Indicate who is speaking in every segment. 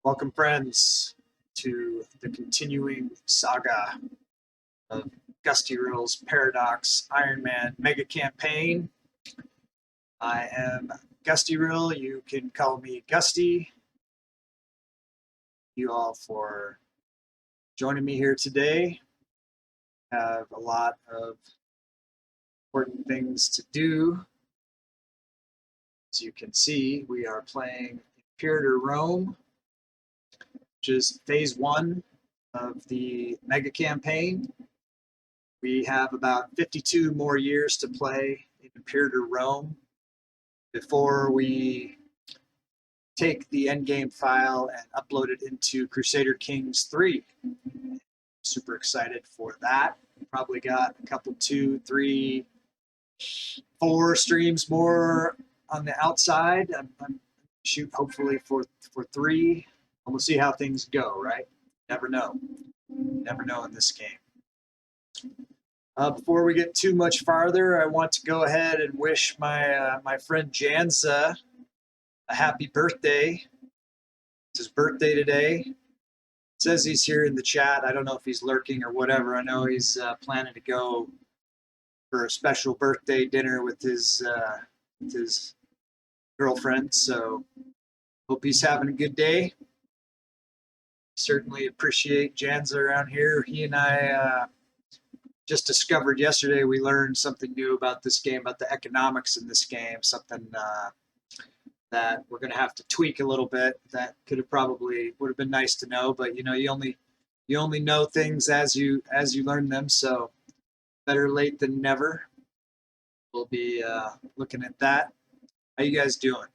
Speaker 1: Welcome, friends, to the continuing saga of Gustyrill's Paradox Ironman Mega Campaign. I am Gustyrill. You can call me Gusty. Thank you all for joining me here today. I have a lot of important things to do. As you can see, we are playing Imperator Rome, which is phase 1 of the mega campaign. We have about 52 more years to play in Imperator Rome before we take the endgame file and upload it into Crusader Kings 3. Super excited for that. Probably got a couple, 2, 3, 4 streams more on the outside. I'm shoot hopefully for 3. And we'll see how things go, right? Never know. Never know in this game. Before we get too much farther, I want to go ahead and wish my friend Janza a happy birthday. It's his birthday today. It says he's here in the chat. I don't know if he's lurking or whatever. I know he's planning to go for a special birthday dinner with his girlfriend. So hope he's having a good day. Certainly appreciate Janza around here. He and I just discovered yesterday, we learned something new about this game, about the economics in this game, something that we're going to have to tweak a little bit. That would have been nice to know, but you know, you only know things as you learn them, so better late than never. We'll be looking at that. How you guys doing?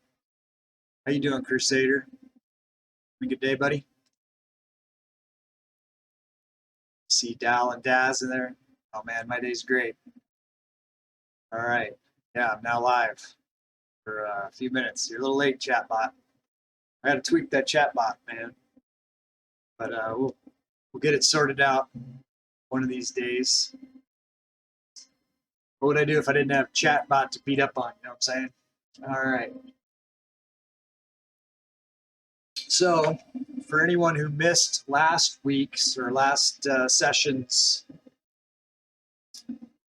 Speaker 1: How you doing, Crusader? Have a good day, buddy. See Dal and Daz in there. Oh man, my day's great. All right, yeah, I'm now live for a few minutes. You're a little late, chatbot. I got to tweak that chatbot, man. But we'll get it sorted out one of these days. What would I do if I didn't have chatbot to beat up on? You know what I'm saying? All right. So, for anyone who missed last week's or last session's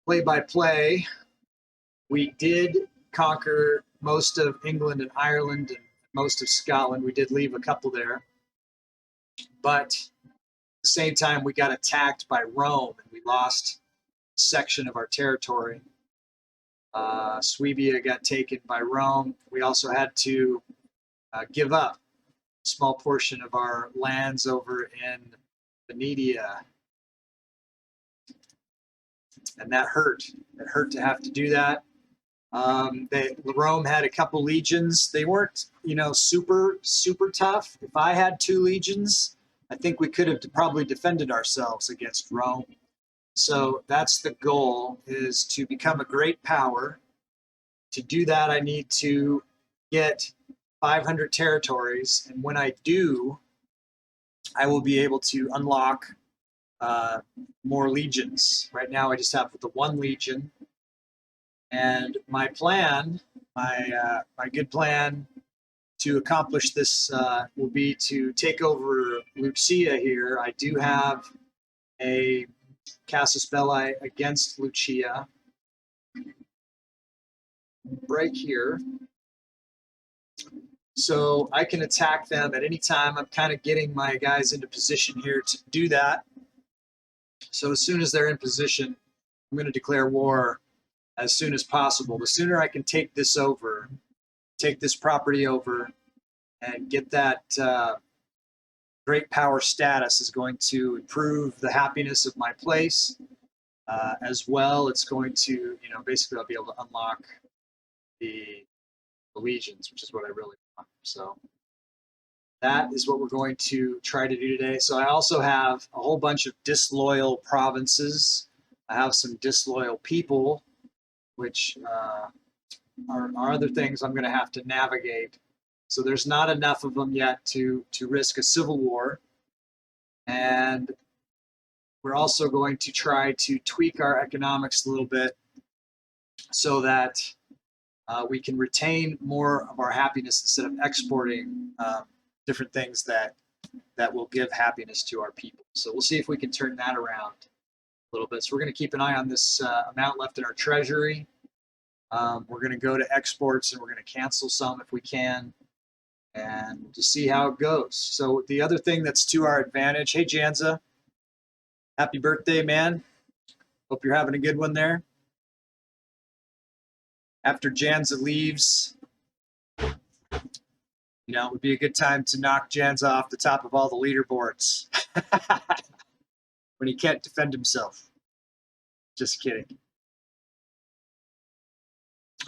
Speaker 1: play-by-play, we did conquer most of England and Ireland and most of Scotland. We did leave a couple there. But at the same time, we got attacked by Rome, and we lost a section of our territory. Suibia got taken by Rome. We also had to give up a small portion of our lands over in Venetia. And that hurt. It hurt to have to do that. Rome had a couple legions. They weren't, super tough. If I had 2 legions, I think we could have probably defended ourselves against Rome. So that's the goal, is to become a great power. To do that, I need to get 500 territories. And when I do, I will be able to unlock more legions. Right now, I just have the 1 legion. And my plan, my good plan to accomplish this will be to take over Lucia here. I do have a Casus Belli against Lucia right here. So I can attack them at any time. I'm kind of getting my guys into position here to do that. So as soon as they're in position, I'm going to declare war as soon as possible. The sooner I can take this over, take this property over, and get that great power status is going to improve the happiness of my place. As well, it's going to, basically I'll be able to unlock the legions, which is what I really want. So that is what we're going to try to do today. So I also have a whole bunch of disloyal provinces. I have some disloyal people, which are other things I'm going to have to navigate. So there's not enough of them yet to risk a civil war. And we're also going to try to tweak our economics a little bit so that we can retain more of our happiness instead of exporting different things that will give happiness to our people. So we'll see if we can turn that around a little bit. So we're going to keep an eye on this amount left in our treasury. We're going to go to exports and we're going to cancel some if we can, and just see how it goes. So the other thing that's to our advantage, hey Janza, happy birthday, man. Hope you're having a good one there. After Janza leaves, it would be a good time to knock Janza off the top of all the leaderboards when he can't defend himself. Just kidding.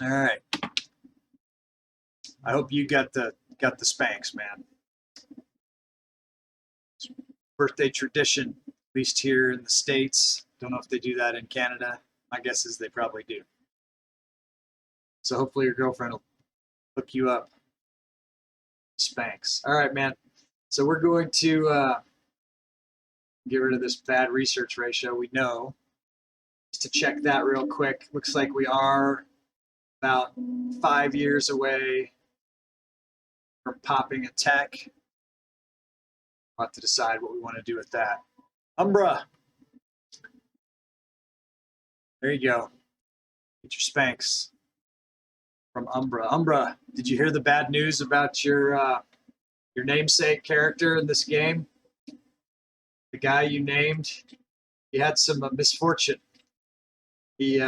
Speaker 1: All right. I hope you got the spanks, man. Birthday tradition, at least here in the States. Don't know if they do that in Canada. My guess is they probably do. So hopefully your girlfriend will hook you up. Spanks. All right, man. So we're going to get rid of this bad research ratio. We know. Just to check that real quick. Looks like we are about 5 years away from popping a tech. We'll have to decide what we want to do with that. Umbra. There you go. Get your spanks from Umbra. Umbra, did you hear the bad news about your namesake character in this game? The guy you named, he had some misfortune. He's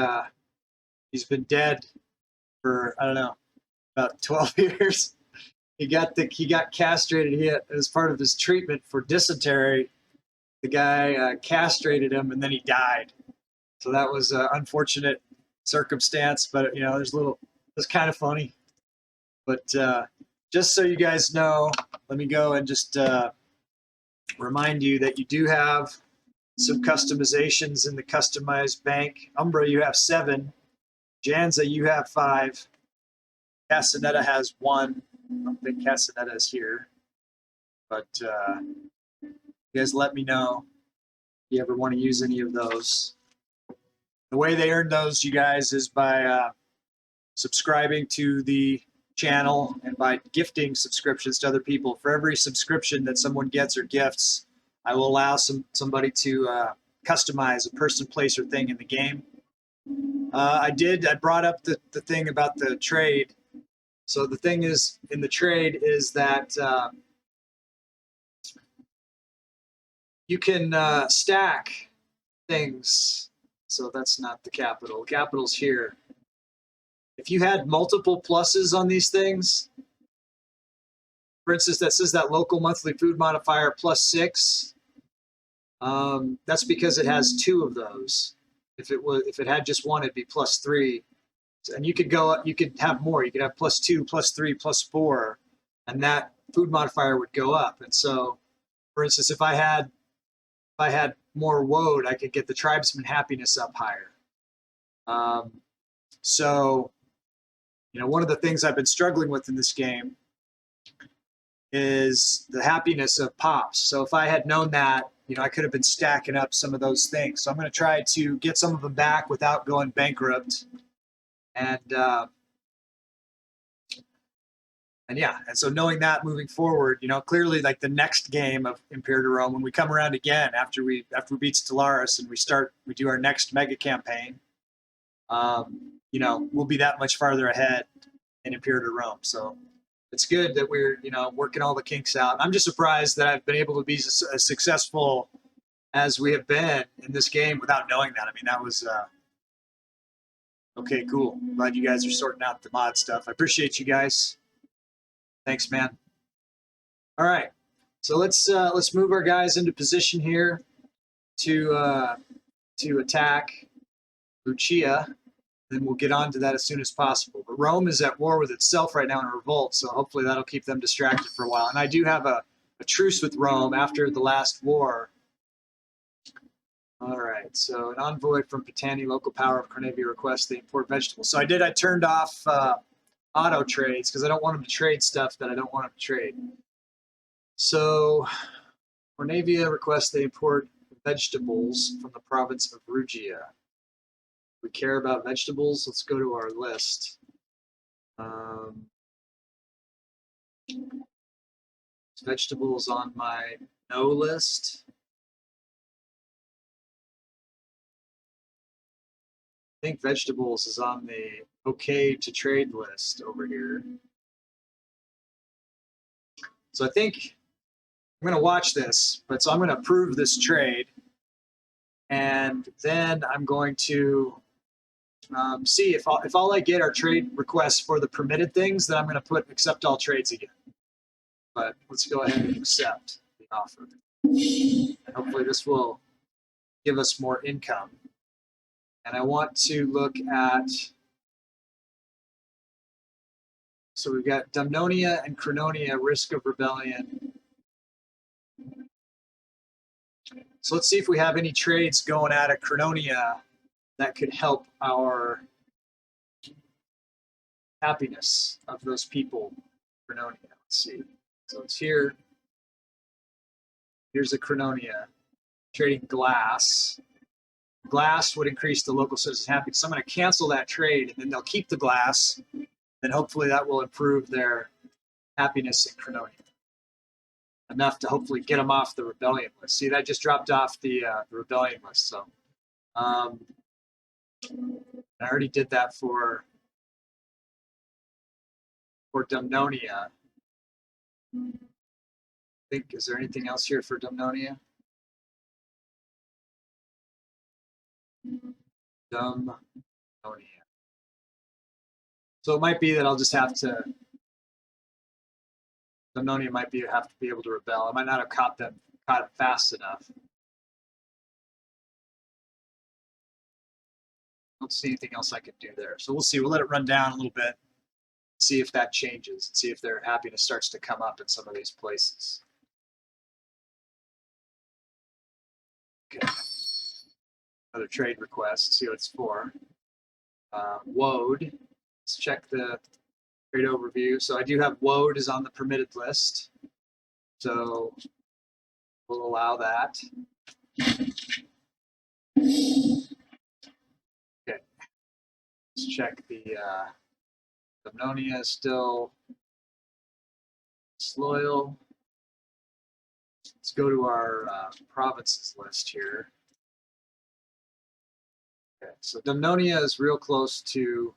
Speaker 1: been dead for, I don't know, about 12 years. He got castrated. As part of his treatment for dysentery, the guy castrated him, and then he died. So that was an unfortunate circumstance, but it's kind of funny. But just so you guys know, let me go and just remind you that you do have some customizations in the customized bank. Umbra, you have 7. Janza, you have 5. Castaneda has 1. I don't think Castaneda is here. But you guys let me know if you ever want to use any of those. The way they earn those, you guys, is by subscribing to the channel and by gifting subscriptions to other people. For every subscription that someone gets or gifts, I will allow somebody to customize a person, place, or thing in the game. I brought up the thing about the trade. So the thing is in the trade is that you can stack things. So that's not the capital. The capital's here. If you had multiple pluses on these things, for instance, that says that local monthly food modifier +6, that's because it has 2 of those. If it had just 1, it'd be +3. And you could have more. You could have +2, +3, +4, and that food modifier would go up. And so, for instance, if I had more woad, I could get the tribesman happiness up higher. So, one of the things I've been struggling with in this game is the happiness of pops. So if I had known that, I could have been stacking up some of those things. So I'm going to try to get some of them back without going bankrupt. And yeah, and so knowing that moving forward, clearly like the next game of Imperator Rome, when we come around again after we beat Stellaris and we do our next mega campaign, we'll be that much farther ahead in Imperator Rome. So it's good that we're, working all the kinks out. I'm just surprised that I've been able to be as successful as we have been in this game without knowing that. I mean, that was okay, cool. Glad you guys are sorting out the mod stuff. I appreciate you guys. Thanks, man. All right, so let's move our guys into position here to attack Lucia. Then we'll get on to that as soon as possible. But Rome is at war with itself right now in a revolt, so hopefully that'll keep them distracted for a while. And I do have a truce with Rome after the last war. All right, so an envoy from Britannia, local power of Crononia requests they import vegetables. So I turned off auto trades because I don't want them to trade stuff that I don't want them to trade. So Crononia requests they import vegetables from the province of Rugia. We care about vegetables. Let's go to our list. Vegetables on my no list. I think vegetables is on the okay to trade list over here. So I think I'm going to watch this, but so I'm going to approve this trade. And then I'm going to see if all I get are trade requests for the permitted things, then I'm going to put accept all trades again. But let's go ahead and accept the offer. And hopefully this will give us more income. And I want to look at, so we've got Dumnonia and Crononia, risk of rebellion. So let's see if we have any trades going out of Crononia that could help our happiness of those people. Crononia, let's see. So it's here. Here's a Crononia trading glass. Glass would increase the local citizens' happiness. So I'm going to cancel that trade, and then they'll keep the glass. Then hopefully that will improve their happiness in Crononia. Enough to hopefully get them off the rebellion list. See, that just dropped off the rebellion list. So I already did that for Dumnonia. I think, is there anything else here for Dumnonia? Dumnonia. So it might be that I'll just have to, Dumnonia might have to be able to rebel. I might not have caught it fast enough. I don't see anything else I can do there. So we'll see. We'll let it run down a little bit, see if that changes, and see if their happiness starts to come up in some of these places. Okay. Another trade request, see what it's for. Woad. Let's check the trade overview. So I do have Woad is on the permitted list. So we'll allow that. Okay. Let's check the Dumnonia is still disloyal. Let's go to our provinces list here. Okay, so Dumnonia is real close to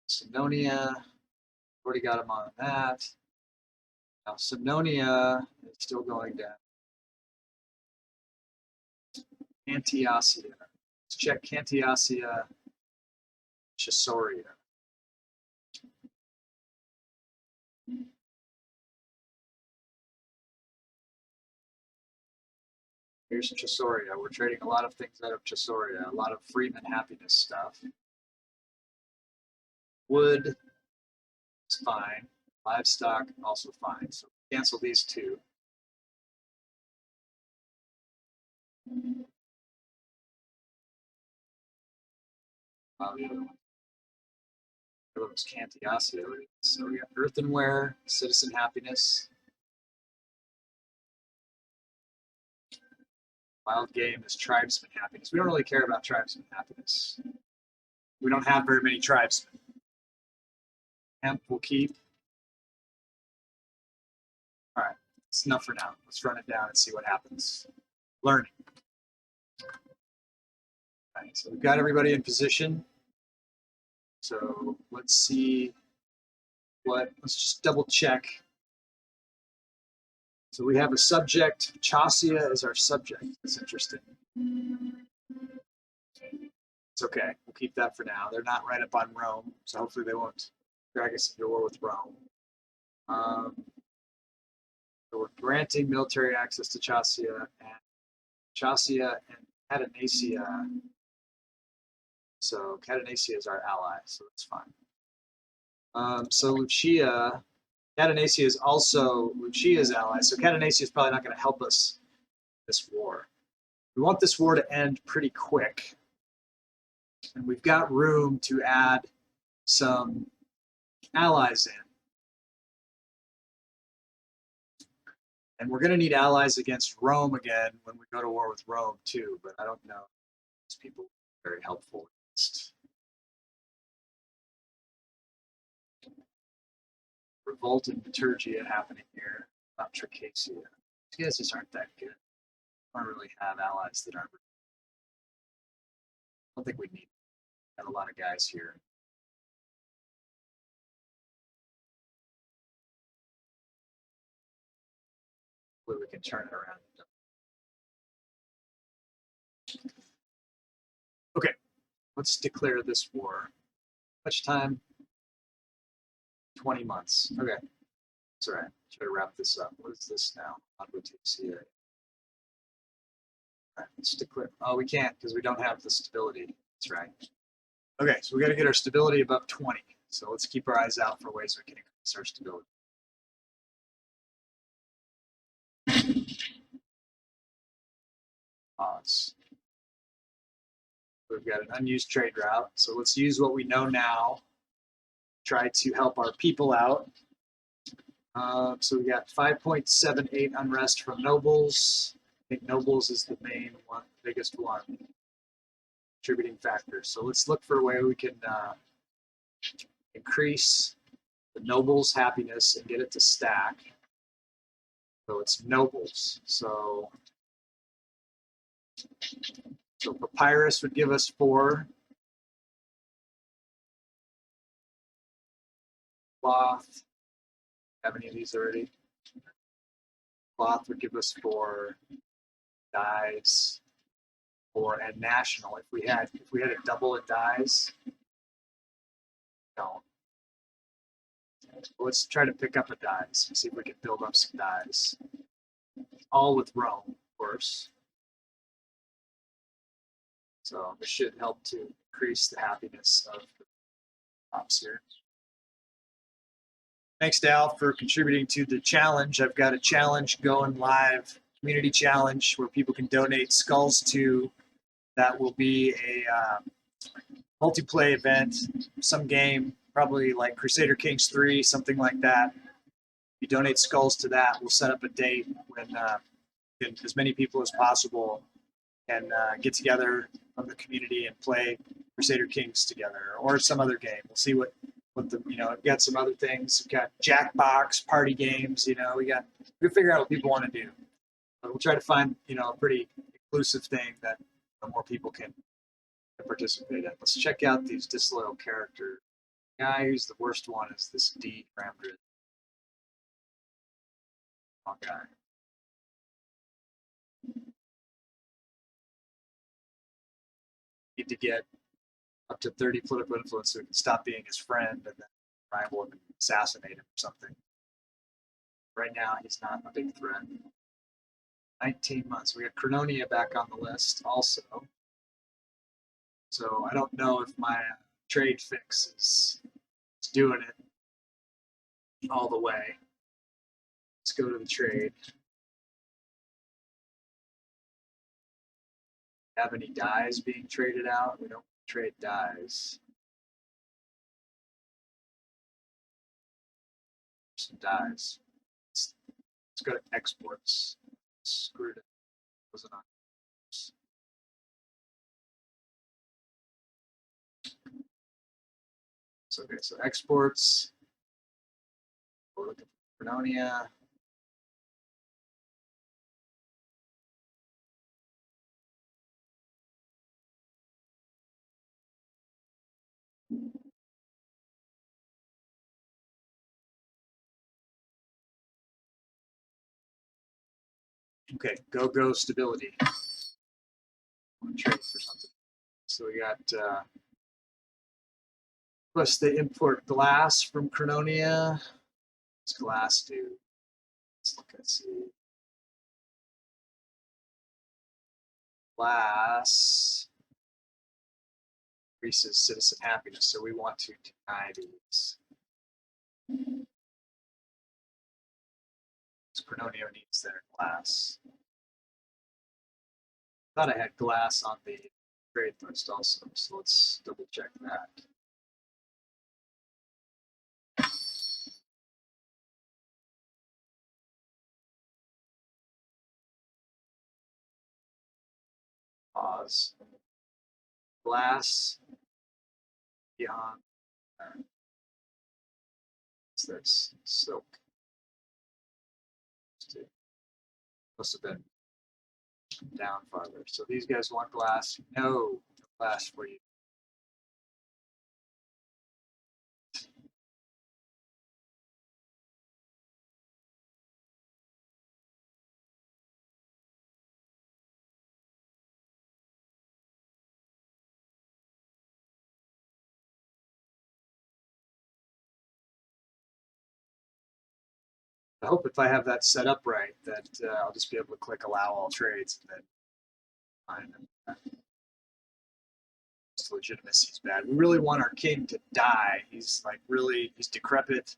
Speaker 1: Suionia. Already got him on that. Now Suionia is still going down. Antiosia. Let's check Antiosia, Chassoria. Here's Chassoria. We're trading a lot of things out of Chassoria, a lot of Freeman happiness stuff. Wood is fine. Livestock also fine. So cancel these two. The other one was Antiosia. So we got earthenware, citizen happiness. Wild game is tribesman happiness. We don't really care about tribesman happiness. We don't have very many tribesmen. Hemp will keep. All right, it's enough for now. Let's run it down and see what happens. Learning. All right, so we've got everybody in position. So let's see let's just double check So we have a subject. Chassia is our subject. That's interesting. It's okay. We'll keep that for now. They're not right up on Rome, so hopefully they won't drag us into war with Rome. So we're granting military access to Chassia and Cadenacia. So Cadenacia is our ally, so that's fine. So Lucia, Cadenacia is also Lucia's ally, so Cadenacia is probably not going to help us in this war. We want this war to end pretty quick, and we've got room to add some allies in. And we're going to need allies against Rome again when we go to war with Rome too, but I don't know if these people are very helpful against revolt and liturgia happening here. Not Tricasia. These guys just aren't that good. I don't really have allies that aren't. I don't think we need. Have a lot of guys here. Hopefully we can turn it around. Okay, let's declare this war. How much time? 20 months. Okay, that's all right. Try to wrap this up. What is this now? Advocacia. All right, let's declare. Oh, we can't because we don't have the stability. That's right. Okay, so we got to get our stability above 20. So let's keep our eyes out for ways we can increase our stability. Pause. We've got an unused trade route, so let's use what we know now. Try to help our people out. So we got 5.78 unrest from nobles. I think nobles is the main one, biggest one, contributing factor. So let's look for a way we can increase the nobles' happiness and get it to stack. So it's nobles. So papyrus would give us 4. Cloth. Have any of these already? Cloth would give us 4. Dyes. 4 and national. If we had a double in dyes. No. Let's try to pick up a dyes and see if we can build up some dyes. All with Rome, of course. So this should help to increase the happiness of the ops here. Thanks, Dal, for contributing to the challenge. I've got a challenge going live, community challenge, where people can donate skulls to. That will be a multiplayer event, some game, probably like Crusader Kings 3, something like that. If you donate skulls to that, we'll set up a date when as many people as possible can get together from the community and play Crusader Kings together or some other game. We'll see what the, we've got some other things. We've got Jackbox, party games, we'll figure out what people want to do. But we'll try to find, a pretty inclusive thing that more people can participate in. Let's check out these disloyal characters. The guy who's the worst one is this D. Ramdrid. Oh, guy. Need to get up to 30 political influence so we can stop being his friend and then rival him and assassinate him or something. Right now, he's not a big threat. 19 months. We got Crononia back on the list also. So I don't know if my trade fix is doing it all the way. Let's go to the trade. Have any dyes being traded out? We don't trade dyes. Some dyes. Let's go to exports. Screwed it. Wasn't on. So, okay, so exports. We're looking for Crononia. Okay, go stability. Trade for something. So we got plus they import glass from Crononia. What's glass do? Let's look and see. Glass increases citizen happiness, so we want to deny these. Crononia needs their glass. Thought I had glass on the trade list also, so let's double check that. Pause. Glass beyond. What's this? Silk. Must have been down farther. So these guys want glass. No glass for you. I hope if I have that set up right, that I'll just be able to click allow all trades and then find them. His legitimacy is bad. We really want our king to die. He's like really, he's decrepit.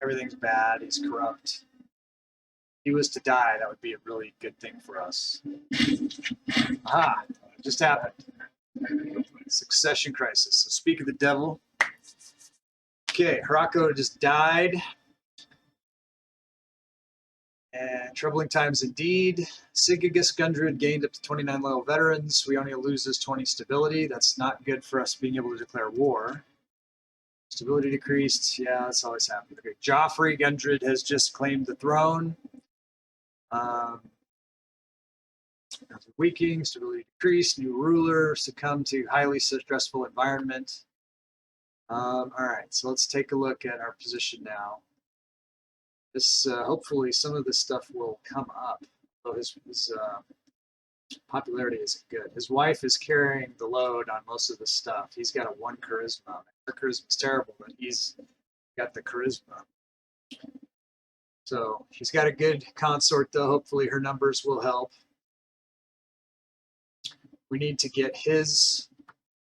Speaker 1: Everything's bad. He's corrupt. If he was to die, that would be a really good thing for us. Aha, it just happened. Succession crisis. So speak of the devil. Okay, Hirako just died. And troubling times indeed. Sigagus Gundred gained up to 29 level veterans. Suionia loses 20 stability. That's not good for us being able to declare war. Stability decreased. Yeah, that's always happened. Okay, Joffrey Gundred has just claimed the throne. Weakening, stability decreased. New ruler succumbed to highly stressful environment. All right, so let's take a look at our position now. This hopefully some of this stuff will come up. So his popularity isn't good. His wife is carrying the load on most of the stuff. He's got a 1 charisma. Her charisma's terrible, but he's got the charisma. So she's got a good consort, though. Hopefully her numbers will help. We need to get his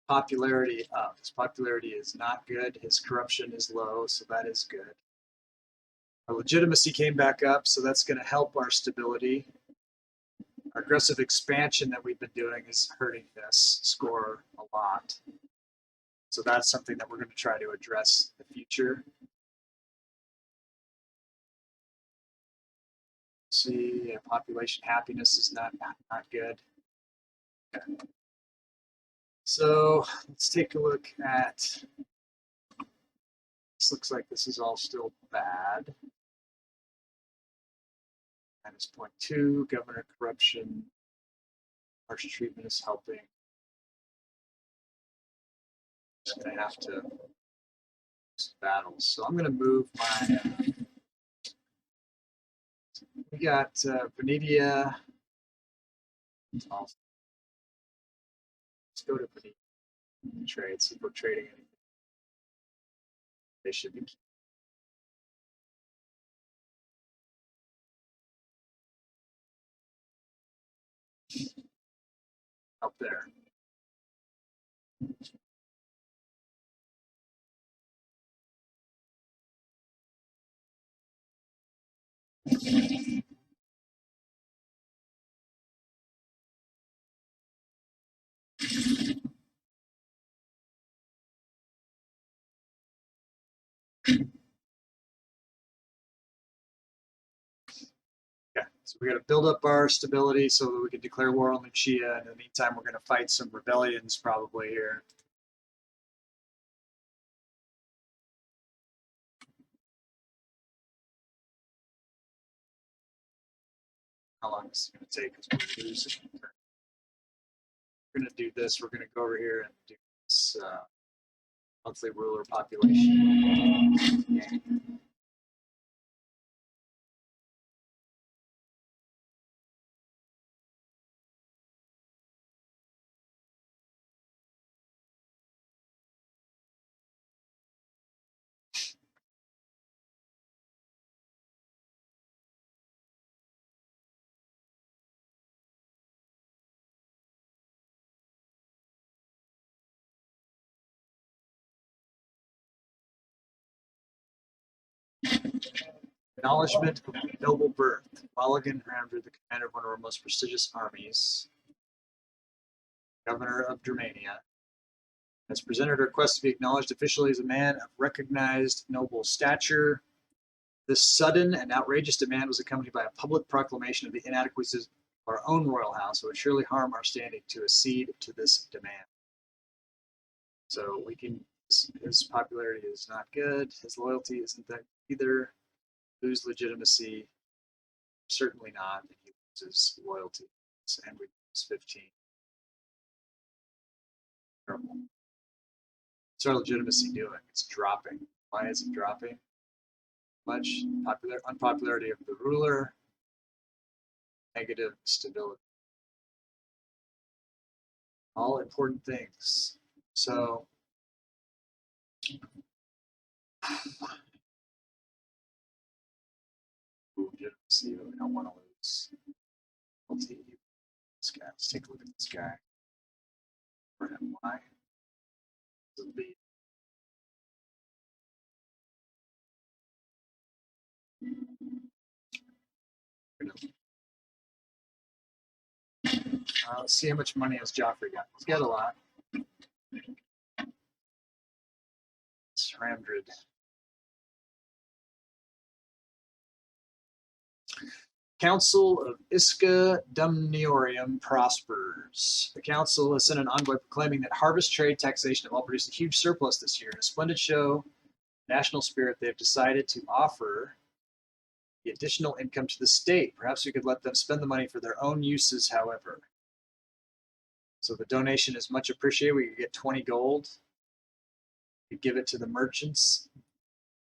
Speaker 1: popularity up. His popularity is not good. His corruption is low, so that is good. Our legitimacy came back up, so that's going to help our stability. Our aggressive expansion that we've been doing is hurting this score a lot. So that's something that we're going to try to address in the future. See, population happiness is not good. Okay. So let's take a look at, this looks like this is all still bad. -0.2, governor corruption, harsh treatment is helping. Just gonna have to battles. So I'm gonna move my, we got Britannia. Let's go to Britannia and trade, see if we're trading anything. They should be. Up there. Okay, so we got to build up our stability so that we can declare war on Lucia. In the meantime, we're going to fight some rebellions probably here. How long is it going to take? Because we're losing. We're going to do this. We're going to go over here and do this monthly ruler population. Acknowledgement of noble birth. Walagan Ramdir, the commander of one of our most prestigious armies, governor of Germania, has presented a request to be acknowledged officially as a man of recognized noble stature. This sudden and outrageous demand was accompanied by a public proclamation of the inadequacies of our own royal house. It would surely harm our standing to accede to this demand. So we can, his popularity is not good. His loyalty isn't that either. Lose legitimacy, certainly not. And he loses loyalty. And we lose 15. Terrible. What's our legitimacy doing? It's dropping. Why is it dropping? Much unpopularity of the ruler, negative stability. All important things. So legitimacy, we don't want to lose. This guy. Let's take a look at this guy. For him, why? Let's see how much money has Joffrey got. He's got a lot. It's Ramdrid. Council of Isca Dumniorium prospers. The council has sent an envoy proclaiming that harvest, trade, taxation have all produced a huge surplus this year. In a splendid show, national spirit, they have decided to offer the additional income to the state. Perhaps we could let them spend the money for their own uses, however. So the donation is much appreciated. We could get 20 gold. We could give it to the merchants.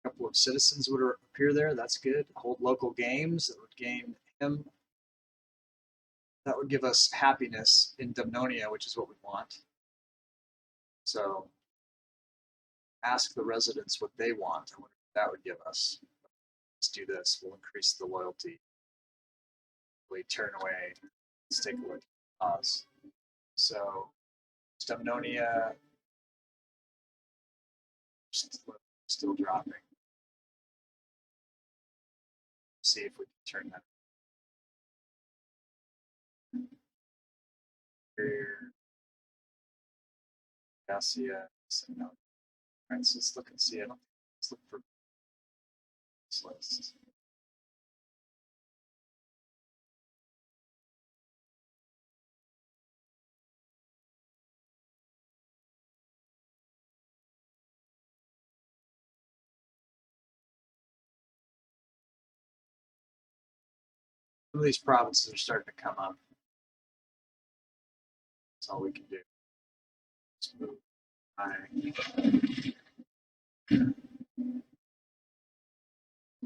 Speaker 1: A couple of citizens would appear there. That's good. Hold local games. That would gain him. That would give us happiness in Dumnonia, which is what we want. So ask the residents what they want and what that would give us. Let's do this. We'll increase the loyalty. We turn away. Let's take a look. Pause. So Dumnonia still dropping. See if we can turn that. Here. Garcia. No. All right, so let's look and see. Let's look for this list. Some of these provinces are starting to come up. That's all we can do. Let's move.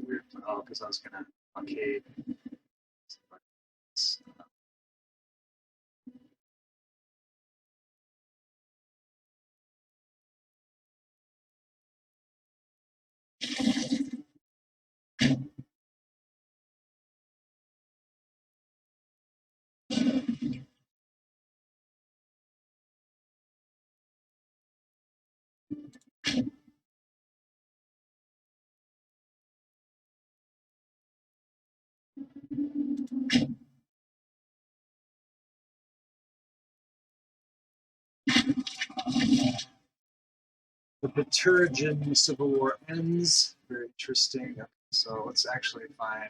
Speaker 1: Weird. Oh, because I was gonna blockade. The Britannian Civil War ends. Very interesting. So let's actually find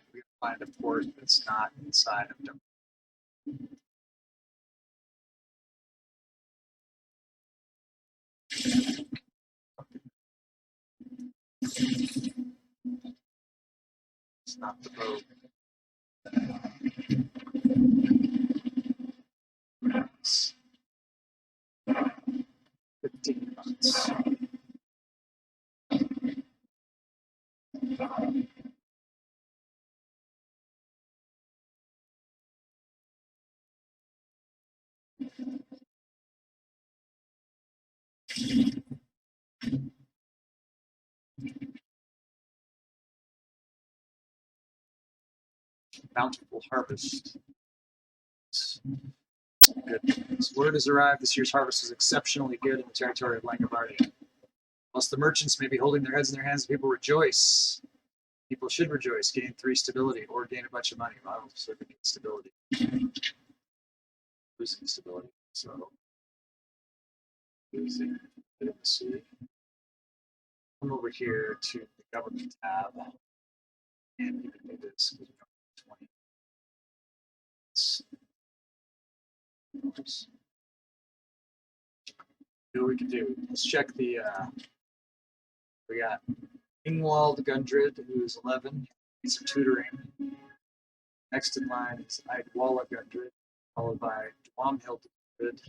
Speaker 1: a port that's not inside of them. It's not the boat. 15 months. Bountiful harvest. Good. This word has arrived. This year's harvest is exceptionally good in the territory of Langobardia. Whilst the merchants may be holding their heads in their hands, people rejoice. People should rejoice, gain 3 stability, or gain a bunch of money. Well, so we get stability. Losing stability. So losing legitimacy. Come over here to the government tab and you can do this because we don't have 20. See what we can do. Let's check the we got Ingwald Gundred, who is 11. He's some tutoring. Next in line is Eidwalla Gundred, followed by Dwamhild Gundred,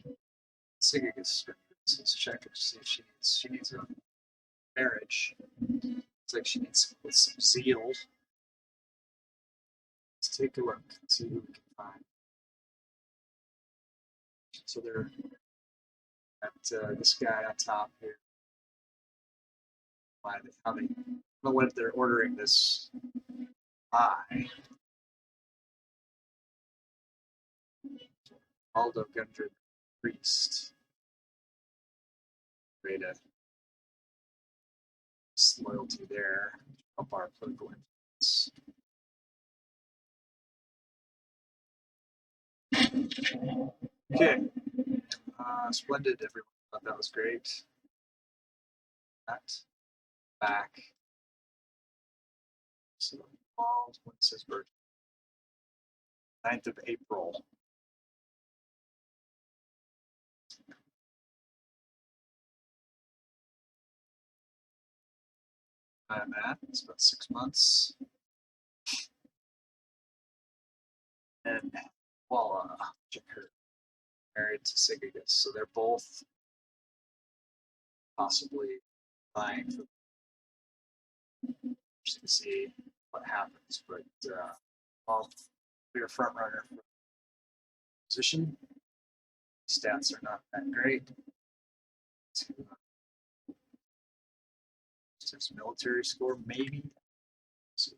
Speaker 1: Sigigus Gundred. So let's check and see if she needs a marriage. Looks like she needs some zeal. Let's take a look and see who we can find. So they're at this guy on top here. I don't know what they're ordering this by. Aldo Gundred, priest. Great loyalty there. Help our political influence. Okay. Splendid, everyone. Thought that was great. That back. So, what's his birthday? 9th of April. I'm at. It's about 6 months. And voila, check her. Married to Sigigus. So they're both possibly vying for. Interesting to see what happens, but I'll be a front runner for position. Stats are not that great. His military score, maybe. So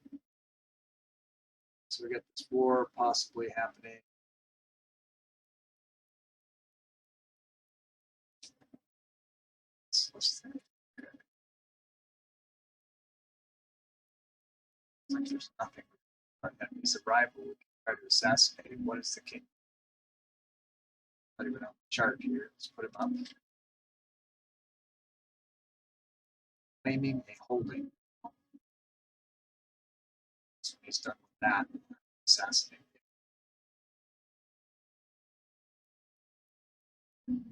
Speaker 1: we got this war possibly happening. Let's think. Okay. It's like there's nothing. His arrival, we can try to assassinate him. What is the king? Not even on the chart here. Let's put him up. Claiming a holding. So he's done with that. Assassinating him.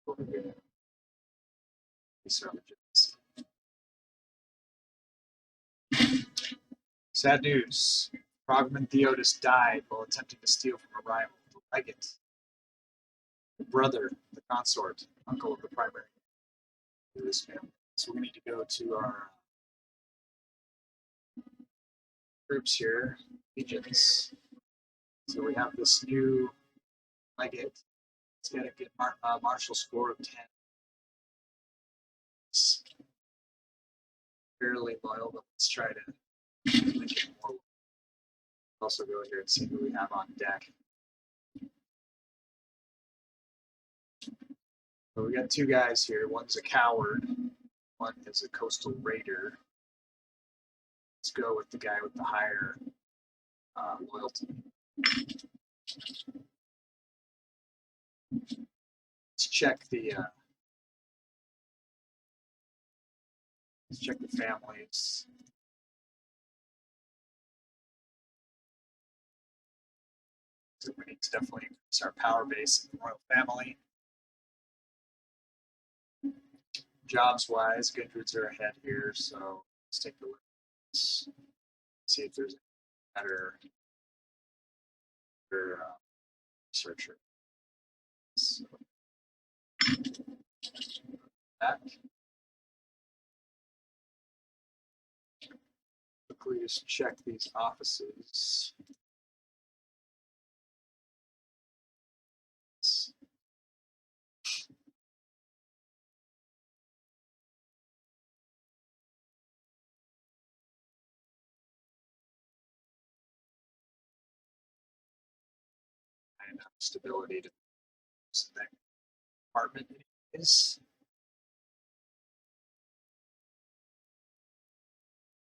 Speaker 1: Over here. Sad news. Frogman Theodos died while attempting to steal from a rival, the legate. The brother, the consort, uncle of the primary of this family. So we need to go to our groups here, legions. So we have this new legate. It's got a good martial score of 10. It's fairly loyal, but let's try to make it more. Also go here and see who we have on deck. So we got 2 guys here. One's a coward. One is a coastal raider. Let's go with the guy with the higher loyalty. Let's check the families. So we need to definitely increase our power base in the royal family. Jobs wise, Gundreds are ahead here, so let's take a look at this. See if there's a better researcher. So that. Quickly just check these offices. And stability to that department. days.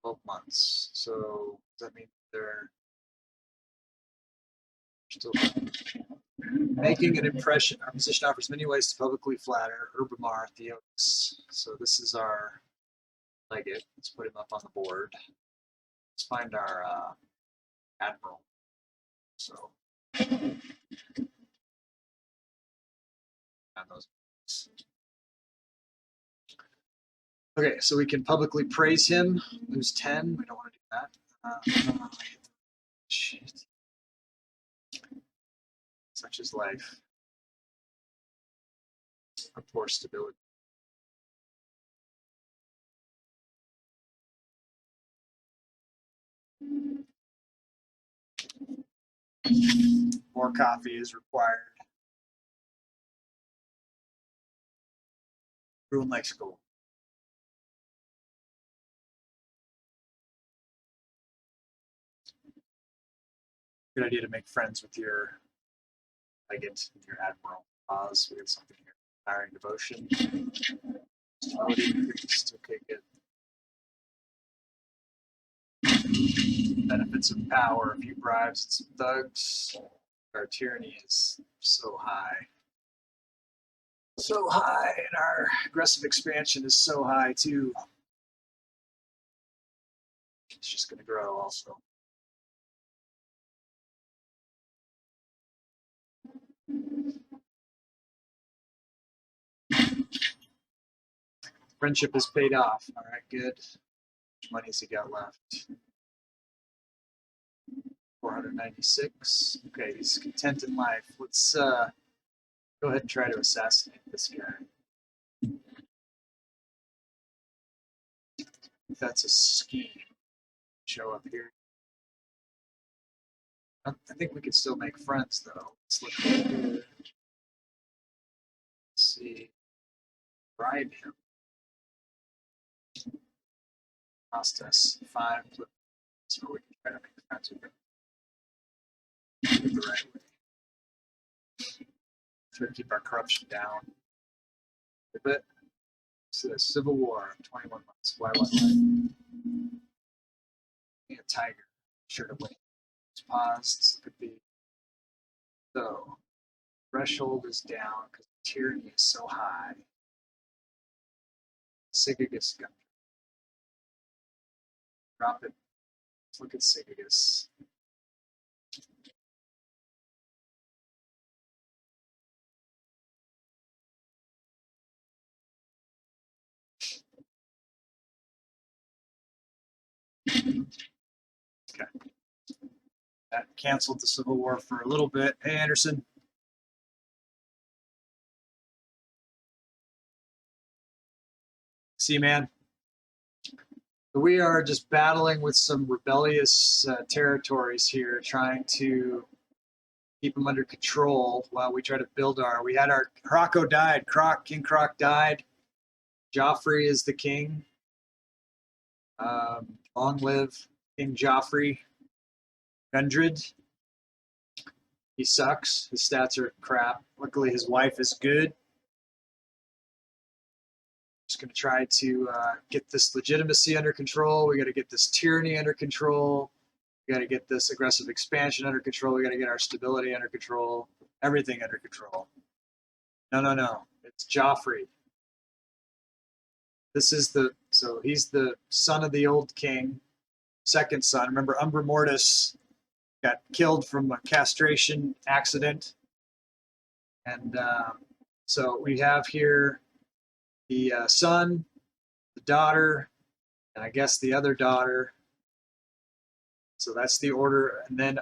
Speaker 1: 12 months. So does that mean they're still making an impression? Our position offers many ways to publicly flatter Urbamar Theotis. So this is our legate. Let's put him up on the board. Let's find our admiral. So and those. Okay, so we can publicly praise him. Lose 10. We don't want to do that. Shit. Such is life. Or poor stability. More coffee is required. Everyone likes gold. Good idea to make friends with your legate, your admiral. Pause. We got something here. Hiring devotion. Stability increased. Okay, good. Benefits of power. A few bribes and some thugs. Our tyranny is so high. So high, and our aggressive expansion is so high too. It's just going to grow also. Friendship is paid off. All right, good. How much money has he got left? 496. Okay, he's content in life. Let's go ahead and try to assassinate this guy. If that's a scheme, show up here. I think we can still make friends though. Let's look here. Let's see. Bribe him. Cost us 5, so we can try to make friends with him the right way. Try to keep our corruption down a bit. So the Civil War, 21 months. Why wasn't I? A tiger. Sure to win. Let's pause. Let's look at the. So, threshold is down because tyranny is so high. Sigigus gun. Drop it. Let's look at Sigigus. Okay. That canceled the Civil War for a little bit. Hey, Anderson. See, man. We are just battling with some rebellious territories here, trying to keep them under control while we try to build our. We had our Croco died. King Croc died. Joffrey is the king. Long live King Joffrey. Gundred. He sucks. His stats are crap. Luckily, his wife is good. Just going to try to get this legitimacy under control. We got to get this tyranny under control. We got to get this aggressive expansion under control. We got to get our stability under control. Everything under control. No. It's Joffrey. This is so he's the son of the old king, second son. Remember, Umbra Mortis got killed from a castration accident. And so we have here the son, the daughter, and I guess the other daughter. So that's the order. And then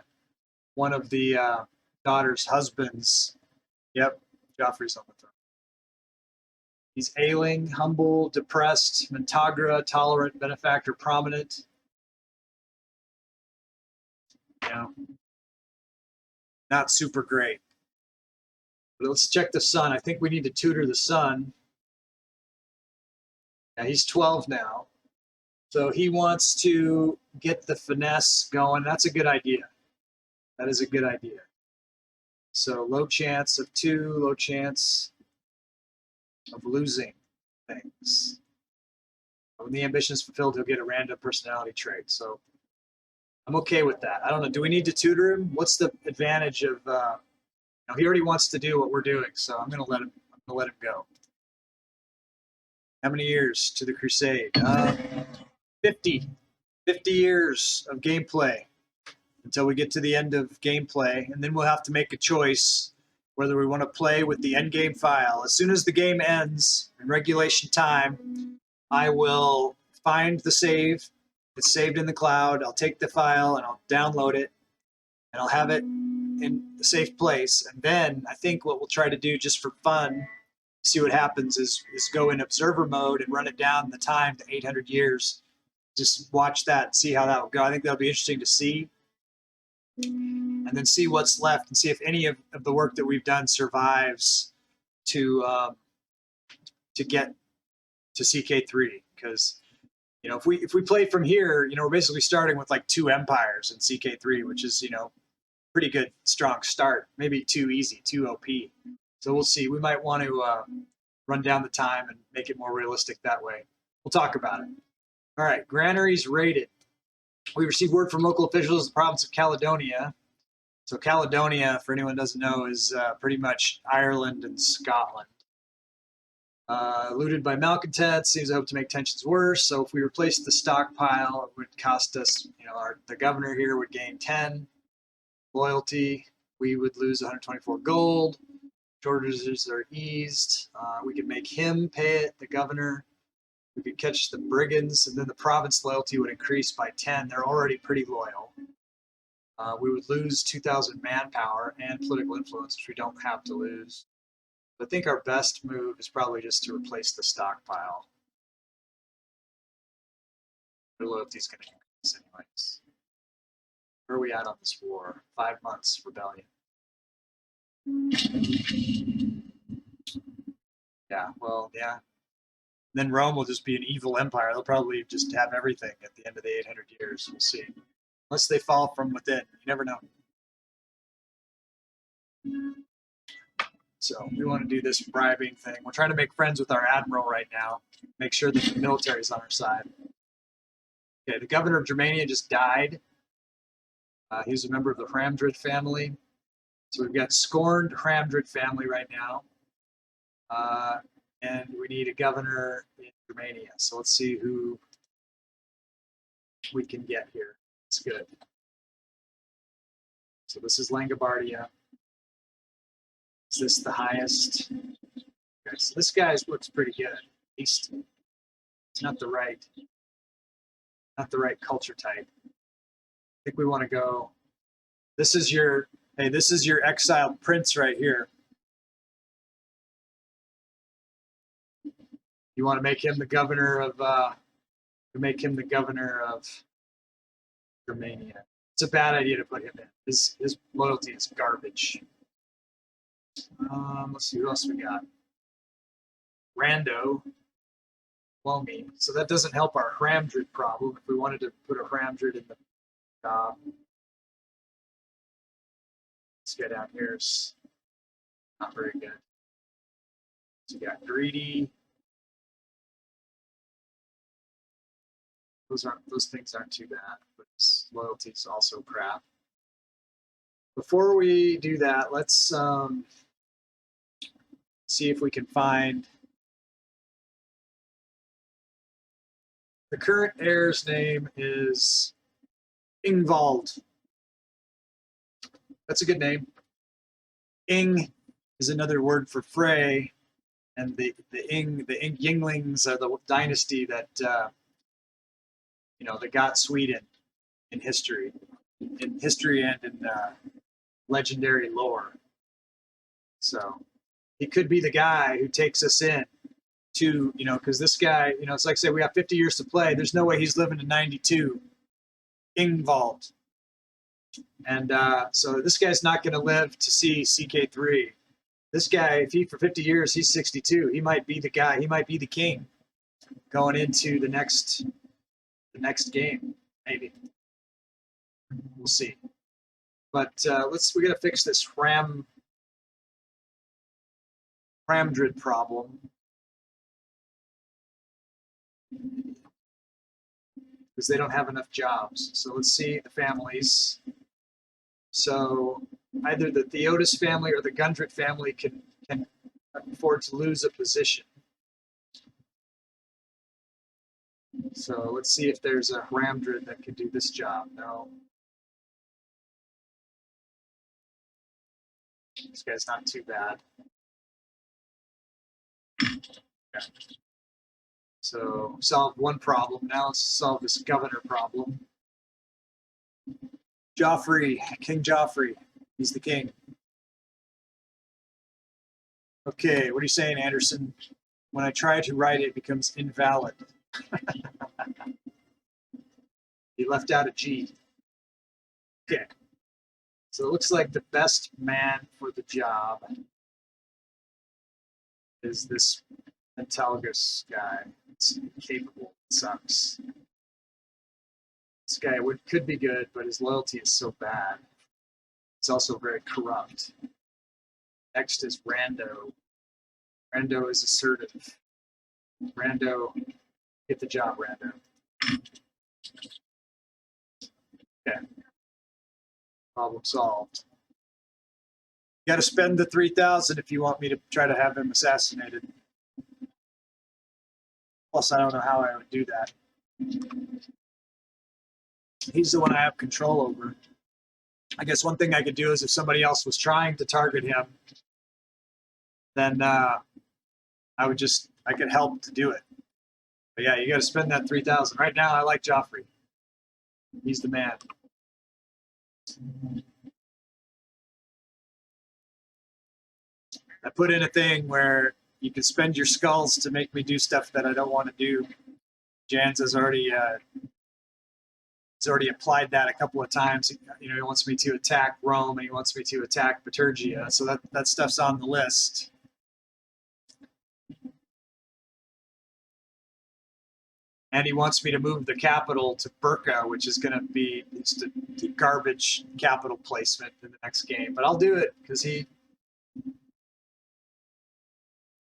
Speaker 1: one of the daughter's husbands. Yep, Joffrey's on the throne. He's ailing, humble, depressed, Montagra, tolerant, benefactor, prominent. Not super great. But let's check the son. I think we need to tutor the son. Yeah, he's 12 now. So he wants to get the finesse going. That's a good idea. That is a good idea. So low chance of 2, low chance. of losing things. When the ambition is fulfilled, he'll get a random personality trait. So I'm okay with that. I don't know. Do we need to tutor him? What's the advantage of? He already wants to do what we're doing, so I'm gonna let him. I'm gonna let him go. How many years to the crusade? 50. 50 years of gameplay until we get to the end of gameplay, and then we'll have to make a choice whether we want to play with the end game file. As soon as the game ends in regulation time, I will find the save. It's saved in the cloud. I'll take the file and I'll download it, and I'll have it in a safe place. And then I think what we'll try to do just for fun, see what happens, is go in observer mode and run it down the time to 800 years. Just watch that and see how that will go. I think that'll be interesting to see. And then see what's left and see if any of the work that we've done survives to get to CK3. Because if we play from here, we're basically starting with like 2 empires in CK3, which is pretty good, strong start. Maybe too easy, too OP. So we'll see. We might want to run down the time and make it more realistic that way. We'll talk about it. All right, granaries raided. We received word from local officials in the province of Caledonia. So Caledonia, for anyone who doesn't know, is pretty much Ireland and Scotland. Looted by malcontents, seems to hope to make tensions worse. So if we replaced the stockpile, it would cost us, the governor here would gain 10 loyalty. We would lose 124 gold. Shortages are eased. We could make him pay it, the governor. We could catch the brigands, and then the province loyalty would increase by 10. They're already pretty loyal. We would lose 2,000 manpower and political influence, which we don't have to lose. I think our best move is probably just to replace the stockpile. Their loyalty is going to increase anyways. Where are we at on this war? 5 months rebellion. Yeah, well, yeah. Then Rome will just be an evil empire. They'll probably just have everything at the end of the 800 years. We'll see. Unless they fall from within. You never know. So we want to do this bribing thing. We're trying to make friends with our admiral right now. Make sure that the military is on our side. Okay, the governor of Germania just died. He was a member of the Hramdrid family. So we've got scorned Hramdrid family right now. And we need a governor in Germania. So let's see who we can get here. It's good. So this is Langobardia. Is this the highest? Okay, so this guy looks pretty good. At least it's not the right culture type. I think we want to go. This is your exiled prince right here. You want to make him the governor of Germania. It's a bad idea to put him in. His loyalty is garbage. Let's see who else we got. Rando, Lomi. So that doesn't help our Hramdrid problem. If we wanted to put a Hramdrid in the job, this guy down here is not very good. So you got greedy. Those things aren't too bad, but his loyalty is also crap. Before we do that, let's see if we can find the current heir's name is Ingvald. That's a good name. Ing is another word for Frey, and the Yinglings are the dynasty that that got Sweden in history and in legendary lore. So he could be the guy who takes us in to, because this guy, it's like I said, we have 50 years to play. There's no way he's living to 92. Ingvald. And so this guy's not going to live to see CK3. This guy, for 50 years, he's 62. He might be the guy. He might be the king going into the next game, maybe. We'll see. But we got to fix this Hramdrid problem. because they don't have enough jobs. So let's see the families. So either the Theodos family or the Gundrit family can afford to lose a position. So let's see if there's a Ramdrid that can do this job. No. This guy's not too bad. Okay. So solved one problem. Now let's solve this governor problem. Joffrey, King Joffrey. He's the king. Okay, what are you saying, Anderson? When I try to write it, it becomes invalid. He left out a G. Okay. So it looks like the best man for the job is this Mentalgus guy. It's incapable. It sucks. This guy could be good, but his loyalty is so bad. He's also very corrupt. Next is Rando. Rando is assertive. Rando, get the job, Rando. Okay. Problem solved. You got to spend the 3,000 if you want me to try to have him assassinated. Plus, I don't know how I would do that. He's the one I have control over. I guess one thing I could do is if somebody else was trying to target him, then I could help to do it. But yeah, you got to spend that 3,000. Right now, I like Joffrey. He's the man. I put in a thing where you can spend your skulls to make me do stuff that I don't want to do. Jans has already applied that a couple of times. You know, he wants me to attack Rome and he wants me to attack Bitergia. So that stuff's on the list. And he wants me to move the capital to Burka, which is going to be just a garbage capital placement in the next game. But I'll do it because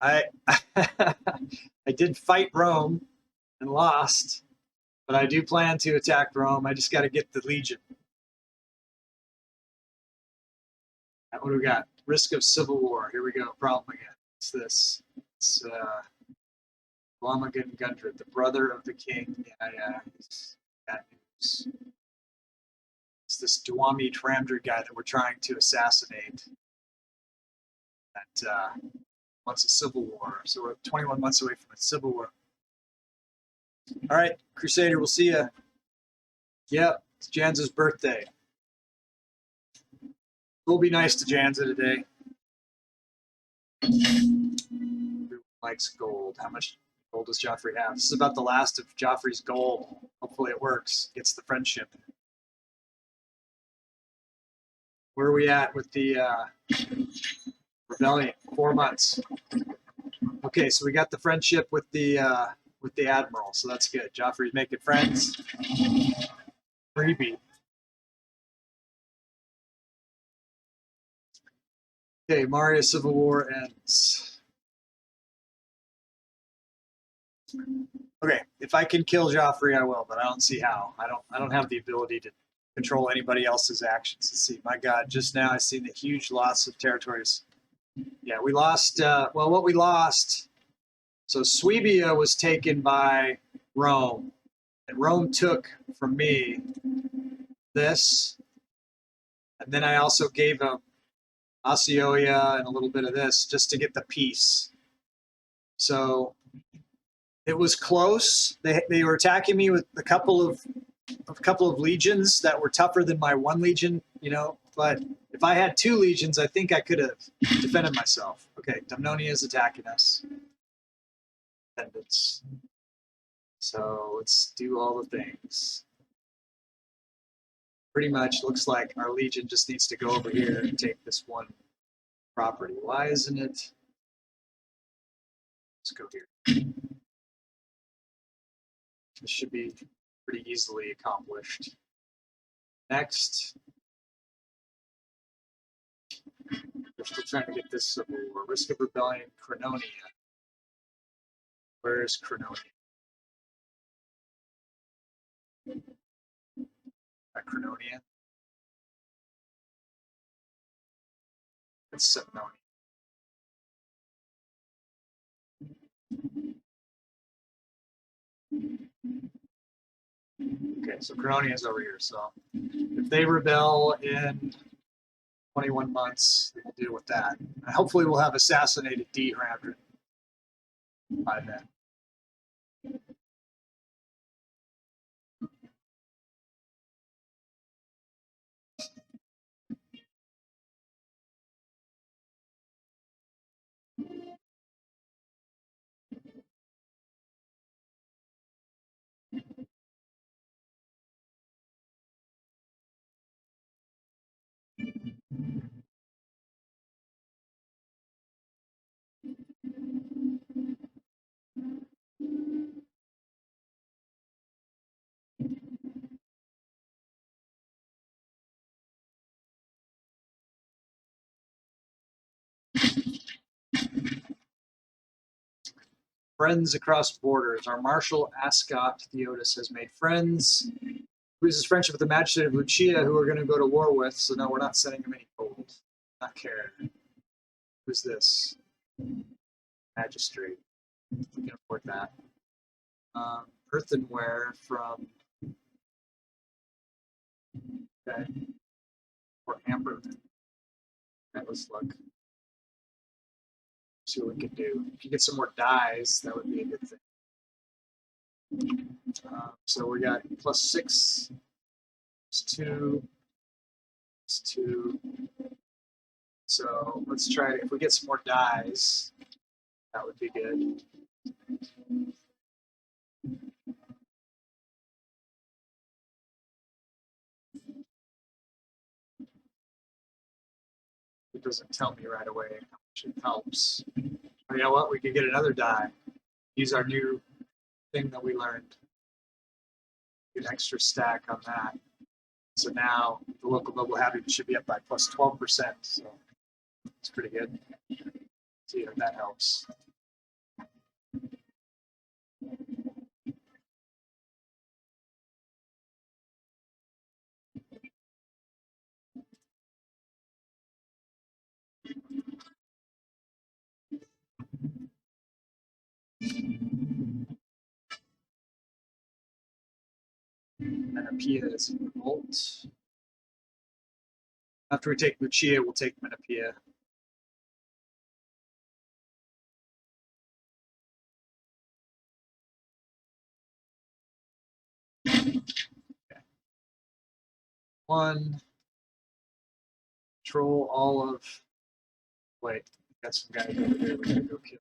Speaker 1: I did fight Rome and lost, but I do plan to attack Rome. I just got to get the Legion. What do we got? Risk of civil war. Here we go. Problem again. It's this. It's Blommagan Gundred, the brother of the king. Yeah. Bad news. It's this Duami Tramdred guy that we're trying to assassinate. That wants a civil war. So we're 21 months away from a civil war. All right, Crusader, we'll see you. Yep, it's Janza's birthday. We'll be nice to Janza today. Everyone likes gold. How much gold does Joffrey have? This is about the last of Joffrey's gold. Hopefully it works. Gets the friendship. Where are we at with the rebellion? 4 months. Okay, so we got the friendship with the admiral, so that's good. Joffrey's making friends. Freebie. Okay, Maria Civil War ends. Okay, if I can kill Joffrey, I will, but I don't see how. I don't have the ability to control anybody else's actions. Let's see. My God, just now I seen the huge loss of territories. Yeah, we lost. Well, what we lost. So Suibia was taken by Rome, and Rome took from me this, and then I also gave them Suionia and a little bit of this just to get the peace. So it was close. They were attacking me with a couple of legions that were tougher than my one legion, you know. But if I had 2 legions, I think I could have defended myself. Okay, Dumnonia is attacking us. Defendants. So let's do all the things. Pretty much looks like our legion just needs to go over here and take this one property. Why isn't it? Let's go here. This should be pretty easily accomplished. Next. We're still trying to get this civil war. Risk of rebellion, Crononia. Where is Crononia? Crononia. It's Suionia. Okay, so Crononia is over here. So if they rebel in 21 months, we'll deal with that. And hopefully we'll have assassinated D-100 by then. Friends across borders. Our Marshal Ascot Theodos has made friends. Loses friendship with the Magistrate of Lucia, who we're going to go to war with. So no, we're not sending him any gold. Not care. Who's this? Magistrate. We can afford that. Earthenware from. Okay. Or amber. Okay, let's look. See what we can do. If you get some more dyes, that would be a good thing. So we got +6, +2, +2. So let's try it. If we get some more dyes, that would be good. It doesn't tell me right away how much it helps. But you know what? We could get another dye. Use our new thing that we learned. Get an extra stack on that. So now the local noble habitat should be up by +12%. So it's pretty good. See if that helps. Menapia is in revolt. After we take Lucia, we'll take Menapia. Okay. One. Control all of. Wait, got some guys over there we gotta go kill.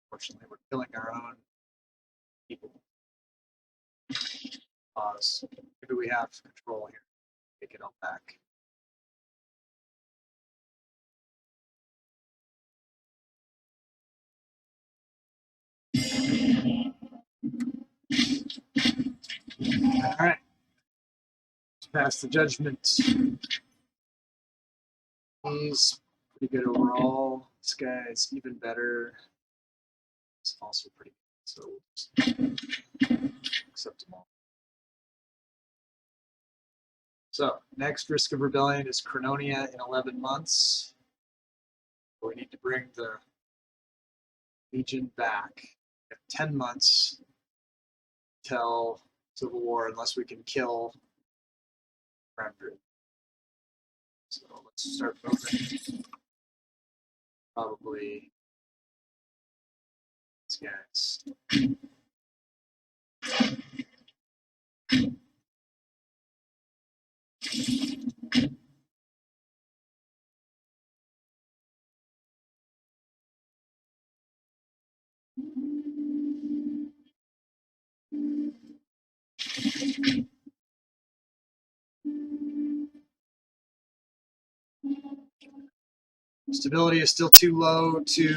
Speaker 1: Unfortunately, we're killing our own people. Pause. Maybe we have control here. Take it all back. All right. Let's pass the judgment. He's pretty good overall. This guy is even better. It's also pretty good. So we'll just accept them all. So next risk of rebellion is Crononia in 11 months. We need to bring the Legion back. We have 10 months till Civil War unless we can kill 100. So let's start moving. Probably these guys. Stability is still too low to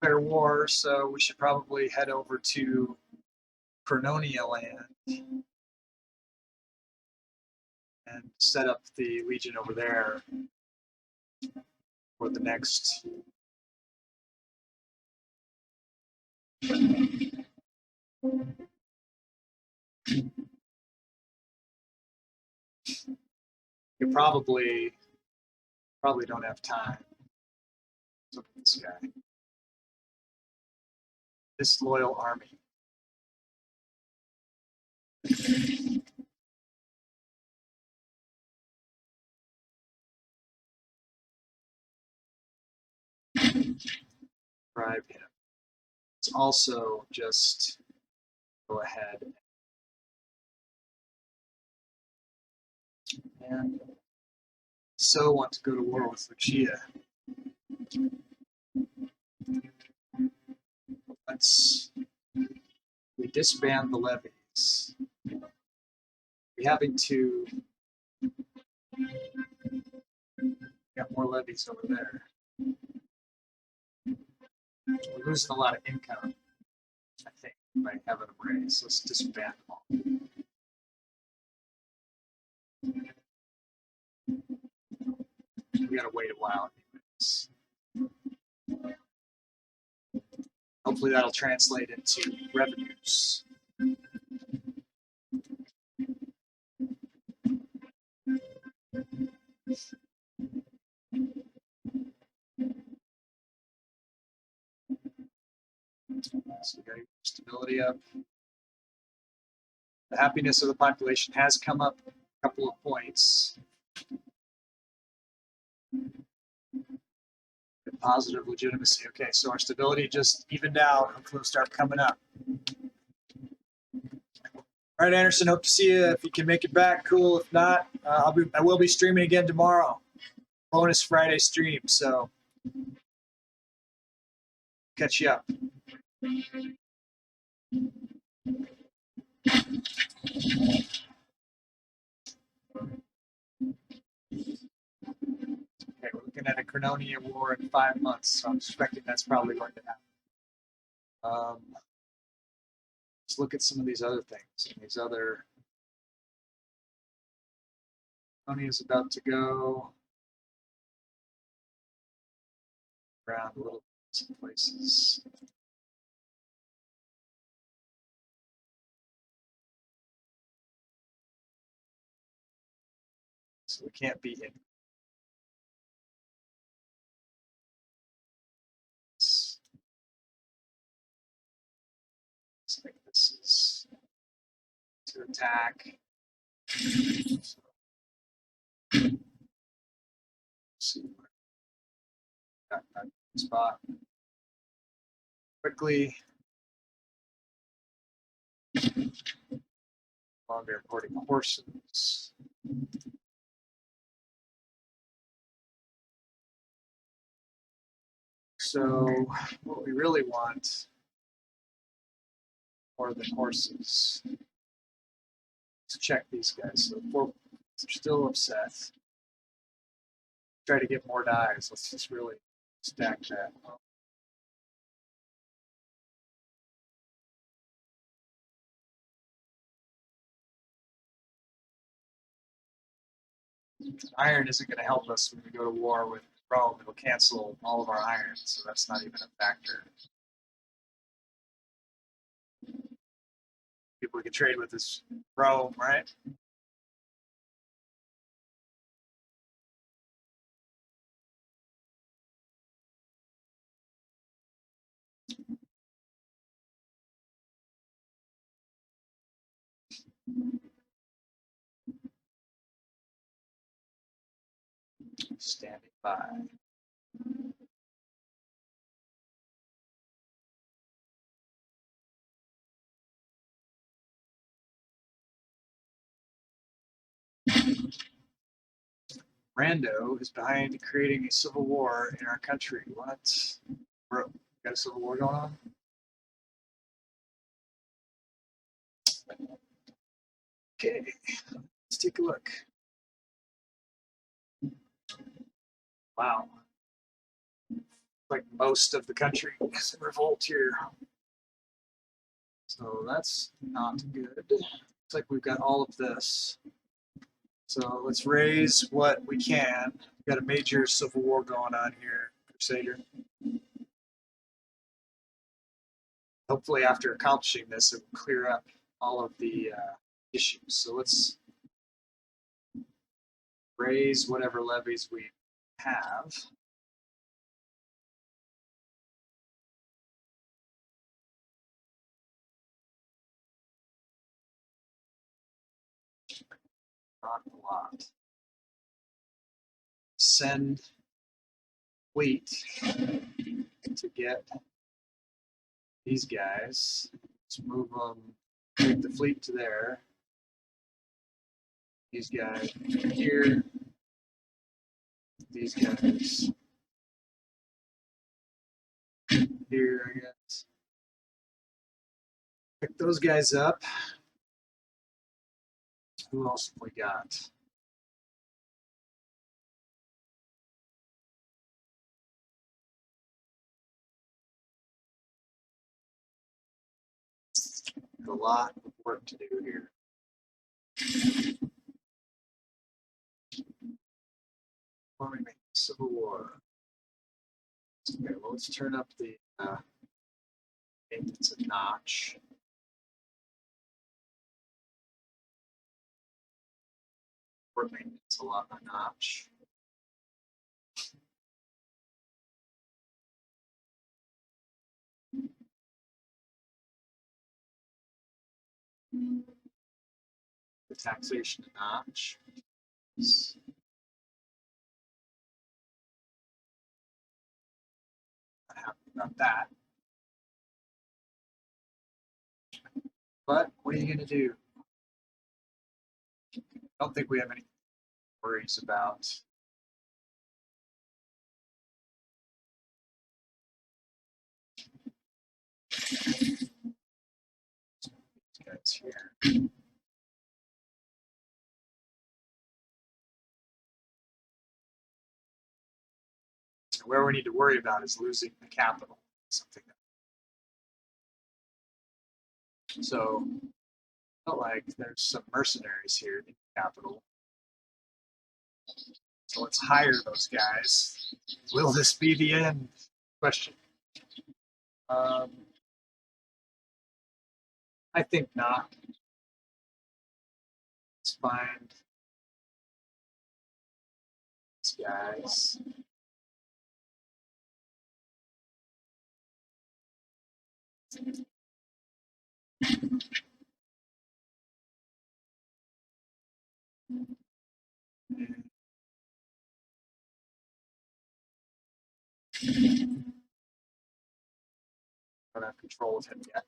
Speaker 1: declare war, so we should probably head over to Crononia land and set up the Legion over there for the next. You probably don't have time. Look at this guy. Disloyal army. Bribe him. Let's also just go ahead and so want to go to war with Lucia. We disband the levies. We're having to get more levies over there. We're losing a lot of income, I think, by having them raised. Let's disband them all. We gotta wait a while anyways. Hopefully that'll translate into revenues. So we got stability up. The happiness of the population has come up a couple of points. Positive legitimacy. Okay, so our stability just evened out. Hopefully it'll start coming up. All right, Anderson, hope to see you. If you can make it back, cool. If not, I will be streaming again tomorrow. Bonus Friday stream, so catch you up. Okay, we're looking at a Crononia War in 5 months, so I'm suspecting that's probably going to happen. Let's look at some of these other things. And these other Crononia is about to go around a little some places. So we can't beat it. I think this is to attack. So, see where got that spot quickly. Longer importing horses. So what we really want are the horses. Let's check these guys. So they're still upset. Try to get more dies. Let's just really stack that. Iron isn't going to help us when we go to war with Rome. It'll cancel all of our iron, so that's not even a factor. People we can trade with is Rome, right? Standing by. Rando is behind creating a civil war in our country. What? Bro, got a civil war going on? Okay, let's take a look. Wow. Like most of the country is in revolt here. So that's not good. Looks like we've got all of this. So let's raise what we can. We've got a major civil war going on here, Crusader. Hopefully after accomplishing this, it will clear up all of the issues. So let's raise whatever levies we have. Not a lot. Send fleet to get these guys. Let's move them, take the fleet to there. These guys here. These guys here, I guess. Pick those guys up. Who else have we got? A lot of work to do here. When we make the Civil War. Okay, well, let's turn up the maintenance a notch. Port maintenance a lot a notch. The taxation a notch. Not happy about that. But what are you going to do? I don't think we have any worries about these guys here. Where we need to worry about is losing the capital. Something that... So, I felt like there's some mercenaries here in the capital. So let's hire those guys. Will this be the end? Question. I think not. Let's find these guys. I don't have control of him yet.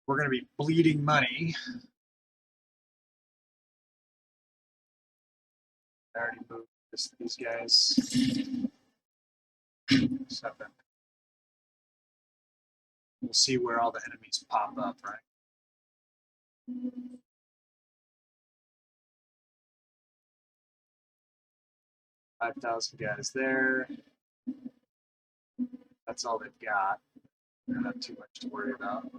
Speaker 1: We're going to be bleeding money. I already moved these guys. 7. We'll see where all the enemies pop up, right? $5,000 guys there. That's all they've got. They don't have too much to worry about.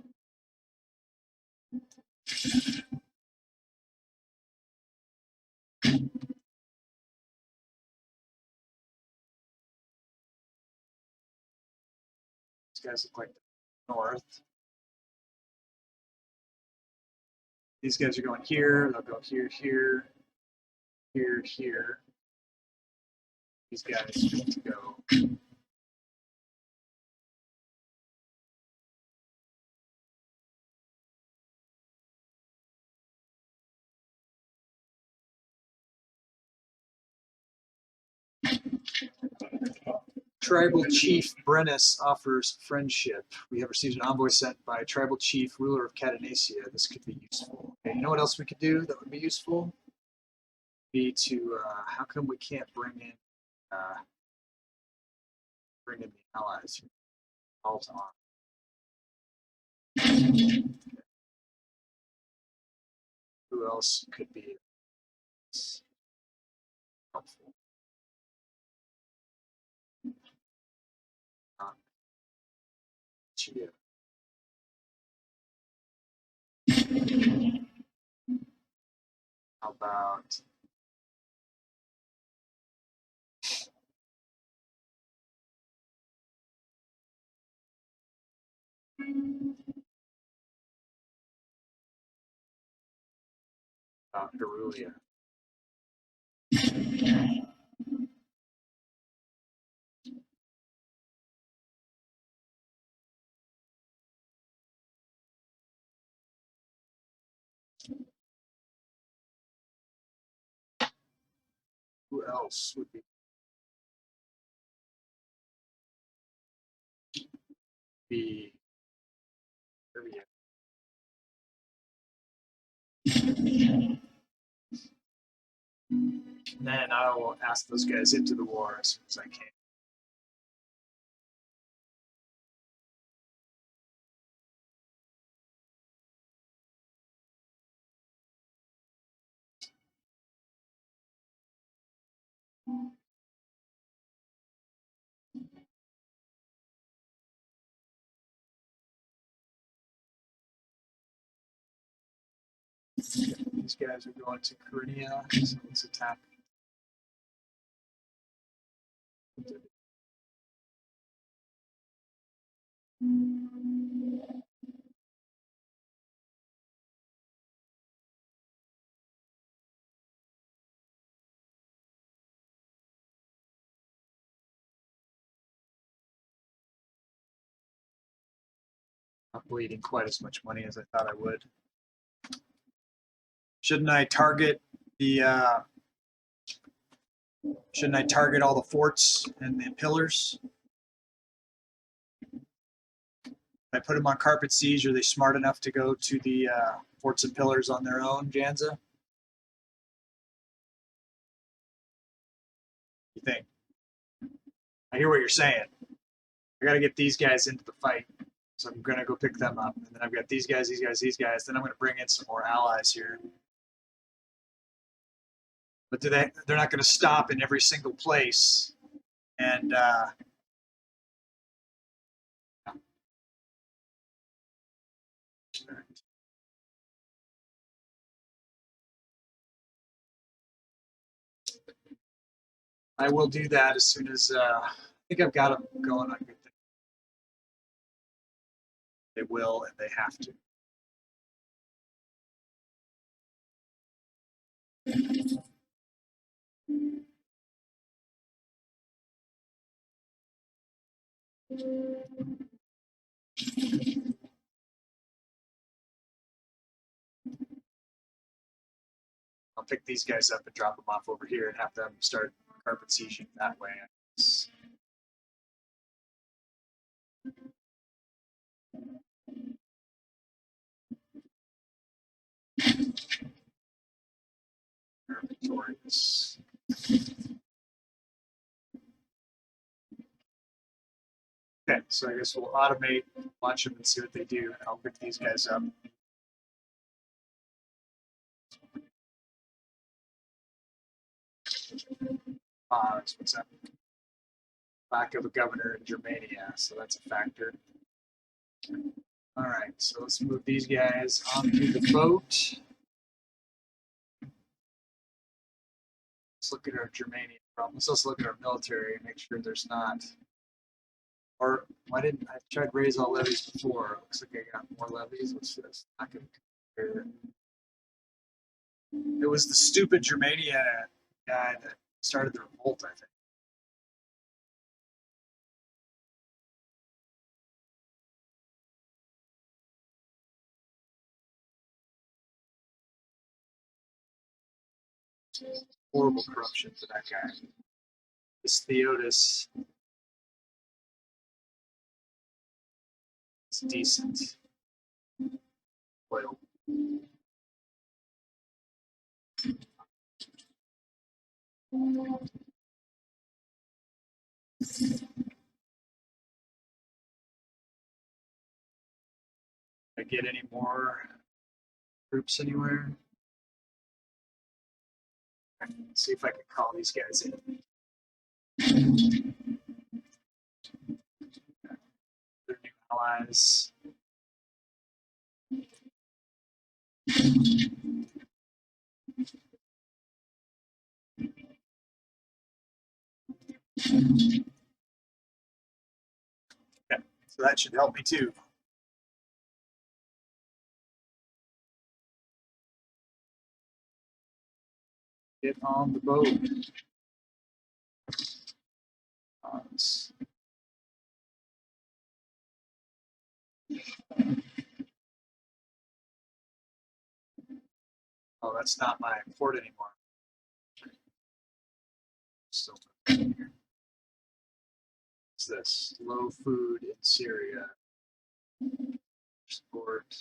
Speaker 1: These guys look like the north. These guys are going here. They'll go here, here, here, here. These guys need to go. Tribal Chief Brennus offers friendship. We have received an envoy sent by Tribal Chief, ruler of Caledonia. This could be useful. Okay, you know what else we could do that would be useful? Be to, how come we can't bring in the allies? All to on. Who else could be helpful? Chia. How about Herulia? Who else would be Serbia? Then I will ask those guys into the war as soon as I can. These guys are going to Crononia, so let's attack. Not bleeding quite as much money as I thought I would. Shouldn't I target the? Shouldn't I target all the forts and the pillars? If I put them on carpet siege, are they smart enough to go to the forts and pillars on their own, Janza? You think? I hear what you're saying. I got to get these guys into the fight. So I'm going to go pick them up. And then I've got these guys, these guys, these guys. Then I'm going to bring in some more allies here. But they're not going to stop in every single place. And I will do that as soon as I think I've got them going on good things. They will, and they have to. I'll pick these guys up and drop them off over here and have them start carpet sieging that way. They're victorious. Okay, so I guess we'll automate, watch them, and see what they do. And I'll pick these guys up. What's that? Lack of a governor in Germania, so that's a factor. All right, so let's move these guys onto the boat. Let's look at our Germania problem. Let's also look at our military and make sure there's not. Or why didn't I tried to raise all levies before? Looks like I got more levies. What's this? Not gonna compare. It was the stupid Germania guy that started the revolt, I think. Horrible corruption to that guy. This Theodos is decent. Oil. Did I get any more troops anywhere? Let's see if I can call these guys in. They're new allies. Yeah, so that should help me too. Get on the boat. Oh, that's not my port anymore. Still, what's this? Low food in Syria. Support.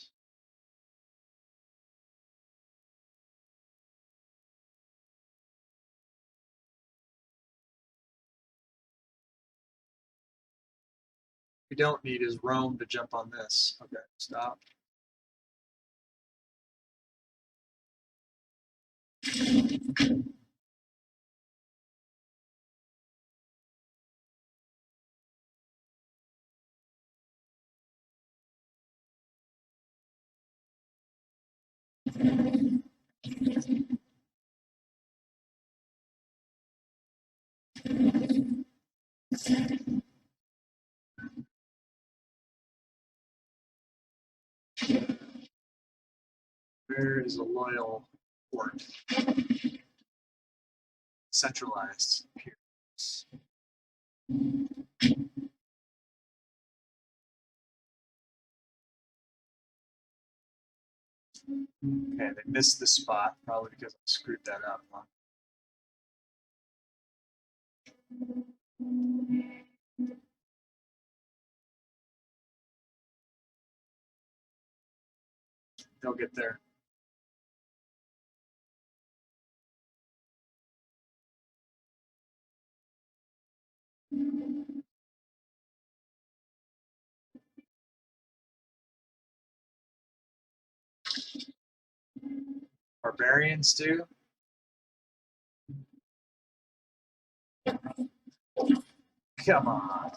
Speaker 1: We don't need is Rome to jump on this. Okay, stop. Where is a loyal port? Centralized appears. Okay, they missed the spot, probably because I screwed that up. Huh? They'll get there. Barbarians too? Come on.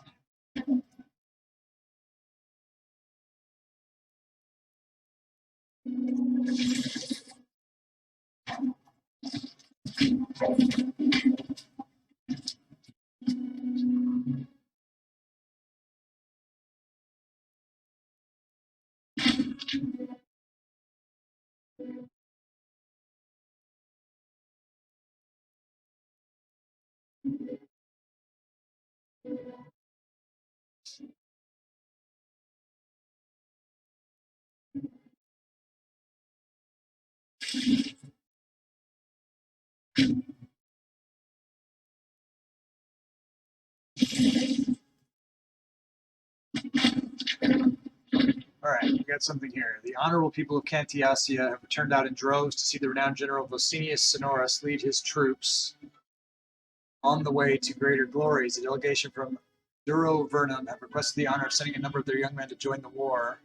Speaker 1: All right, we got something here. The honorable people of Cantiasia have returned out in droves to see the renowned general Vocinius Sonorus lead his troops on the way to greater glories. A delegation from Duro Vernum have requested the honor of sending a number of their young men to join the war,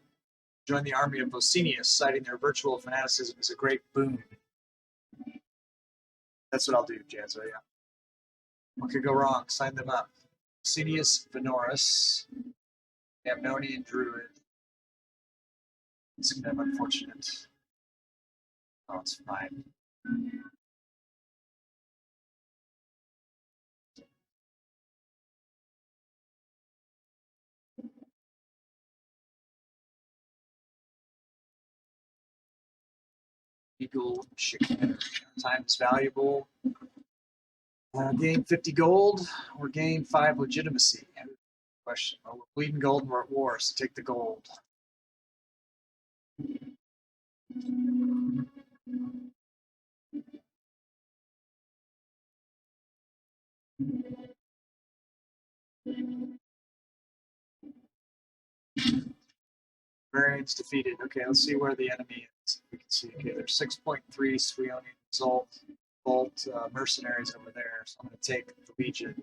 Speaker 1: join the army of Vocinius, citing their virtual fanaticism as a great boon. That's what I'll do, Janzo, yeah. What could go wrong? Sign them up. Vocinius Venorus, Amnonian Druid. It's kind of unfortunate. Oh, it's fine. Eagle chicken. Time is valuable. Gain 50 gold or gain 5 legitimacy. Question. Well, we're bleeding gold and we're at war, so take the gold. Variants defeated. Okay, let's see where the enemy is. We can see. Okay, there's 6.3 Suionia Bolt mercenaries over there. So I'm going to take the Legion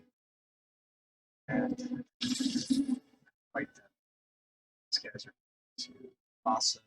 Speaker 1: and fight them. These guys are too awesome.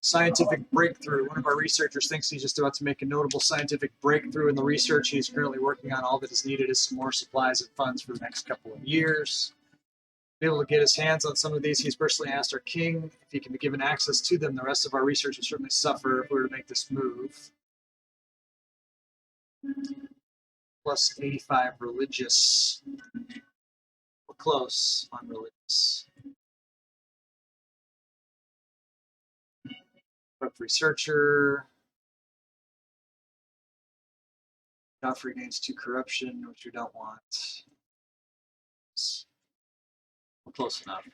Speaker 1: Scientific breakthrough. One of our researchers thinks he's just about to make a notable scientific breakthrough in the research he's currently working on. All that is needed is some more supplies and funds for the next couple of years. To be able to get his hands on some of these, he's personally asked our king if he can be given access to them. The rest of our research will certainly suffer if we were to make this move. Plus 85 religious. We're close on religious. Web researcher. Joffrey gains 2 corruption, which we don't want. We're close enough.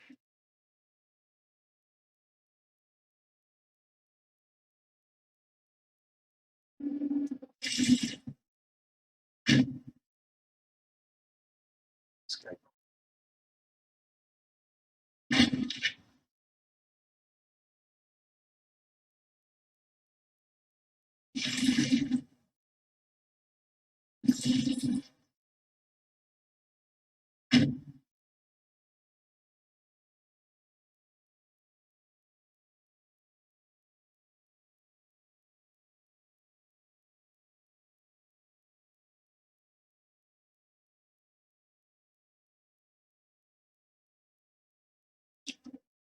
Speaker 1: This guy.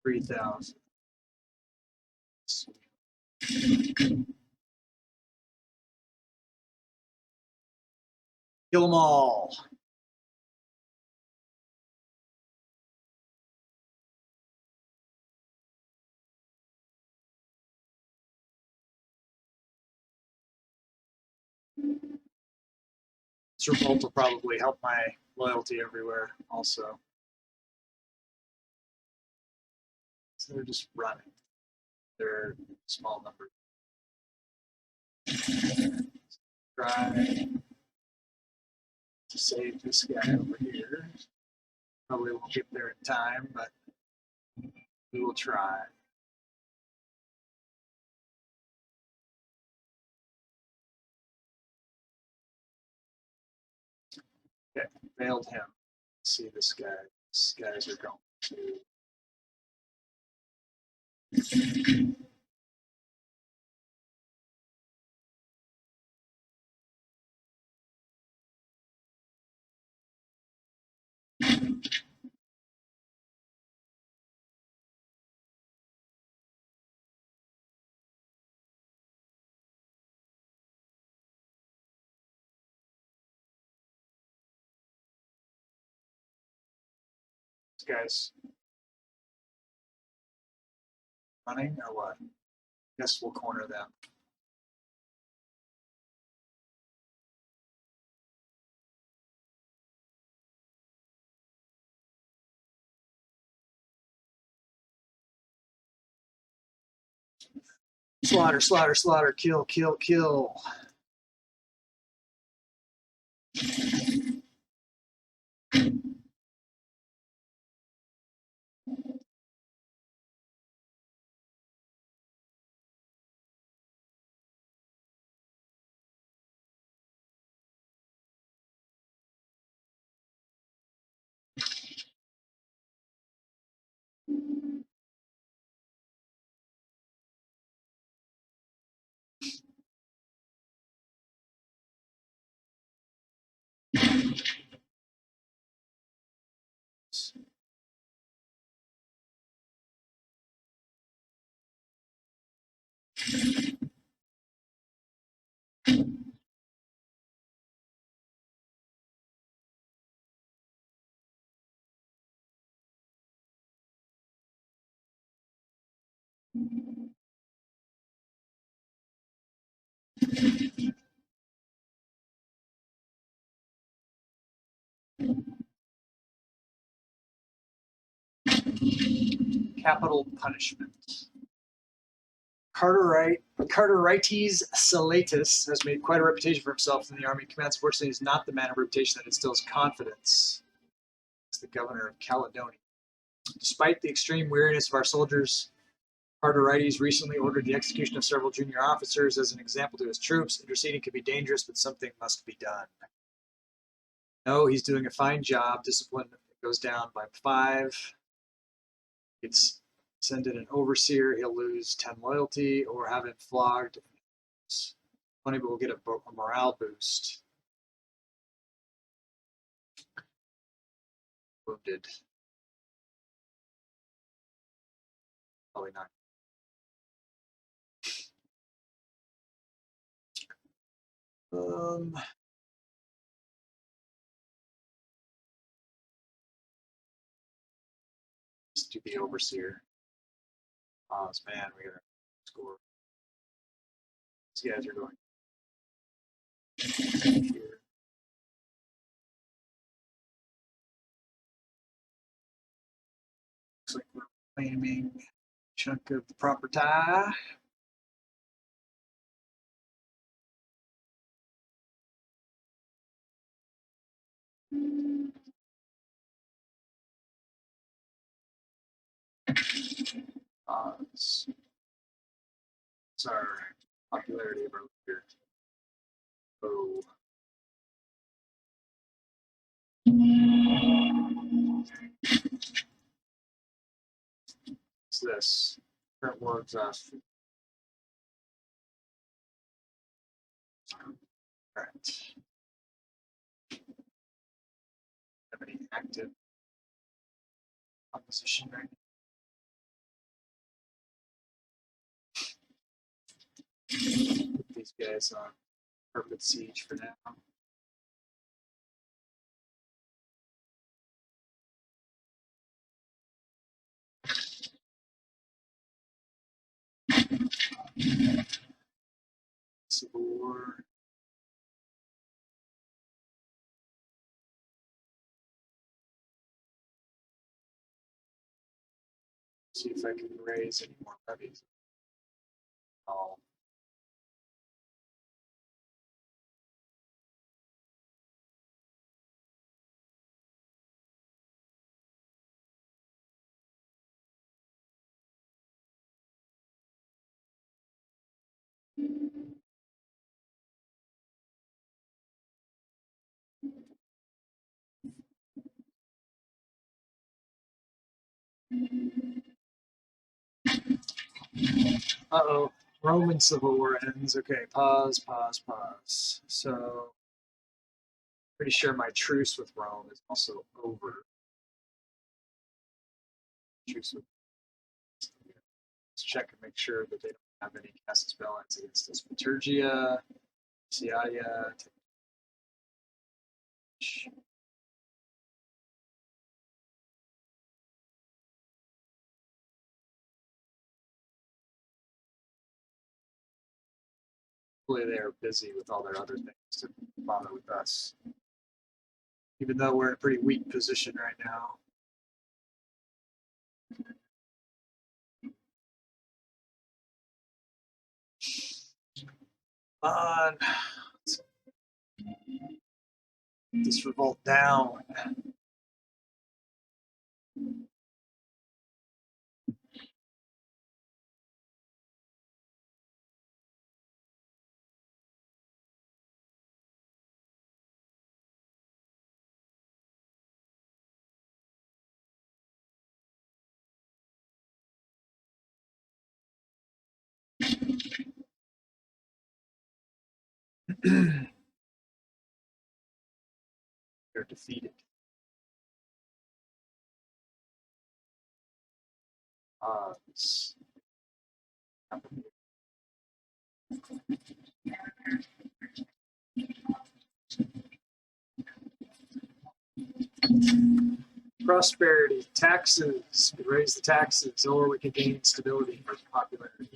Speaker 1: $3,000. Kill them all. This revolt will probably help my loyalty everywhere also. So they're just running. They're small numbers. Try to save this guy over here. Probably won't get there in time, but we will try. Okay, failed him. Let's see this guy. These guys are going to. Guys running or what? Guess we'll corner them. Slaughter, slaughter, slaughter, kill, kill, kill. Capital punishment. Carterites Salatus has made quite a reputation for himself in the army. He commands, fortunately, is not the man of reputation that instills confidence. He's the governor of Caledonia. Despite the extreme weariness of our soldiers, Carterites recently ordered the execution of several junior officers as an example to his troops. Interceding could be dangerous, but something must be done. No, he's doing a fine job. Discipline goes down by 5. It's Send in an overseer, he'll lose 10 loyalty, or have him flogged. Funny, but we'll get a morale boost. Wounded. Probably not. Let's do the overseer. Oh man, we gotta score. These guys are going here. Looks like we're claiming a chunk of the property. It's our popularity of our leader. Oh. What's this? Current war exhaust. Alright. Have any active opposition right now? Put these guys on perfect siege for now. Civil War. See if I can raise any more levies. Oh. Uh-oh. Roman Civil War ends. Okay, pause. So, pretty sure my truce with Rome is also over. Truce with. Let's check and make sure that they don't have any casus belli's against us. Liturgia, Suionia. Hopefully they are busy with all their other things to bother with us. Even though we're in a pretty weak position right now. Come on. Let's get this revolt down. They're defeated. It's prosperity, taxes. We raise the taxes, or we can gain stability for popularity.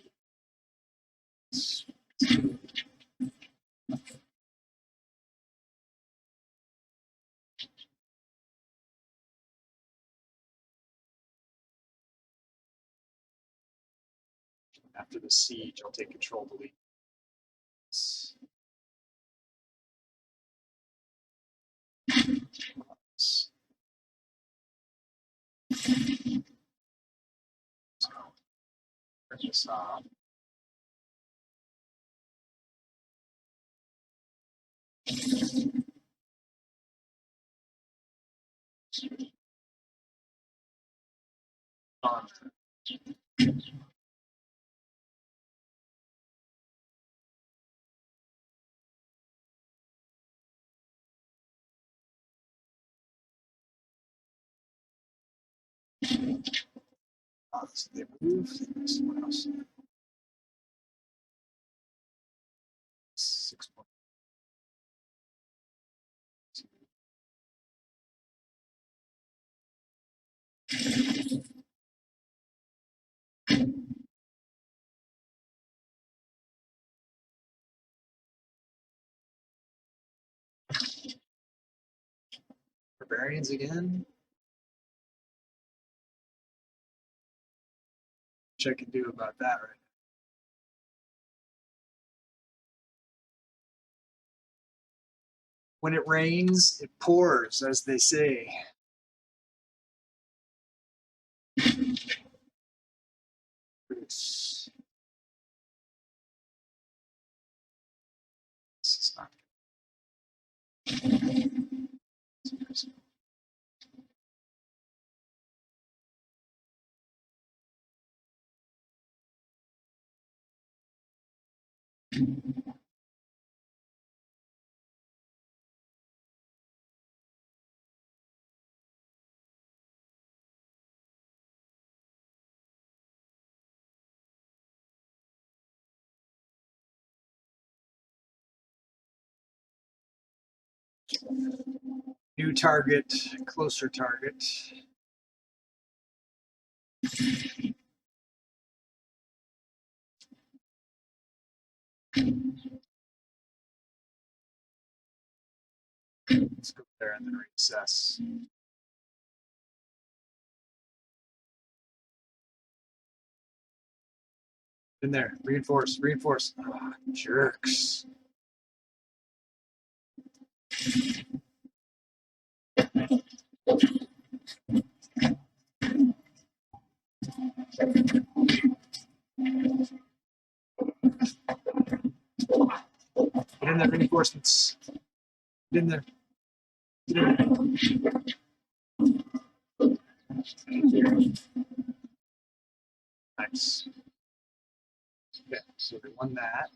Speaker 1: After the siege, I'll take control of the league. So, turn this off. On. So they move. Someone else. 6 points. Barbarians again. Which I can do about that right now. When it rains, it pours, as they say. This is not good. New target, closer target. Let's go there and then recess. In there, reinforce, reinforce. Oh, jerks. Get in there, reinforcements. Get in there. Get in there. Nice. Okay, so we won that.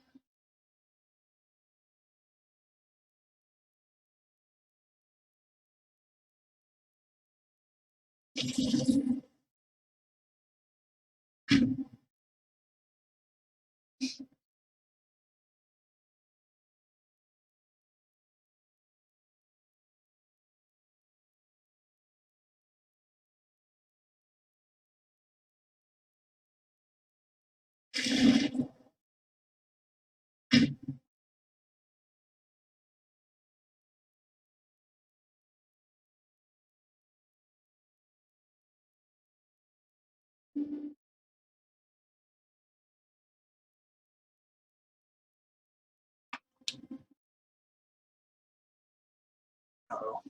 Speaker 1: Uh-oh.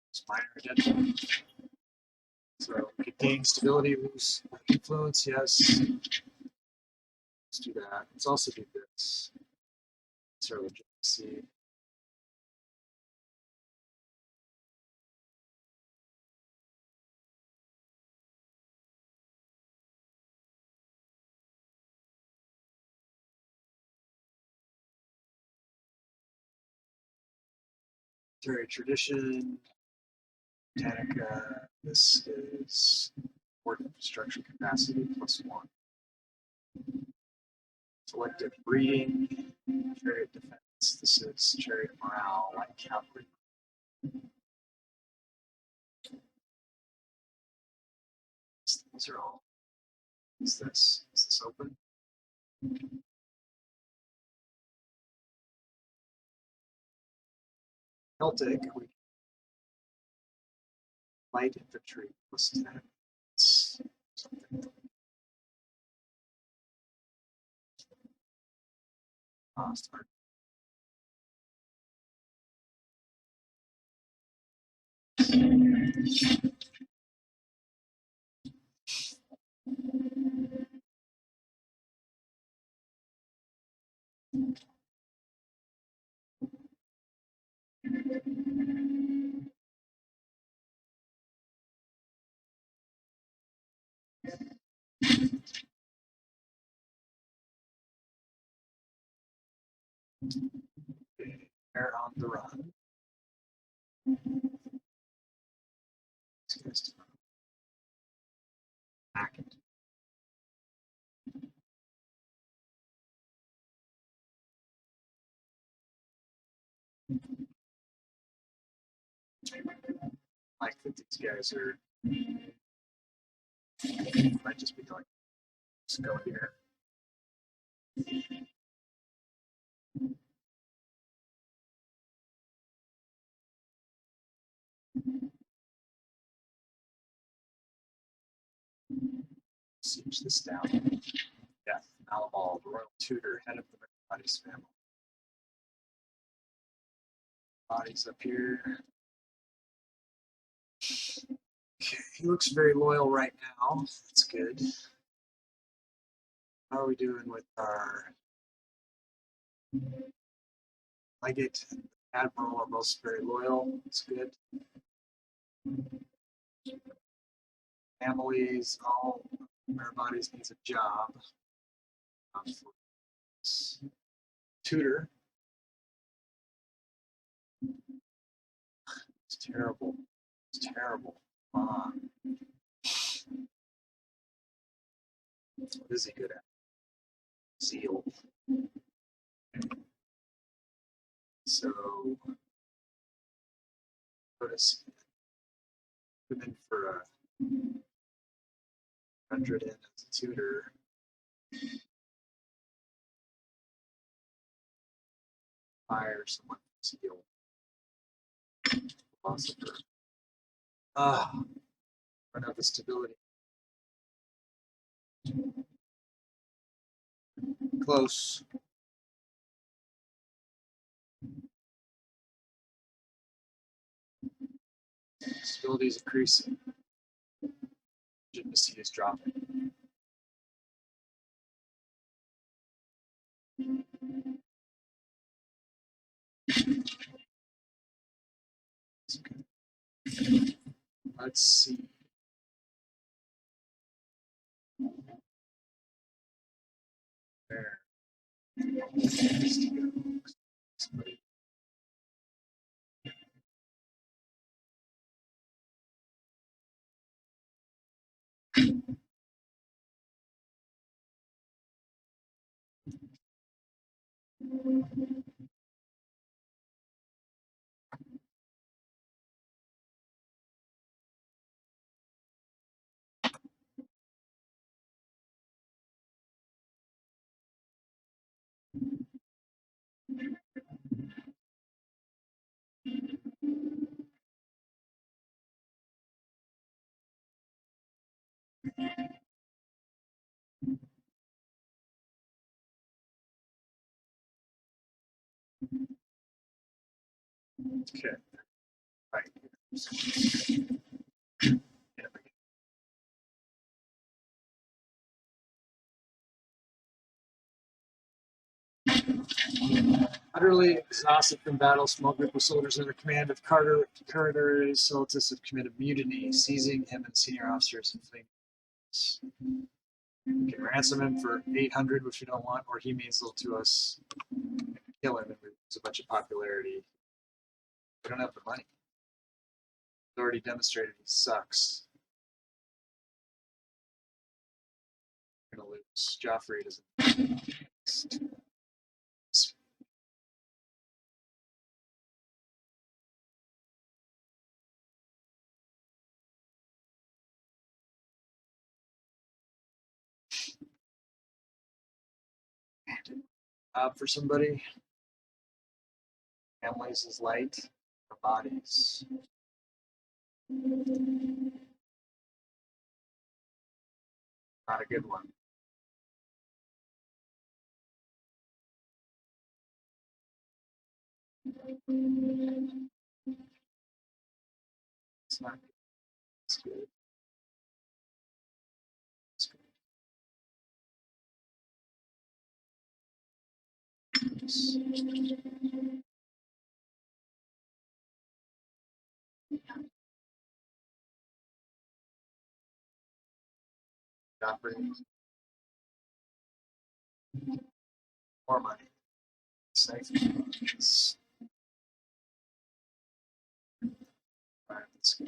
Speaker 1: It's minor addition. So gain stability, lose influence, yes. Let's do that. Let's also do this. Start legitimacy. Military tradition. Britannica. This is port infrastructure capacity +1. Selective breeding. Chariot defense. This is chariot morale, light cavalry. These are all. Is this this open. Celtic, we light infantry plus 10. Something. Start. They're on the run. These guys back it. Like that these guys are might just be like just go here. Siege this down. Yeah, Alabal, the royal tutor, head of the Mercadi's family. Bodies up here. Okay, he looks very loyal right now. That's good. How are we doing with our legate and admiral are both very loyal. That's good. Families, all everybody's needs a job. Tutor. It's terrible. It's terrible. Come on. What is he good at? Zeal. Okay. So, put us in for a 100 in as a tutor. Hire someone for zeal. Philosopher. Run out of stability. Close. Stability is increasing. Legitimacy is dropping. Okay. Let's see. There. Somebody. Okay. Right. Utterly exhausted from battle, small group of soldiers under command of Carter Soltis have committed mutiny, seizing him and senior officers and fleeing. We can ransom him for 800, which we don't want, or he means little to us. Kill him and we lose a bunch of popularity. We don't have the money. He's already demonstrated he sucks. We're gonna lose. Joffrey doesn't. For somebody, families is light, our bodies. Not a good one. It's not good. It's good. It's good. Operating more money. Safe. Right, let's go.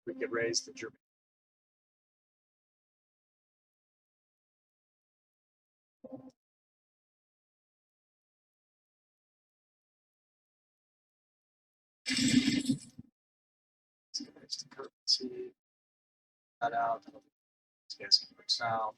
Speaker 1: We could raise the German. Let's the currency. That out. These guys can move south.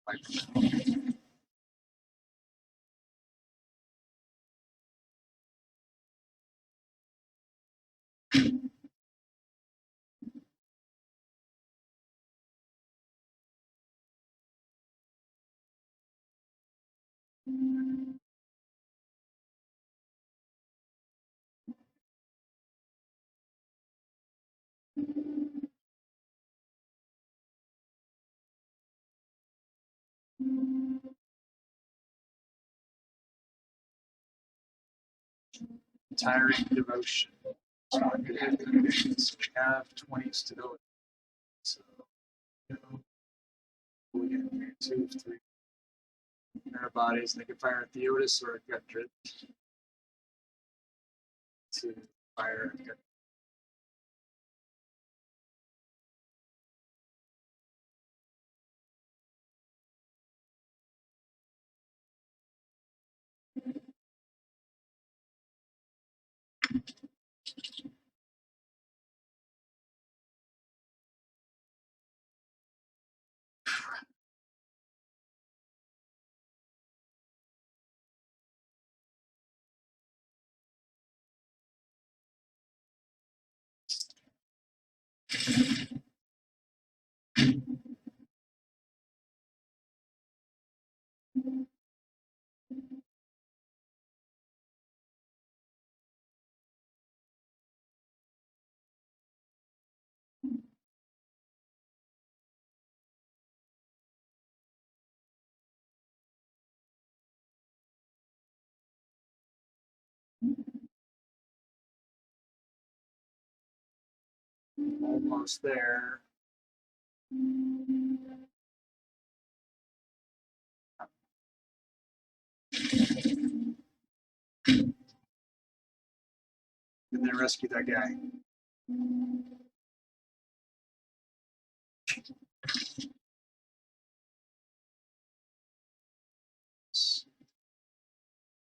Speaker 1: Like, tiring devotion. So we have 20 stability. So you know, we get here 2 of 3 in our bodies, and they can fire a Theotis or a Gundred to fire a Gundred. Almost there. And then rescue that guy.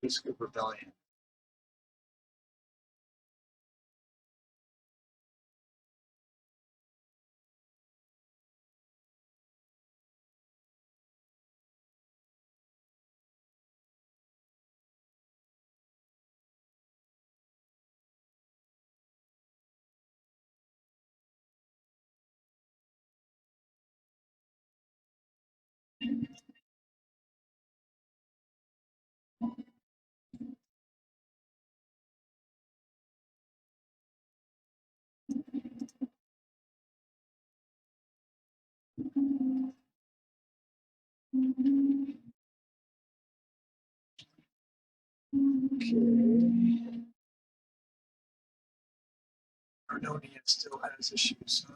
Speaker 1: Scoop Rebellion. Okay. Crononia still has issues.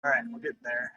Speaker 1: All right, we're getting there.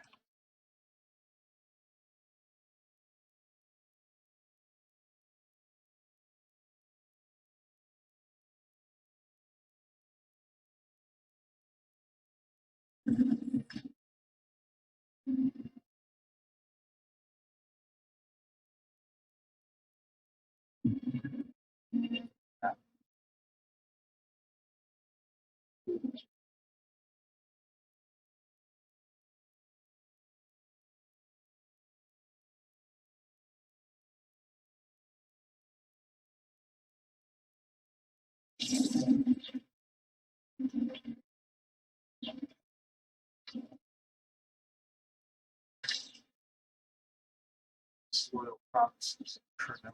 Speaker 1: Soil provinces in Crononia.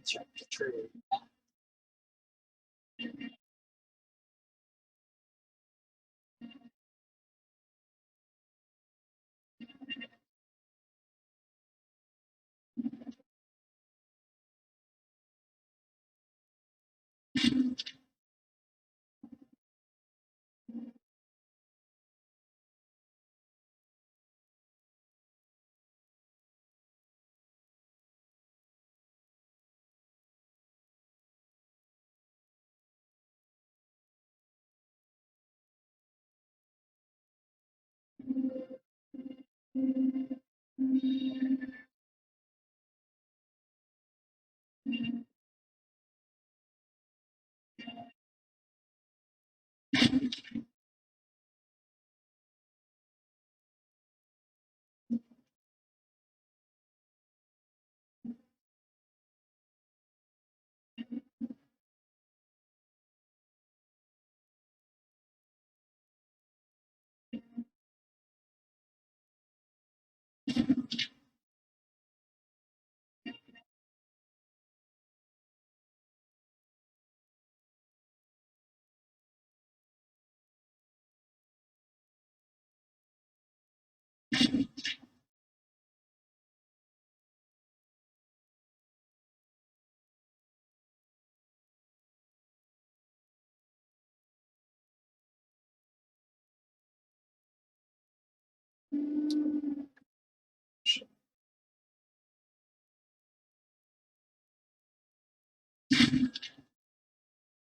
Speaker 1: Check the trade.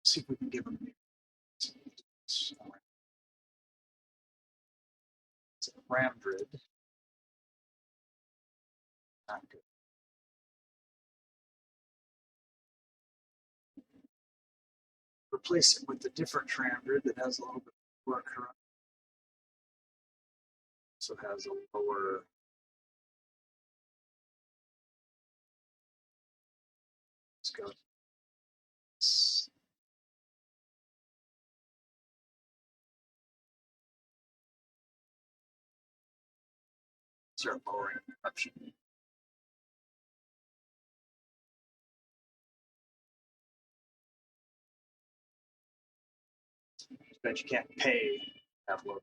Speaker 1: See if we can give them. It's a Ramdrid. Not good. Replace it with a different Ramdrid that has a little bit more corrupt. So has a lower. Let's go. Start lowering corruption. But you can't pay to have low.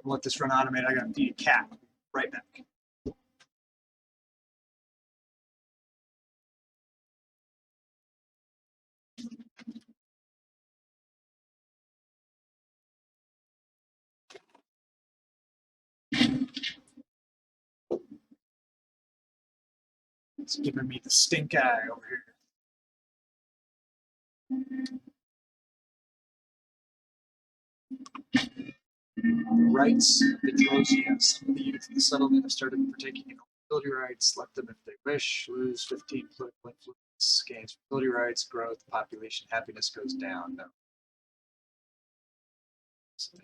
Speaker 1: Let this run automate. I gotta feed a cat. Right back. It's giving me the stink eye over here. The rights of Idrosia. Some of the youth of the settlement have started partaking in fertility rights. Let them if they wish. Lose 15 political influence. Gains fertility rights. Growth. Population happiness goes down. No. Siege.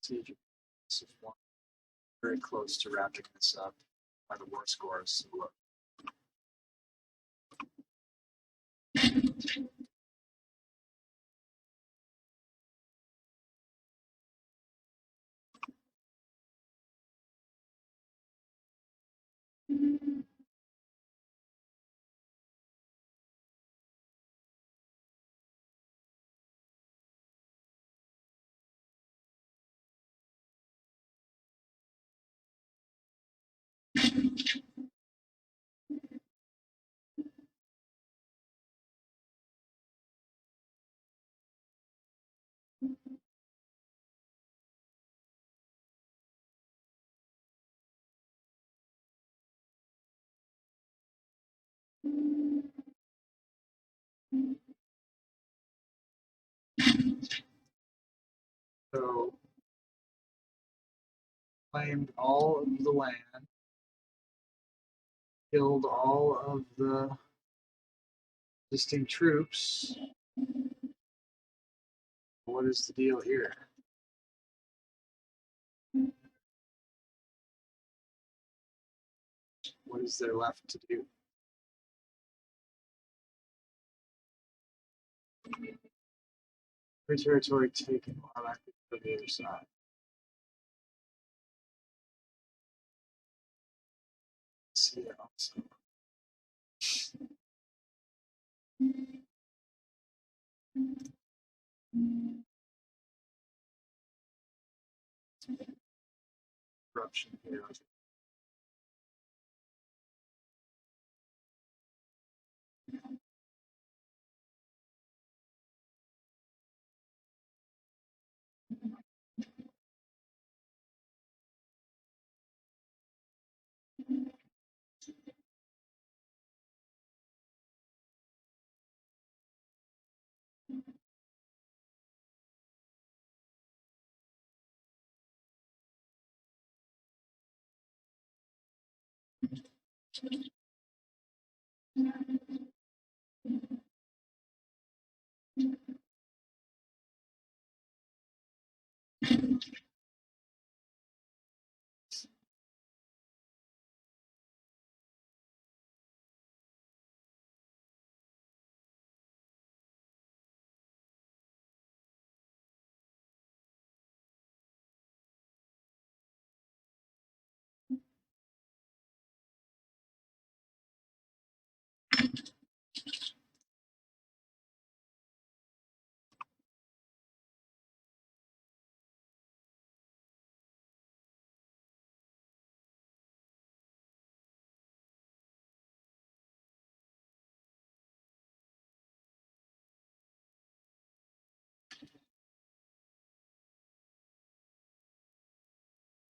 Speaker 1: This is one. Very close to wrapping this up. By the war scores. So look. So claimed all of the land, killed all of the existing troops. What is the deal here? What is there left to do? Free territory taken while active for the other side. See it also. Corruption here.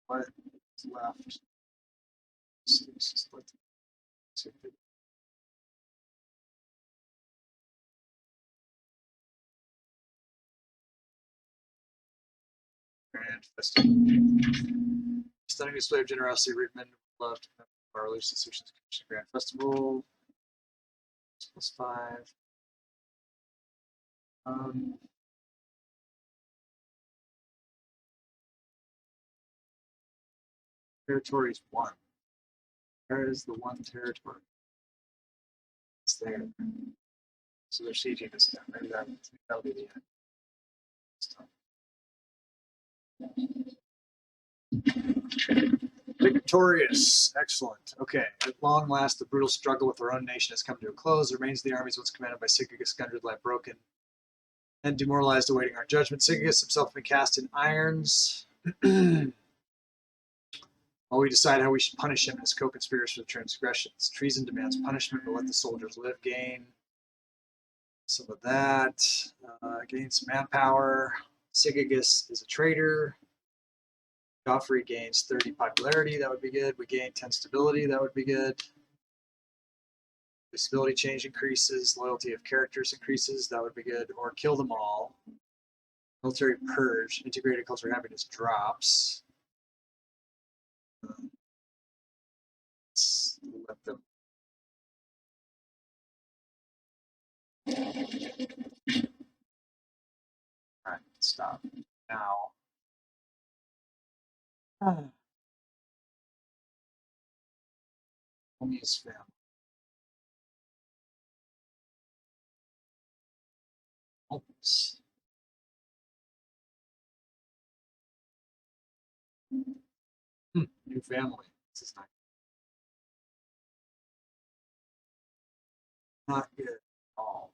Speaker 1: What is left? Grand festival. Stunning display of generosity, Rickman would love to have our religious institutions Grand Festival. +5. Territory is 1. Where is the 1 territory? It's there. So they're sieging this time. Maybe that'll be the end. Victorious. Excellent. Okay. At long last, the brutal struggle with our own nation has come to a close. The remains of the armies once commanded by Sigigus Gundred lie broken and demoralized, awaiting our judgment. Sigigus himself has been cast in irons. While we decide how we should punish him and his co-conspirators for the transgressions. Treason demands punishment, but let the soldiers live. Gain some of that. Gain some manpower. Sigigus is a traitor. Joffrey gains 30 popularity. That would be good. We gain 10 stability. That would be good. Stability change increases. Loyalty of characters increases. That would be good. Or kill them all. Military purge. Integrated culture happiness drops. Let's let them. All right, stop now. Homies family. Oops. New family. This is not good at all.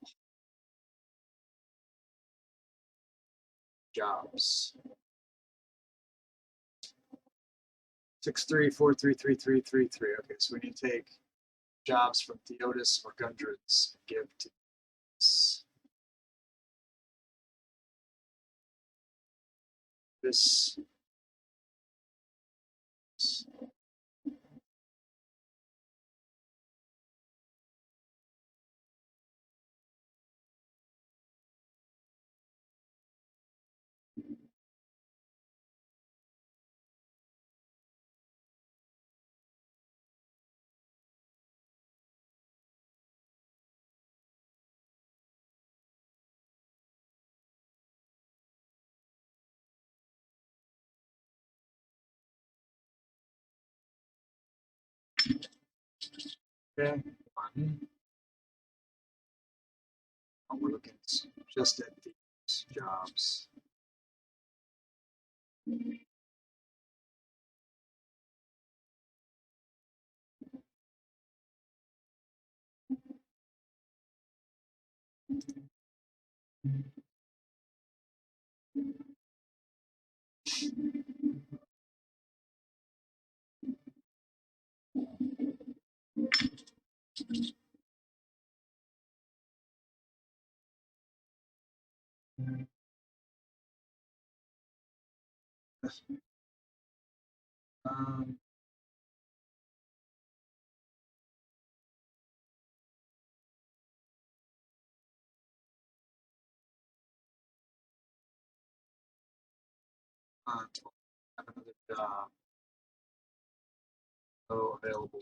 Speaker 1: Jobs. 6343333. Okay, so we need to take jobs from Theodos or Gundred's and give to this. Okay, we're looking just at these jobs. Um, have another job. Oh, available.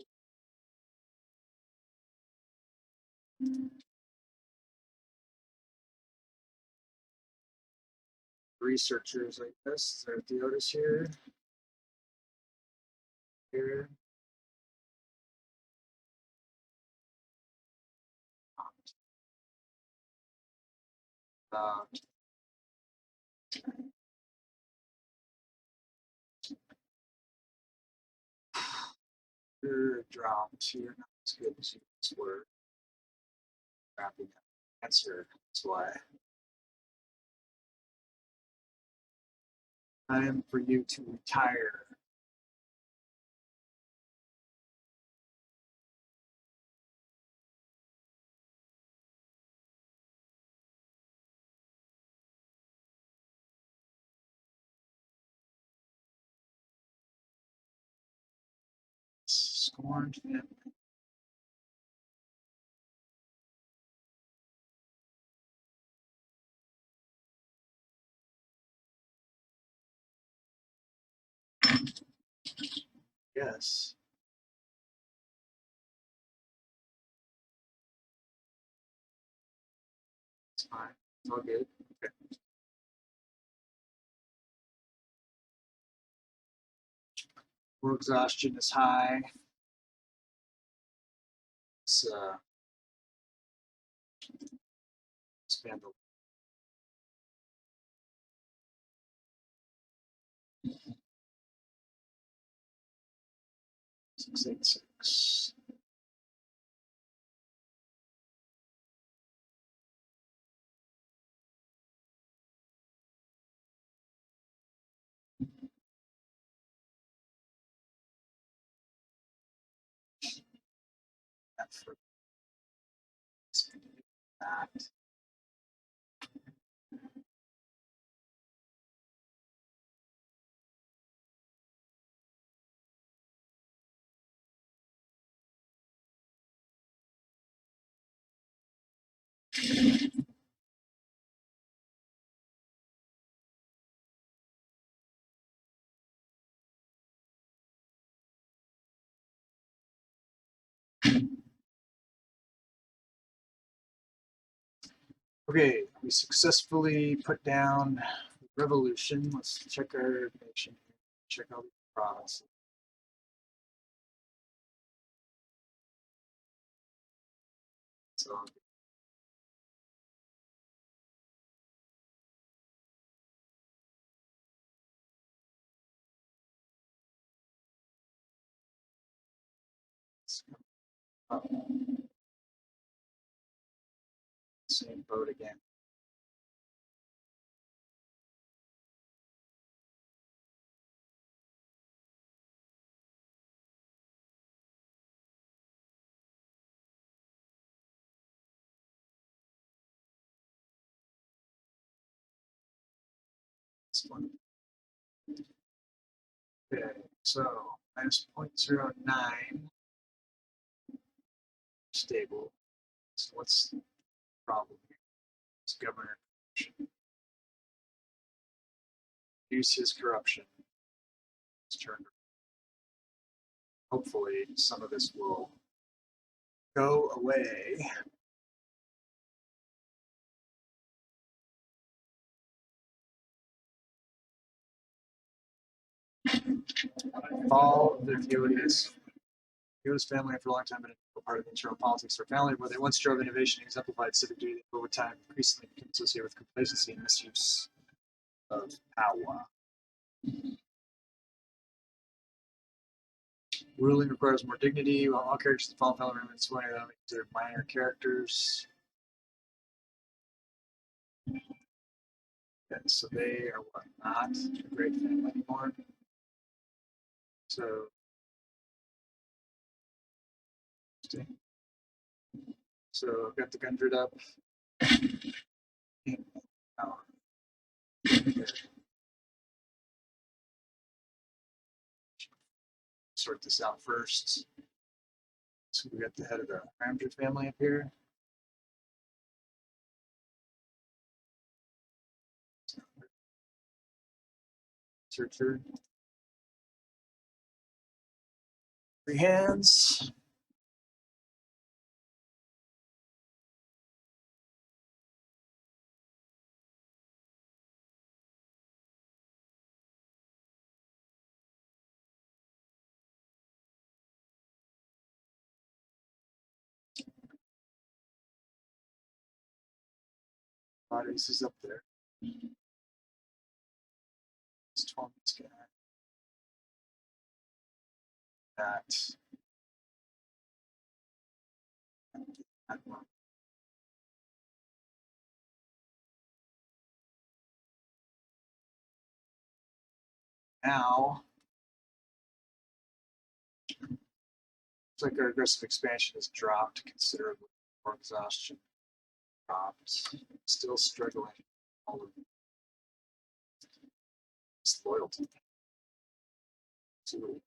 Speaker 1: Researchers, I guess. Is there Theodos here? Here. About dropped here. Not as good as you were. Wrapping up answer. That's why. Time for you to retire. Scorned family. Yes. It's fine. It's all good. Okay. War exhaustion is high. It's expand the 686. That. Okay, we successfully put down the revolution. Let's check our nation here. Check all the provinces. So same boat again. This one. Okay, so minus 0.09 stable. So what's the problem here? It's governor corruption. Use his corruption. It's turned. Hopefully, some of this will go away. Fall of the Theotis. Theotis family, for a long time, been a part of the internal politics of our family, where they once drove innovation and exemplified civic duty, over time increasingly became associated with complacency and misuse of power. Ruling requires more dignity, while all characters in the Fallen Family remain Suionia, that means they're minor characters. Okay, so they are what, not a great family anymore. So I've got the Gundred up. Power. Okay. Sort this out first. So we got the head of the Ramjer family up here. Searcher. 3 hands. Bodies is up there. It's 12 guy. That. That one. Now, looks like our aggressive expansion has dropped considerably. More exhaustion dropped. Still struggling. All of this loyalty. So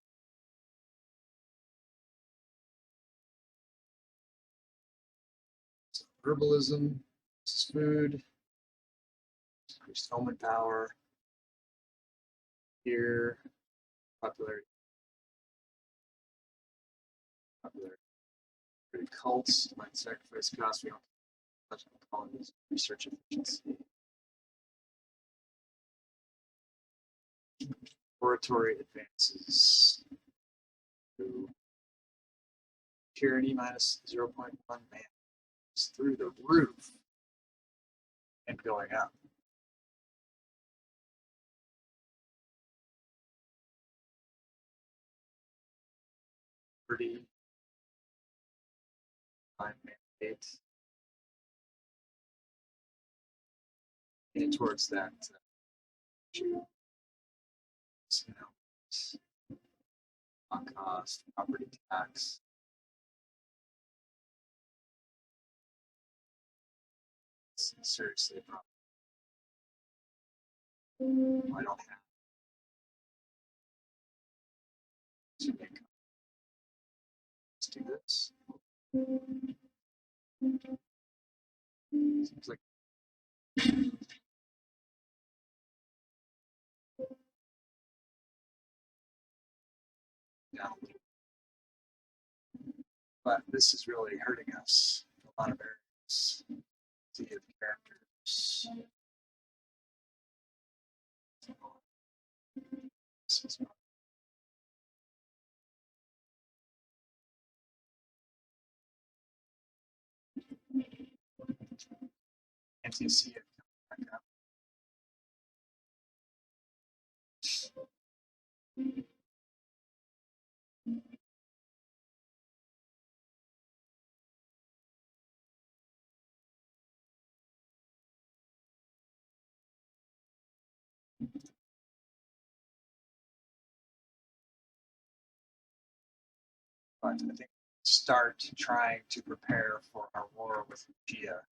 Speaker 1: herbalism, this is food, increased omen power, here, popularity, cults, might sacrifice costs, we don't touch on colonies, research efficiency, oratory advances, tyranny minus 0.1 man, it's through the roof. and going up. Pretty mandate towards that on cost, property tax. Seriously, I don't have to make. Let's do this. Seems like down a little. But this is really hurting us in a lot of areas. See the characters. This is can't you see it coming back up? But I think start trying to prepare for our war with Gia.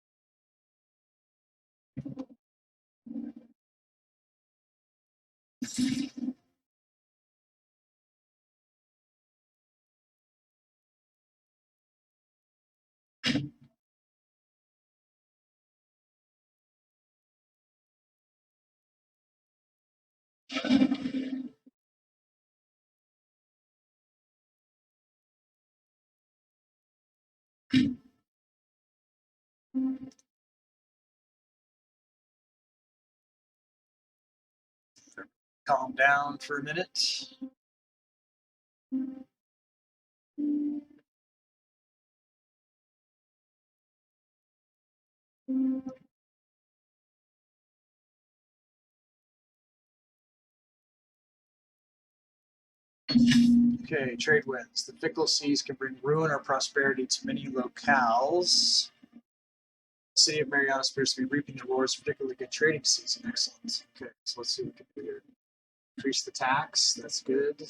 Speaker 1: Calm down for a minute. Okay, trade winds. The fickle seas can bring ruin or prosperity to many locales. The city of Mariana appears to be reaping the rewards, particularly good trading season. Excellent. Okay, so let's see what we can do here. Increase the tax. That's good.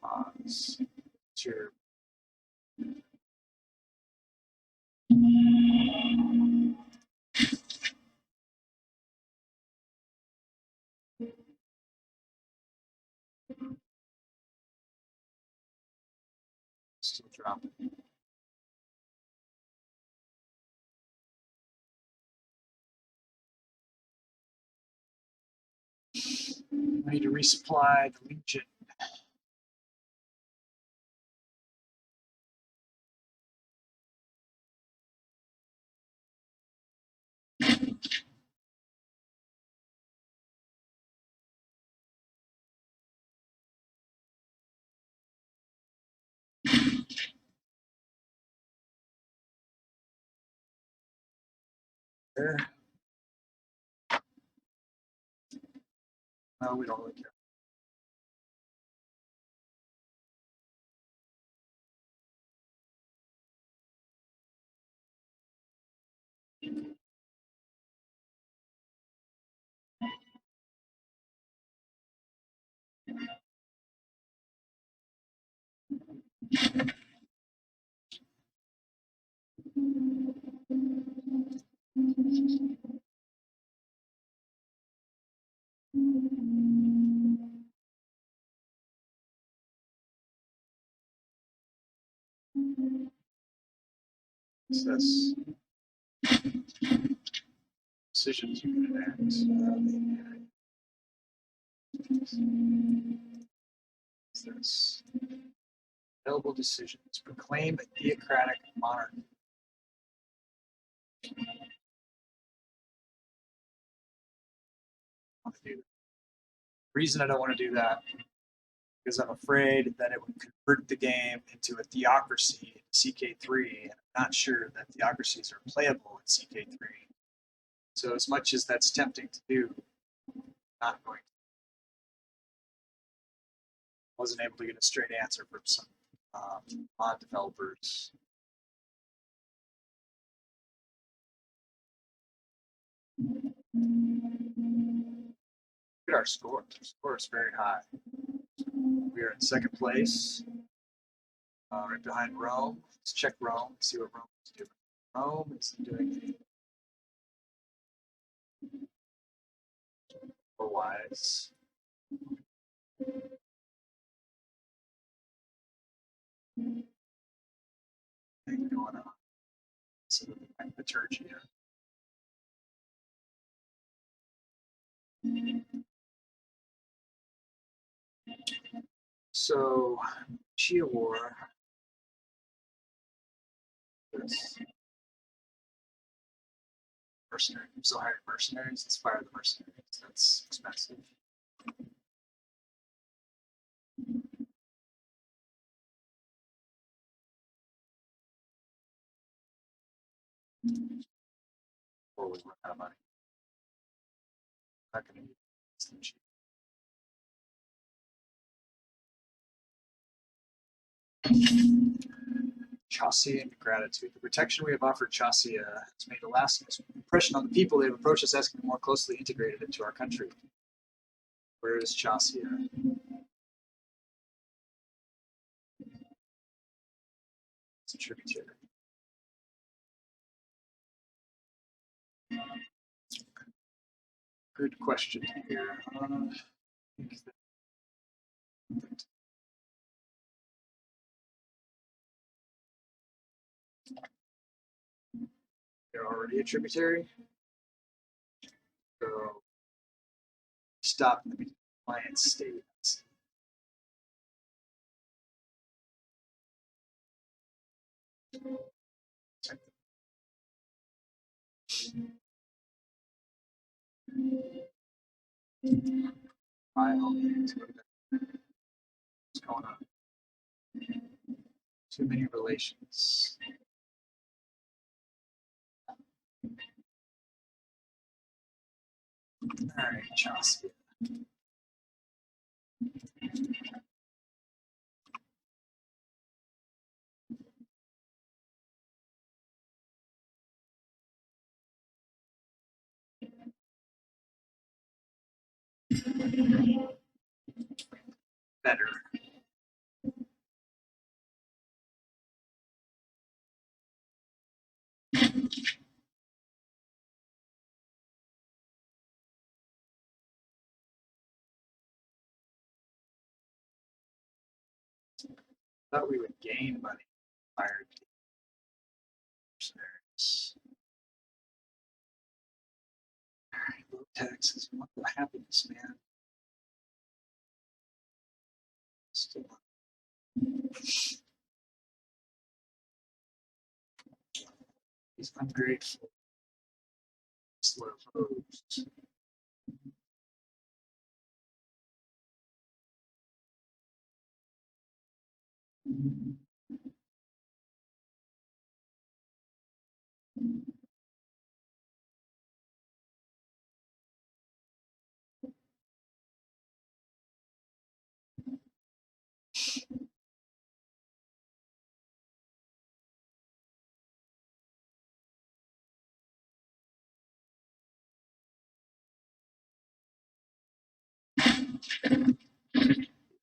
Speaker 1: Pause. Sure. Still dropping. We need to resupply the Legion. There. No, we don't really care. What's this? Decisions you can enact. What's this? Available decisions. Proclaim a theocratic monarchy. The reason I don't want to do that because I'm afraid that it would convert the game into a theocracy, CK3, and not sure that theocracies are playable in CK3. So as much as that's tempting to do, not going to. Wasn't able to get a straight answer from some mod developers. Look at our score. Our score is very high. We are in second place, right behind Rome. Let's check Rome, see what Rome is doing. Rome is doing wise. Thing going on. So the liturgy. So, Chia War. Mercenary. I'm still hiring mercenaries. Let's fire the mercenaries. That's expensive. Or we run out of money. Not going to use them cheap. Chaucia and gratitude. The protection we have offered Chaucia has made a lasting impression on the people. They have approached us asking to be more closely integrated into our country. Where is Chaucia? It's a tributary. Good question here. They're already a tributary. So stop in the compliance state. What's going on? Too many relations. All right, Chaucia. Better. Thought we would gain money. Fired mercenaries. All right, low taxes. What the happiness, man. Still. He's ungrateful. Slow moves.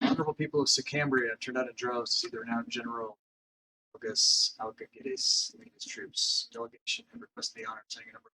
Speaker 1: Honorable people of Sicambria turned out in droves to see the renowned General Augustus Alcides lead his troops. Delegation had requested the honor of sending a number.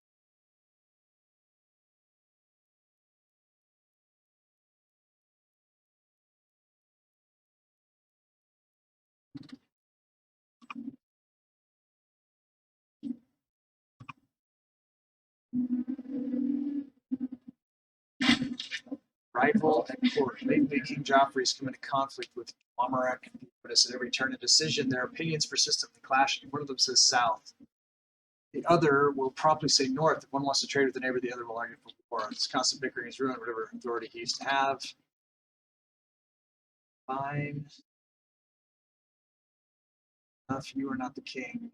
Speaker 1: Rival at court. Lately, King Joffrey's come into conflict with Wamarak and Theodotus at every turn of decision. Their opinions persistently clash. One of them says south. The other will promptly say north. If one wants to trade with the neighbor, the other will argue for war. This constant bickering has ruined whatever authority he used to have. Fine. Enough, you are not the king.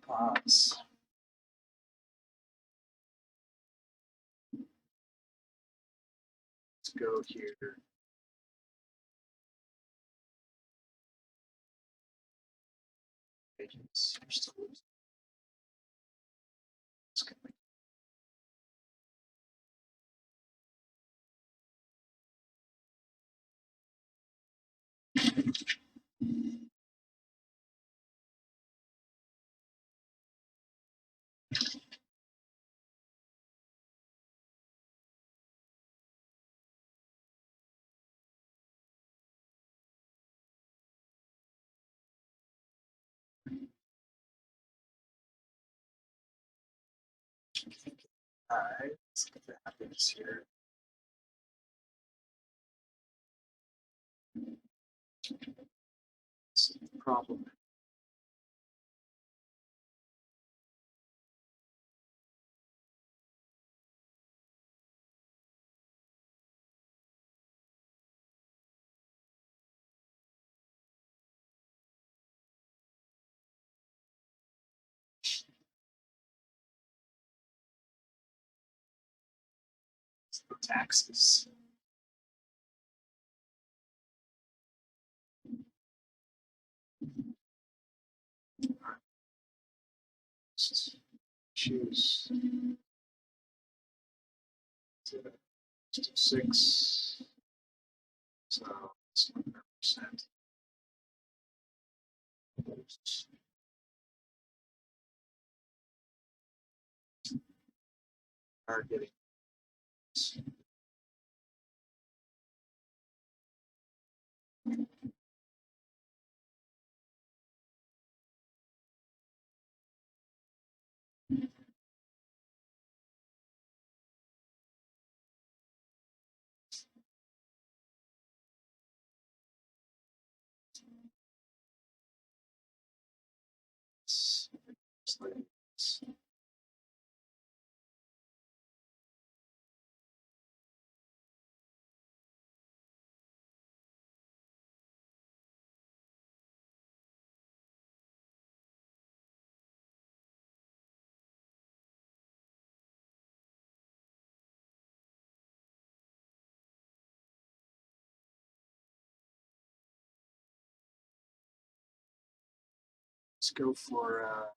Speaker 1: Pause. Let's go here. Agents are still losing. Alright, let's get the happiness here. What's the problem? It's the taxes. Alright. Let's choose to 6. So it's 100%. Are getting slaves. Let's go for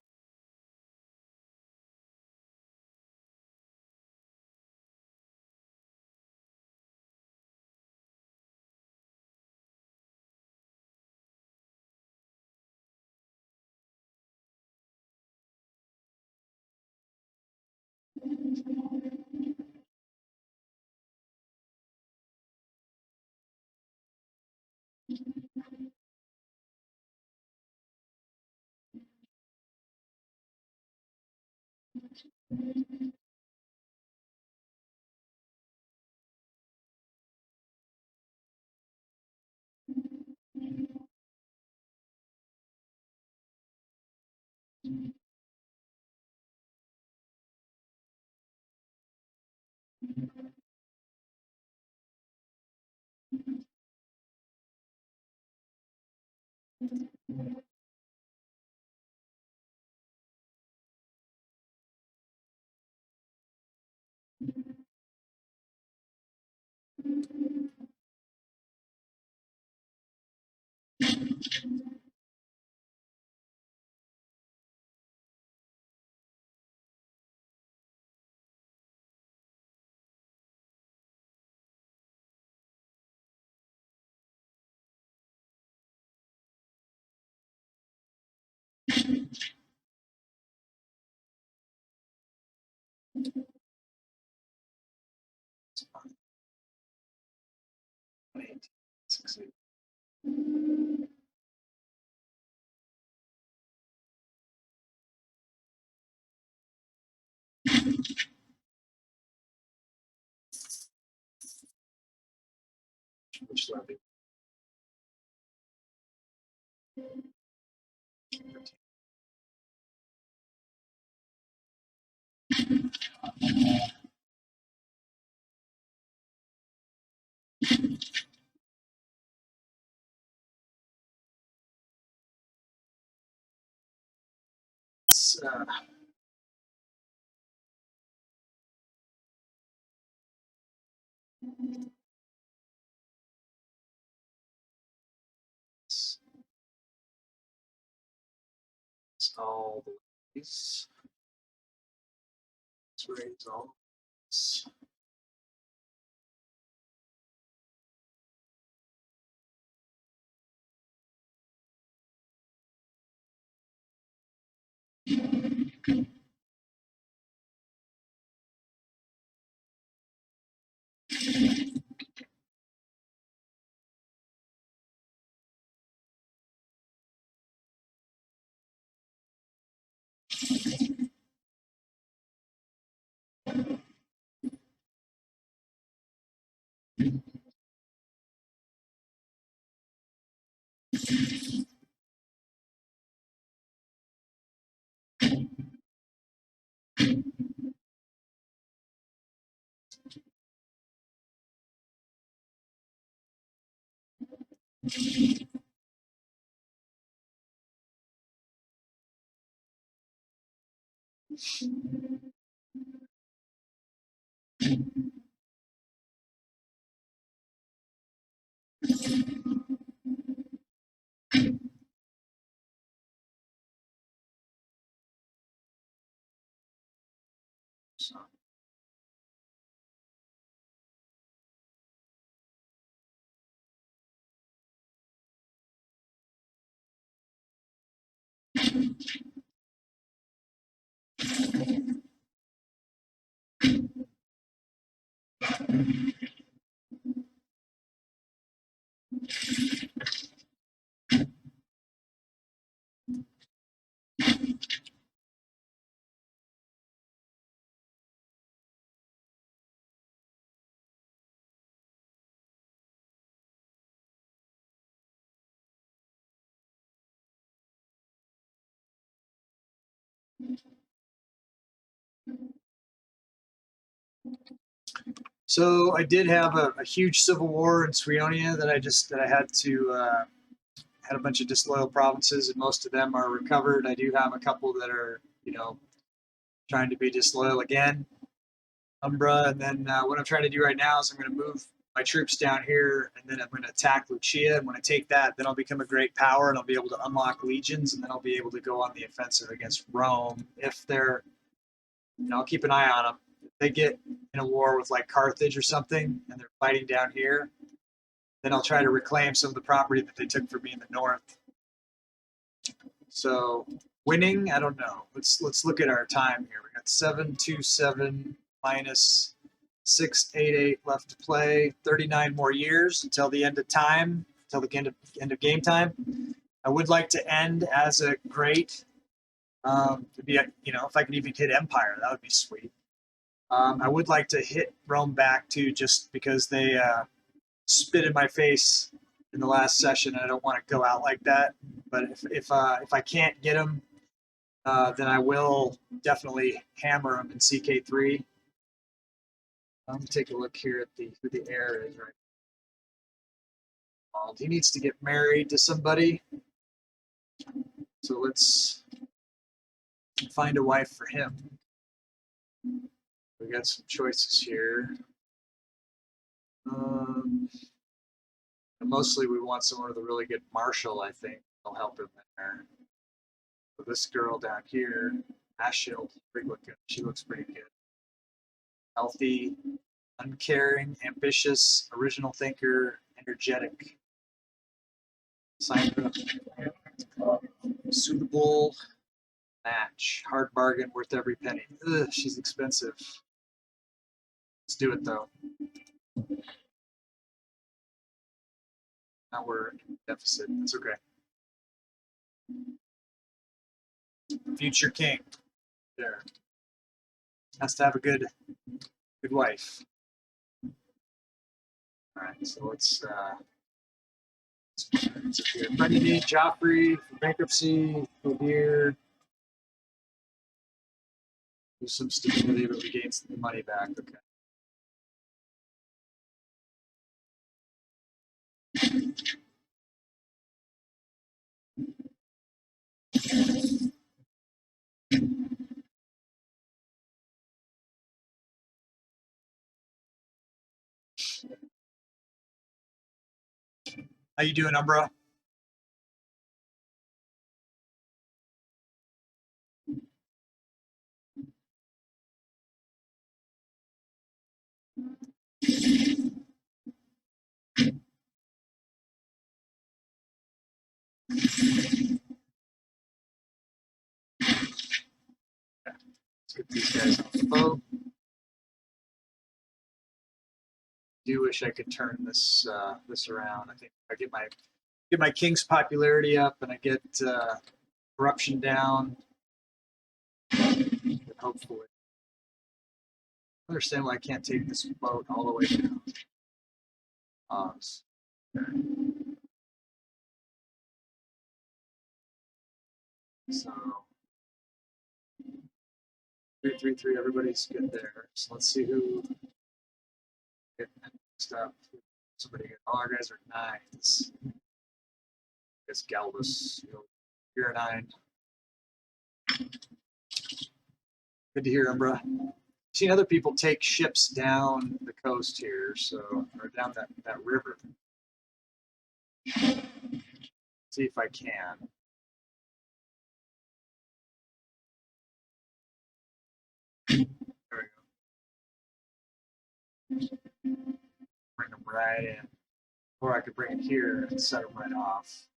Speaker 1: Wait, 6. Which levy? Let's, all the ways. Let's raise all this. So I did have a huge civil war in Suionia that I had to had a bunch of disloyal provinces, and most of them are recovered. I do have a couple that are, trying to be disloyal again, Umbra, and then what I'm trying to do right now is I'm going to move my troops down here, and then I'm going to attack Lucia. And when I take that, then I'll become a great power, and I'll be able to unlock legions, and then I'll be able to go on the offensive against Rome if they're, I'll keep an eye on them. If they get in a war with like Carthage or something, and they're fighting down here, then I'll try to reclaim some of the property that they took from me in the north. So winning, I don't know. Let's look at our time here. We got 727 minus 688 left to play. 39 more years until the end of time, until the end of game time. I would like to end as a great. To be, if I could even hit Empire, that would be sweet. I would like to hit Rome back too, just because they spit in my face in the last session, and I don't want to go out like that. But if I can't get them, then I will definitely hammer them in CK3. Let me take a look here at who the heir is right now. He needs to get married to somebody, so let's find a wife for him. We got some choices here. Mostly we want someone with a really good marshal, I think. I'll help him there. So this girl down here, Ashield, she looks pretty good. Healthy, uncaring, ambitious, original thinker, energetic. Sandra, suitable match. Hard bargain, worth every penny. Ugh, she's expensive. Let's do it though. Now we're in deficit. That's okay. Future king. There. Has to have a good wife. All right, so let's Ready need Joffrey for bankruptcy. Go here. Lose some stability, but we gain some money back. Okay. How you doing, Umbra? Let's get these guys on the boat. Do wish I could turn this this around. I think if I get my king's popularity up and I get corruption down, hopefully. I understand why I can't take this boat all the way down. Okay. So 333, everybody's good there. So let's see who get next up. Somebody, all our guys are 9s. I guess Galvus, you're a 9. Good to hear, Umbra. I've seen other people take ships down the coast here, so or down that river. See if I can. There we go. Bring them right in. Or I could bring it here and set them right off.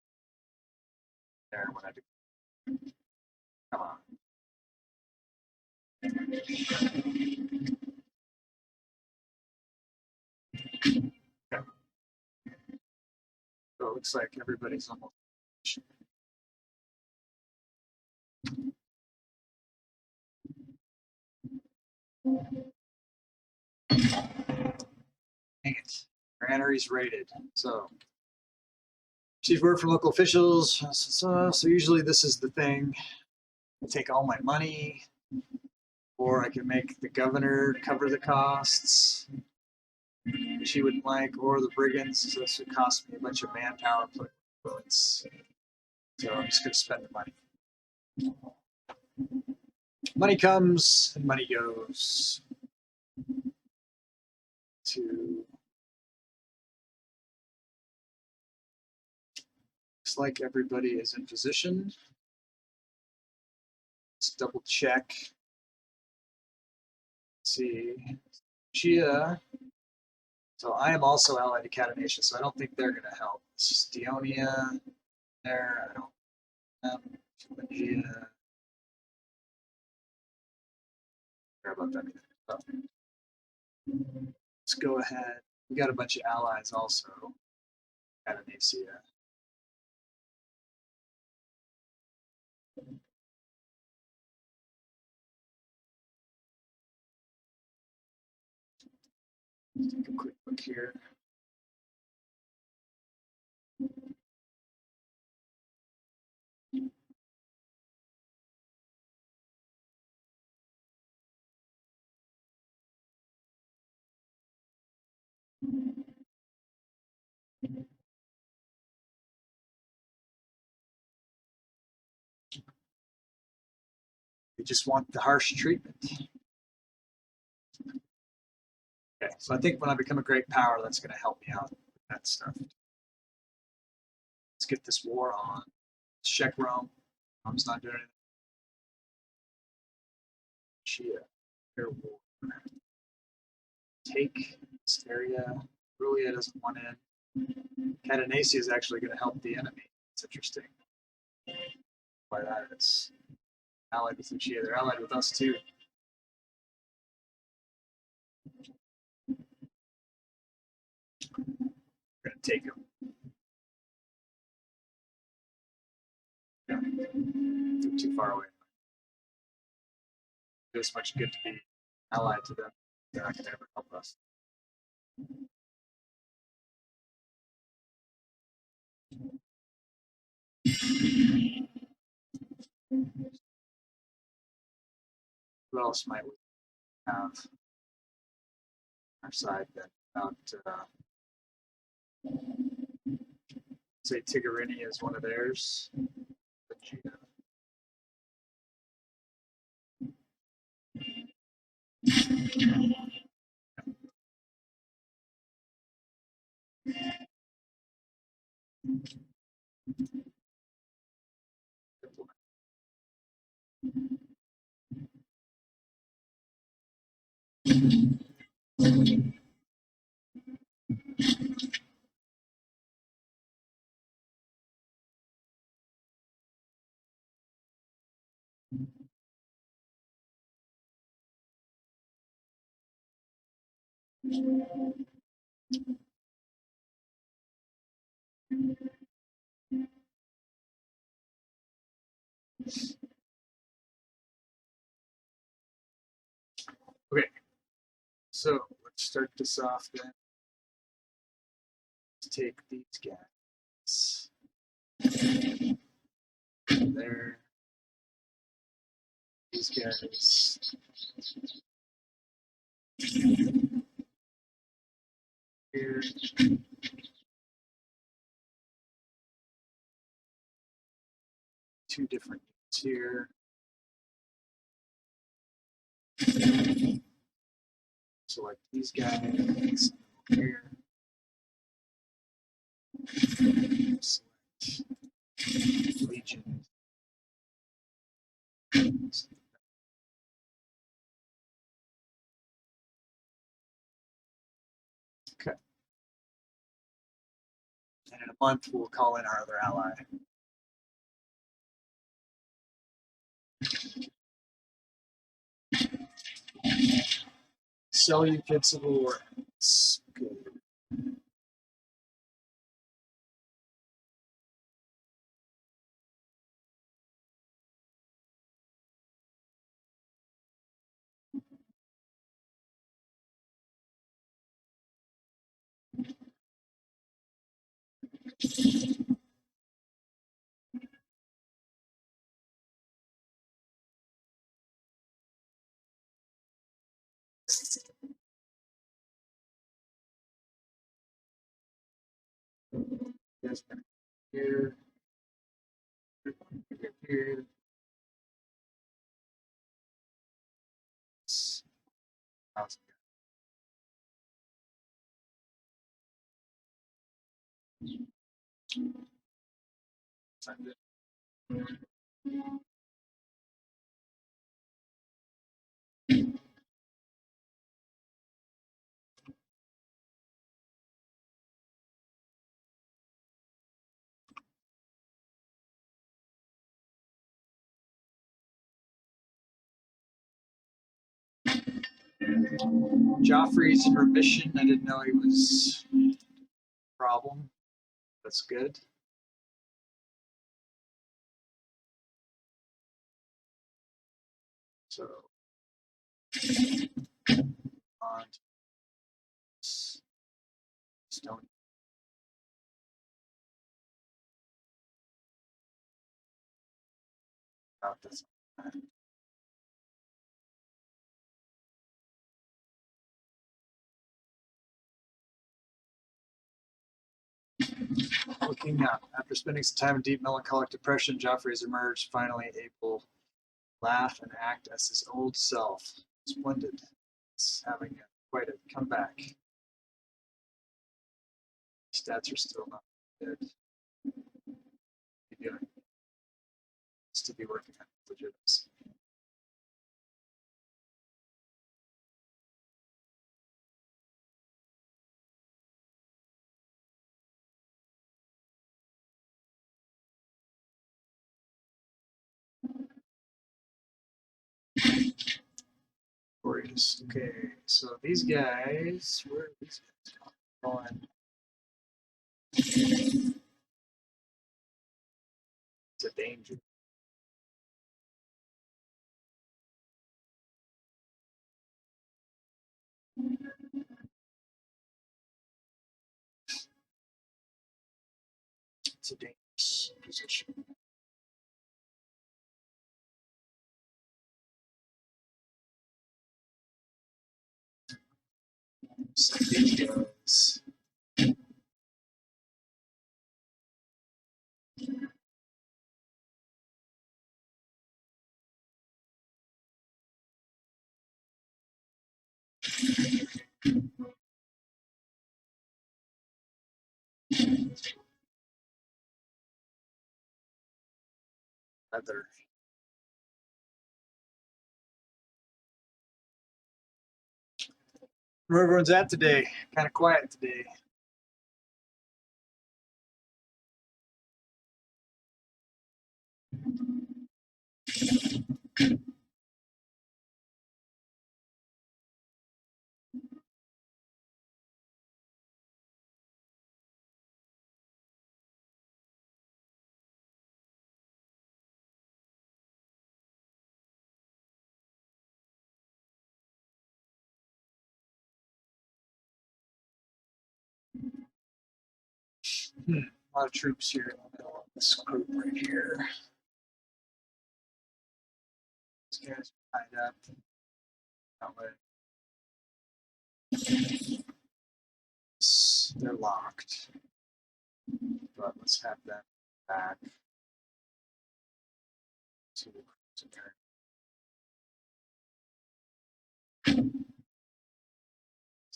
Speaker 1: There, when I do. Come on. Okay. So it looks like everybody's almost. Dang it. Granaries raided. So, receive word from local officials. So usually this is the thing. I take all my money, or I can make the governor cover the costs, which he wouldn't like, or the brigands. So this would cost me a bunch of manpower influence. So I'm just going to spend the money. Money comes and money goes. To looks like everybody is in position. Let's double check. Let's see, Chia. So I am also allied to Caledonia, so I don't think they're going to help. Suionia, there. I don't. Gia. Care about that either. Let's go ahead. We got a bunch of allies also. Caledonia. Take a quick look here. They just want the harsh treatment. Okay, so I think when I become a great power, that's going to help me out with that stuff. Let's get this war on. Let's check Rome. Rome's not doing anything. Chia, their war. Take this area. Rulia doesn't want in. Caledonia is actually going to help the enemy. It's interesting. Why that is. Allied with Lucia. They're allied with us too. We're going to take them. Yeah. They're too far away. It's much good to be allied to them. They're not going to ever help us. Who else might we have on our side then? About, say Tigrinya is one of theirs. Vegeta. Okay, so let's start this off then. Let's take these guys. There. These guys. Here. Two different units here. Select these guys here. Select Legion. Okay. And in a month, we'll call in our other ally. Sell you kids of war. Good. Yes, here. Here. Joffrey's in remission. I didn't know he was a problem. That's good. So on stone. About this. Looking up. After spending some time in deep melancholic depression, Joffrey has emerged, finally able to laugh and act as his old self. Splendid. It's having quite a comeback. Stats are still not good. Doing? It's to be working on legitimacy. Glorious. Okay, so these guys, where are these guys going? It's a danger. It's a dangerous position. Some of these guys. Other. Where everyone's at today? Kind of quiet today. A lot of troops here in the middle of this group right here. These guys are tied up. That way. They're locked. But let's have them back to the Crusader.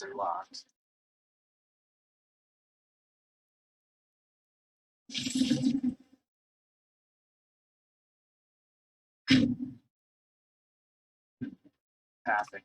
Speaker 1: They're locked. Pathing.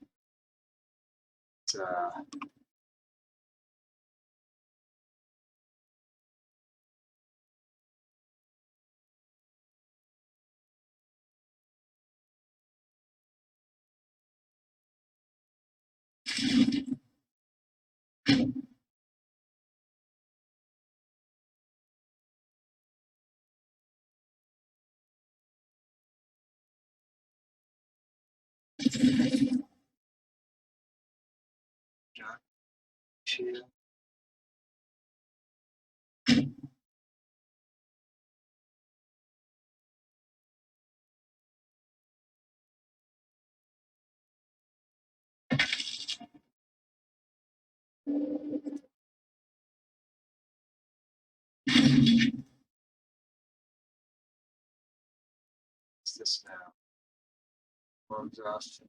Speaker 1: Shield. What's this now? More exhaustion.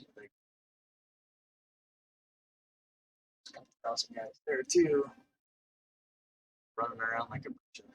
Speaker 1: There's a couple thousand guys there too, running around like a bunch of.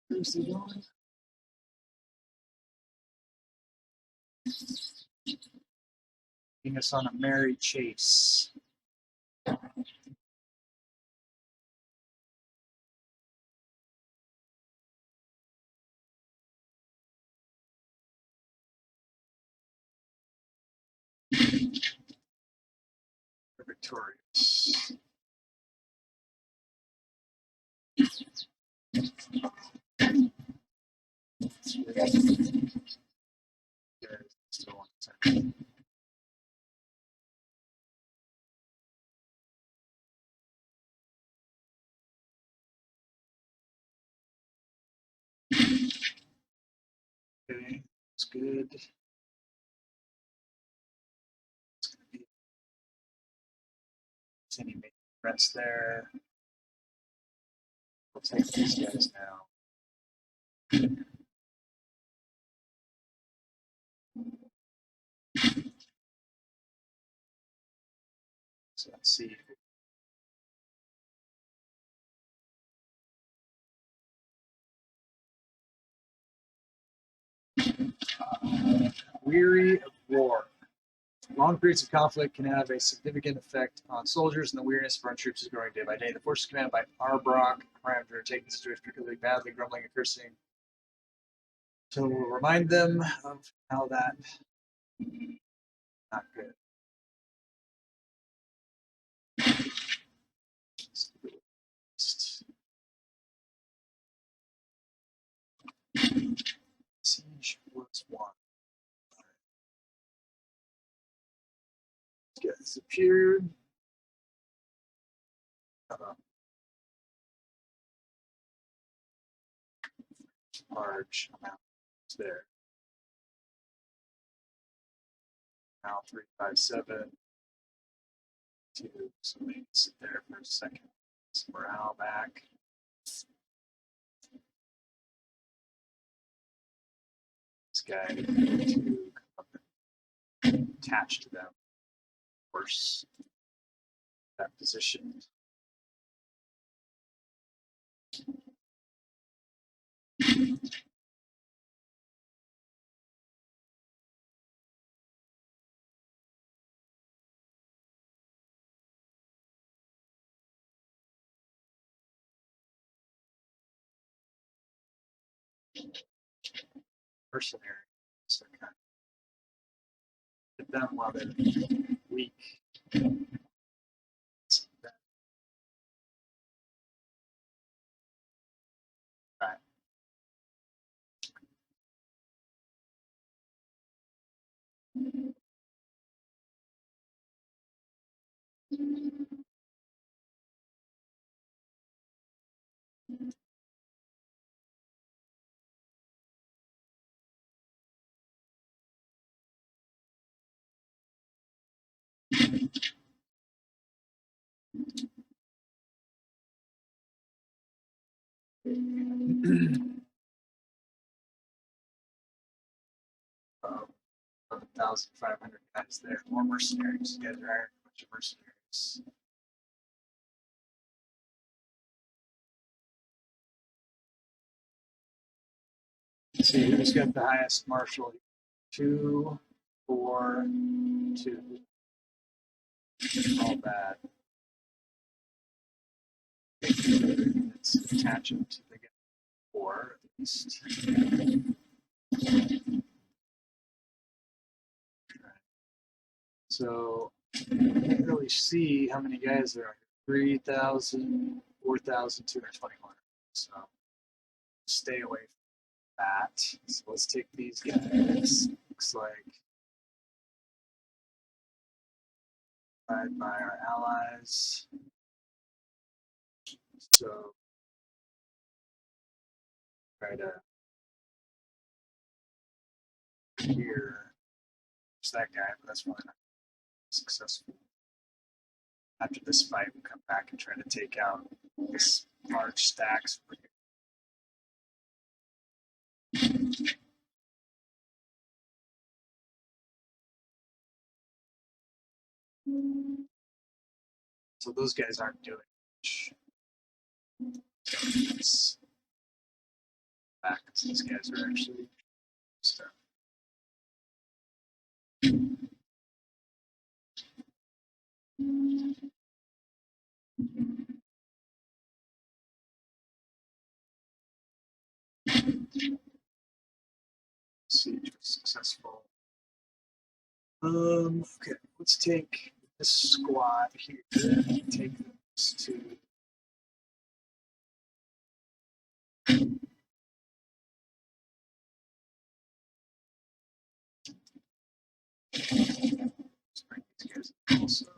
Speaker 1: Where's he going? Taking us on a merry chase. We're victorious. Still on time. Okay, that's good. It's gonna be any major threats there. We'll take these guys now. see. Weary of war. Long periods of conflict can have a significant effect on soldiers, and the weariness of our troops is growing day by day. The forces commanded by Arbrock are taking the situation particularly badly, grumbling and cursing. So we'll remind them of how that not good. Siege was won. Let's get this appeared. Large amount there. Now 357. 2. So we can sit there for a second. Some morale back. This guy to come up and attach to them. Of course, that position. Mercenary. So kind of hit them while they're weak. Right. About 11,500 guys there. More mercenaries. You guys are hiring a bunch of mercenaries. Let's see who's got the highest martial. 2, 4, 2. All bad. Let's attach them to the 4 at least. So you can't really see how many guys there are. 3,000, 4,221. So stay away from that. So let's take these guys. Looks like divided by our allies. So try to here. There's that guy, but that's probably not successful. After this fight, we'll come back and try to take out this large stacks over here. So those guys aren't doing much. Back, these guys are actually stuff. Siege was successful. Okay, let's take this squad here. Take this to. Let's bring these guys also.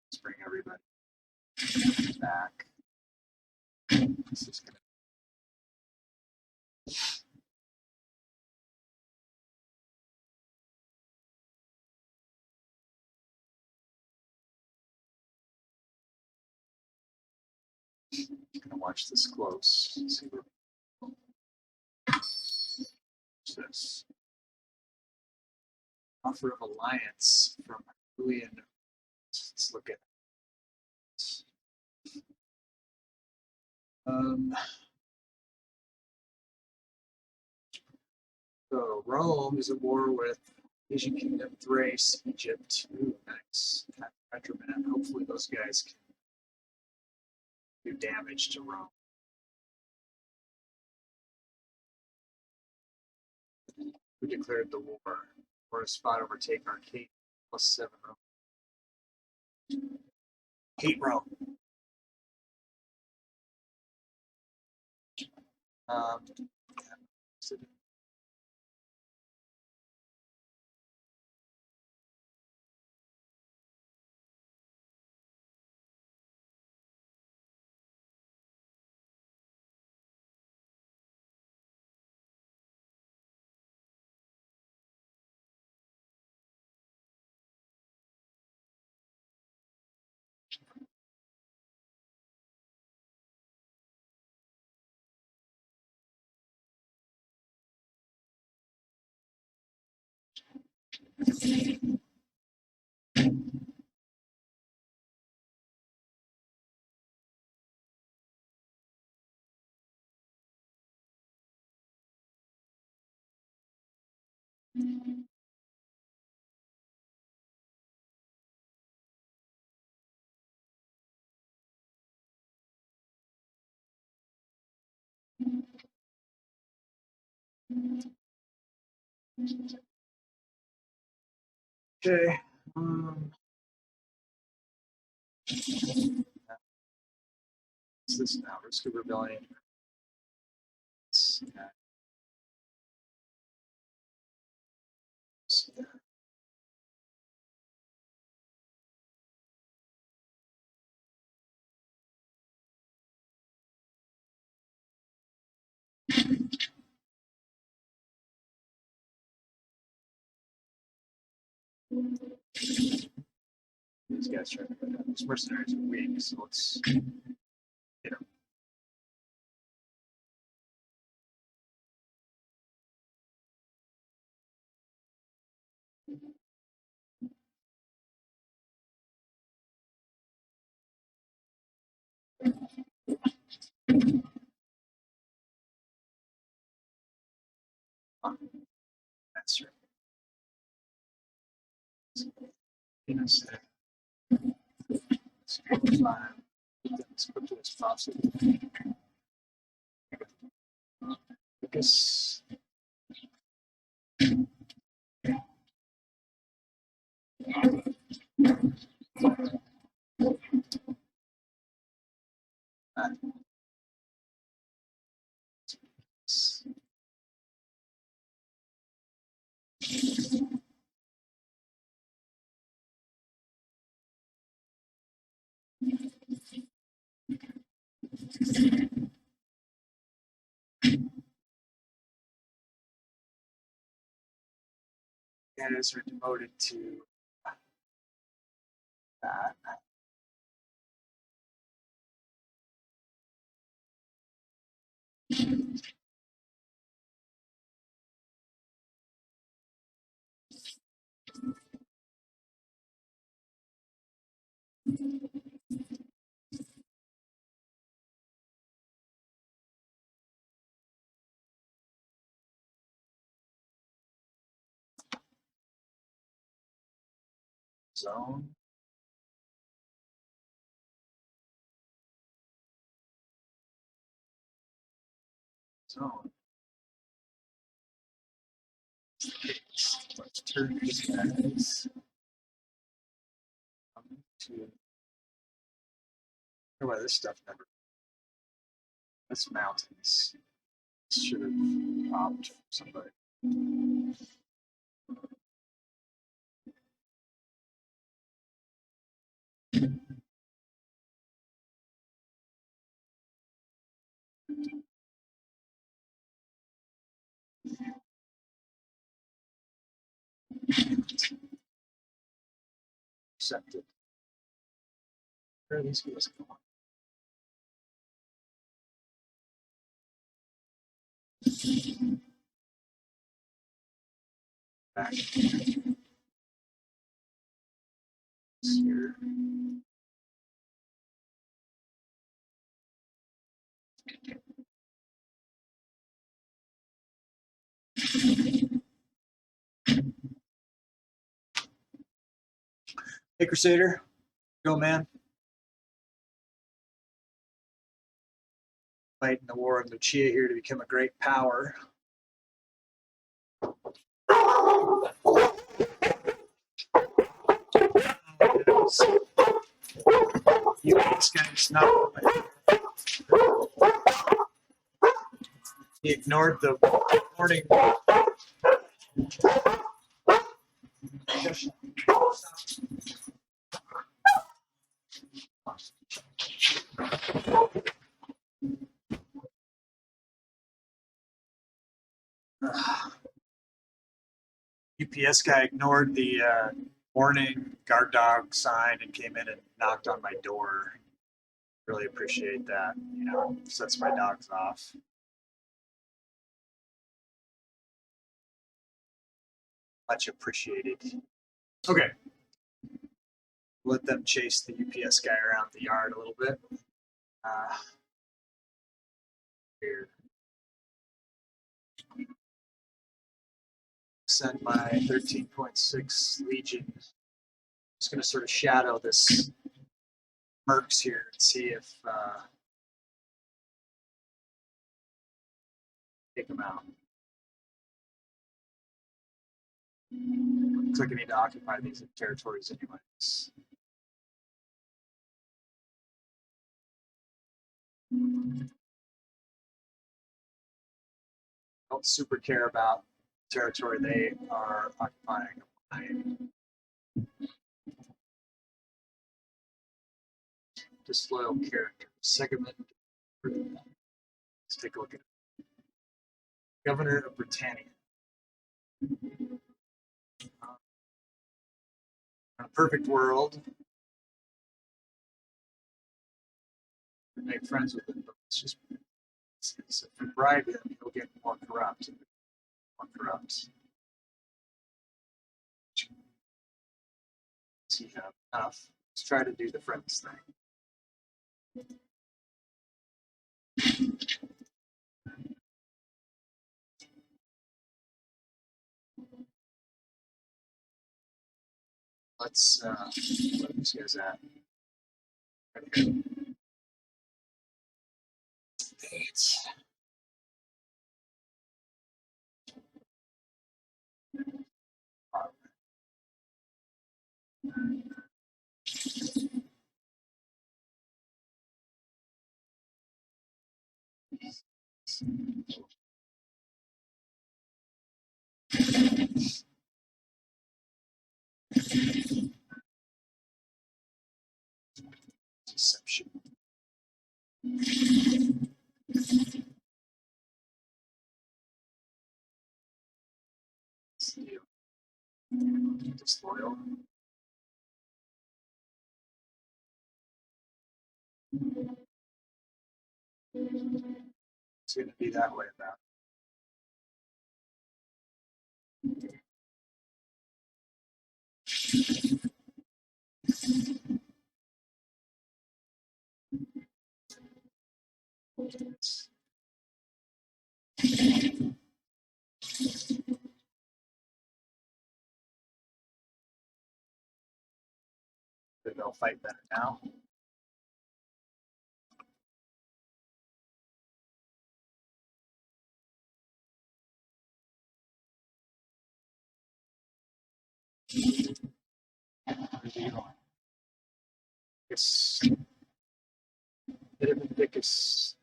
Speaker 1: Let's bring everybody back. This is gonna. Gonna watch this close. See where. What's this? Offer of alliance from Julian let's look at so Rome is at war with Asian Kingdom, Thrace, Egypt. Ooh, nice. Petroman. Hopefully those guys can do damage to Rome. Who declared the war? Or a spot overtake Arcade +7 Rome. Hate Rome. Okay. What's this now? Risk of rebellion. These guys trying to go down. These mercenaries are weak, so let's get them. That's right. Let's put this possible. Because guys are devoted to that. Zone. Zone. Let's turn these guys to. Oh, well, this stuff never. That's mountains. Should have popped from somebody. Accepted. Where are these guys going? Back. here. Hey, Crusader. Go, man. Fighting the war of Lucia here to become a great power. This guy's not. He ignored the warning. UPS guy ignored the warning guard dog sign and came in and knocked on my door. Really appreciate that. You know, sets my dogs off. Much appreciated. Okay. Let them chase the UPS guy around the yard a little bit. Here. Send my 13.6 Legion. Just going to sort of shadow this Mercs here and see if take them out. Looks like I need to occupy these territories anyways. Don't super care about the territory they are occupying. Disloyal character. Segment. Let's take a look at it. Governor of Britannia. In a perfect world, make friends with him, but it's just if we bribe him, he'll get more corrupt. More corrupt. Does he have enough? Let's try to do the friends thing. Let's where these guys at? Okay. Eight. Deception. Disloyal. It's going to be that way about. They'll fight better now. It's Epidicus.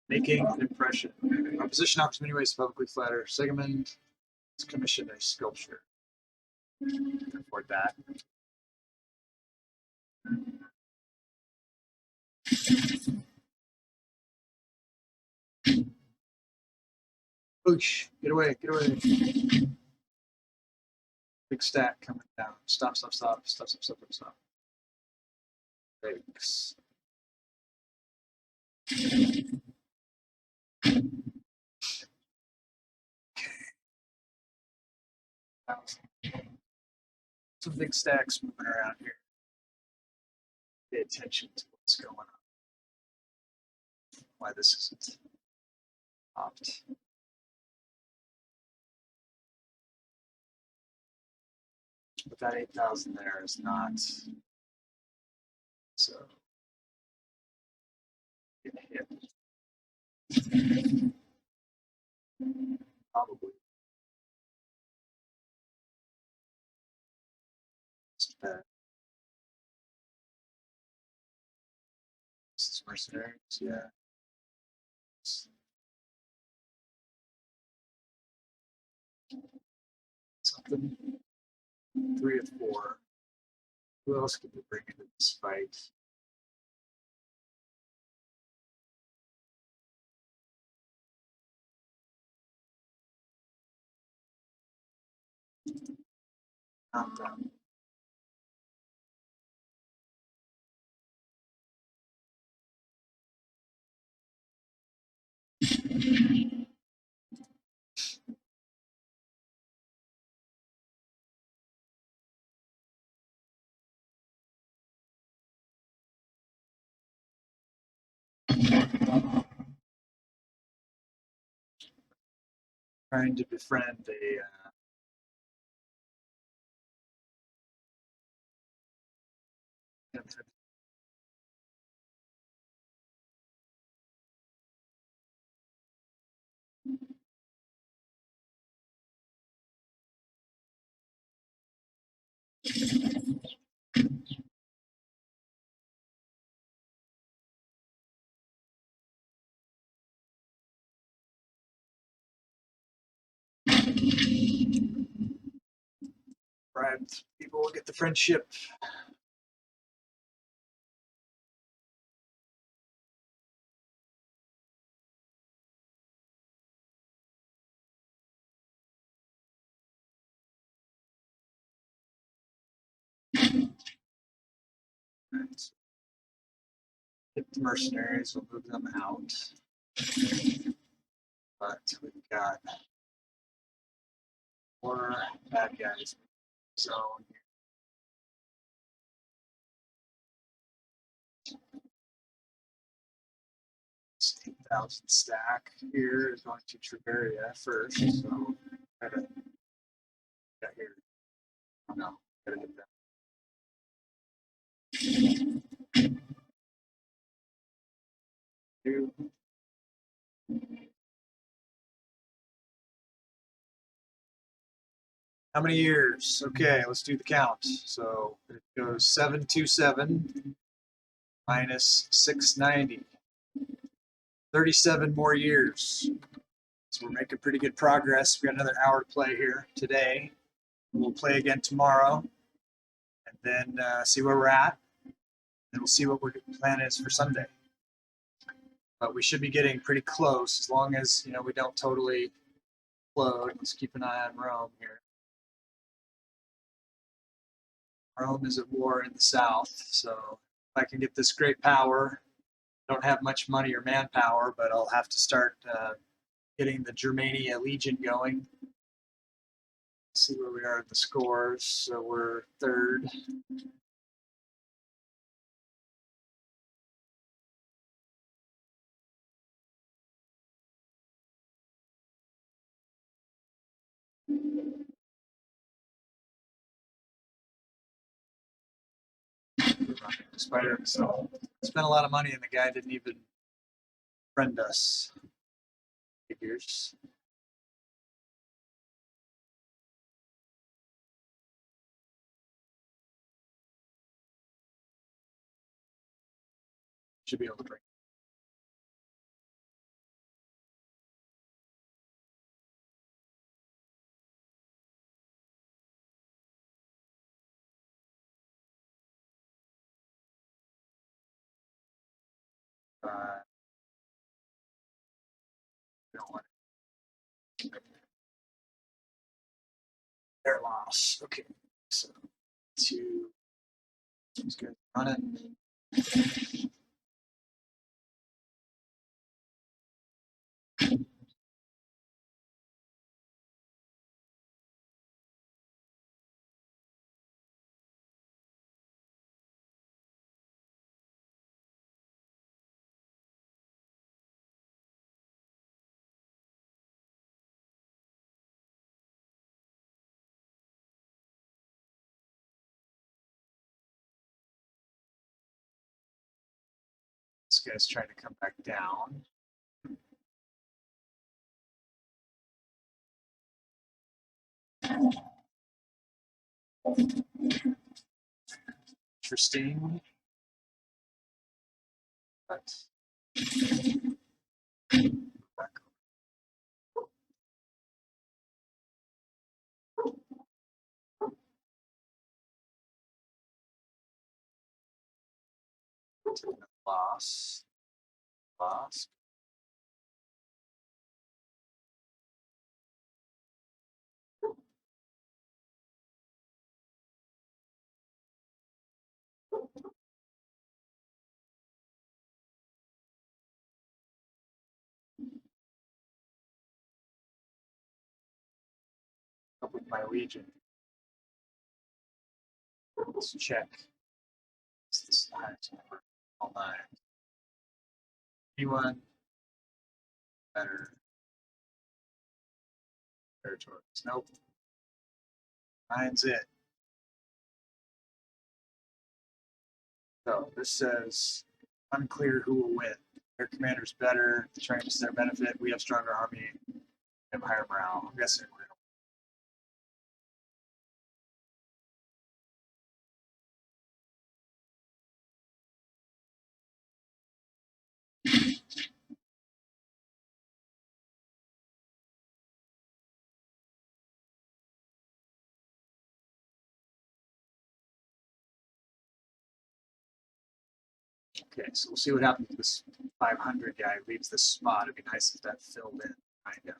Speaker 1: Making an impression. Opposition offers many ways to publicly flatter. Segment has commissioned a sculpture. Afford that. Push. Get away. Get away. Big stack coming down. Stop, stop, stop. Stop, stop, stop, stop. Thanks. Okay. Some big stacks moving around here. Pay attention to what's going on. Why this isn't popped. But that 8,000 there is not. So get hit. Probably. Just bad. This is mercenaries, yeah. Something. 3 of 4. Who else could we bring into this fight? Not them. Trying to befriend a bribed people, get the friendship. Right. Hit the mercenaries, we'll move them out. But we've got more bad guys. So 8,000 stack here is going to Triveria first. So gotta get here. Oh no, gotta hit them. Two. How many years? Okay, let's do the count. So it goes 727 minus 690. 37 more years. So we're making pretty good progress. We got another hour to play here today. We'll play again tomorrow, and then see where we're at. And we'll see what our plan is for Sunday. But we should be getting pretty close, as long as we don't totally explode. Let's keep an eye on Rome here. Rome is at war in the south, so if I can get this great power, I don't have much money or manpower, but I'll have to start getting the Germania Legion going. See where we are at the scores. So we're third. Spider himself spent a lot of money, and the guy didn't even friend us. Figures. Should be able to bring. Don't want their loss. Okay, so 2. These guys running. This guy's trying to come back down. Interesting. But back. Loss. Loss. Up with my legion. Let's check. It's this highest number. All 9. Anyone better territories? Nope. 9's it. So this says unclear who will win. Their commander's better. The terrain is to their benefit. We have stronger army. We have higher morale. I'm guessing we're okay, so we'll see what happens if this 500 guy leaves this spot. It'd be nice if that filled in. Kind of.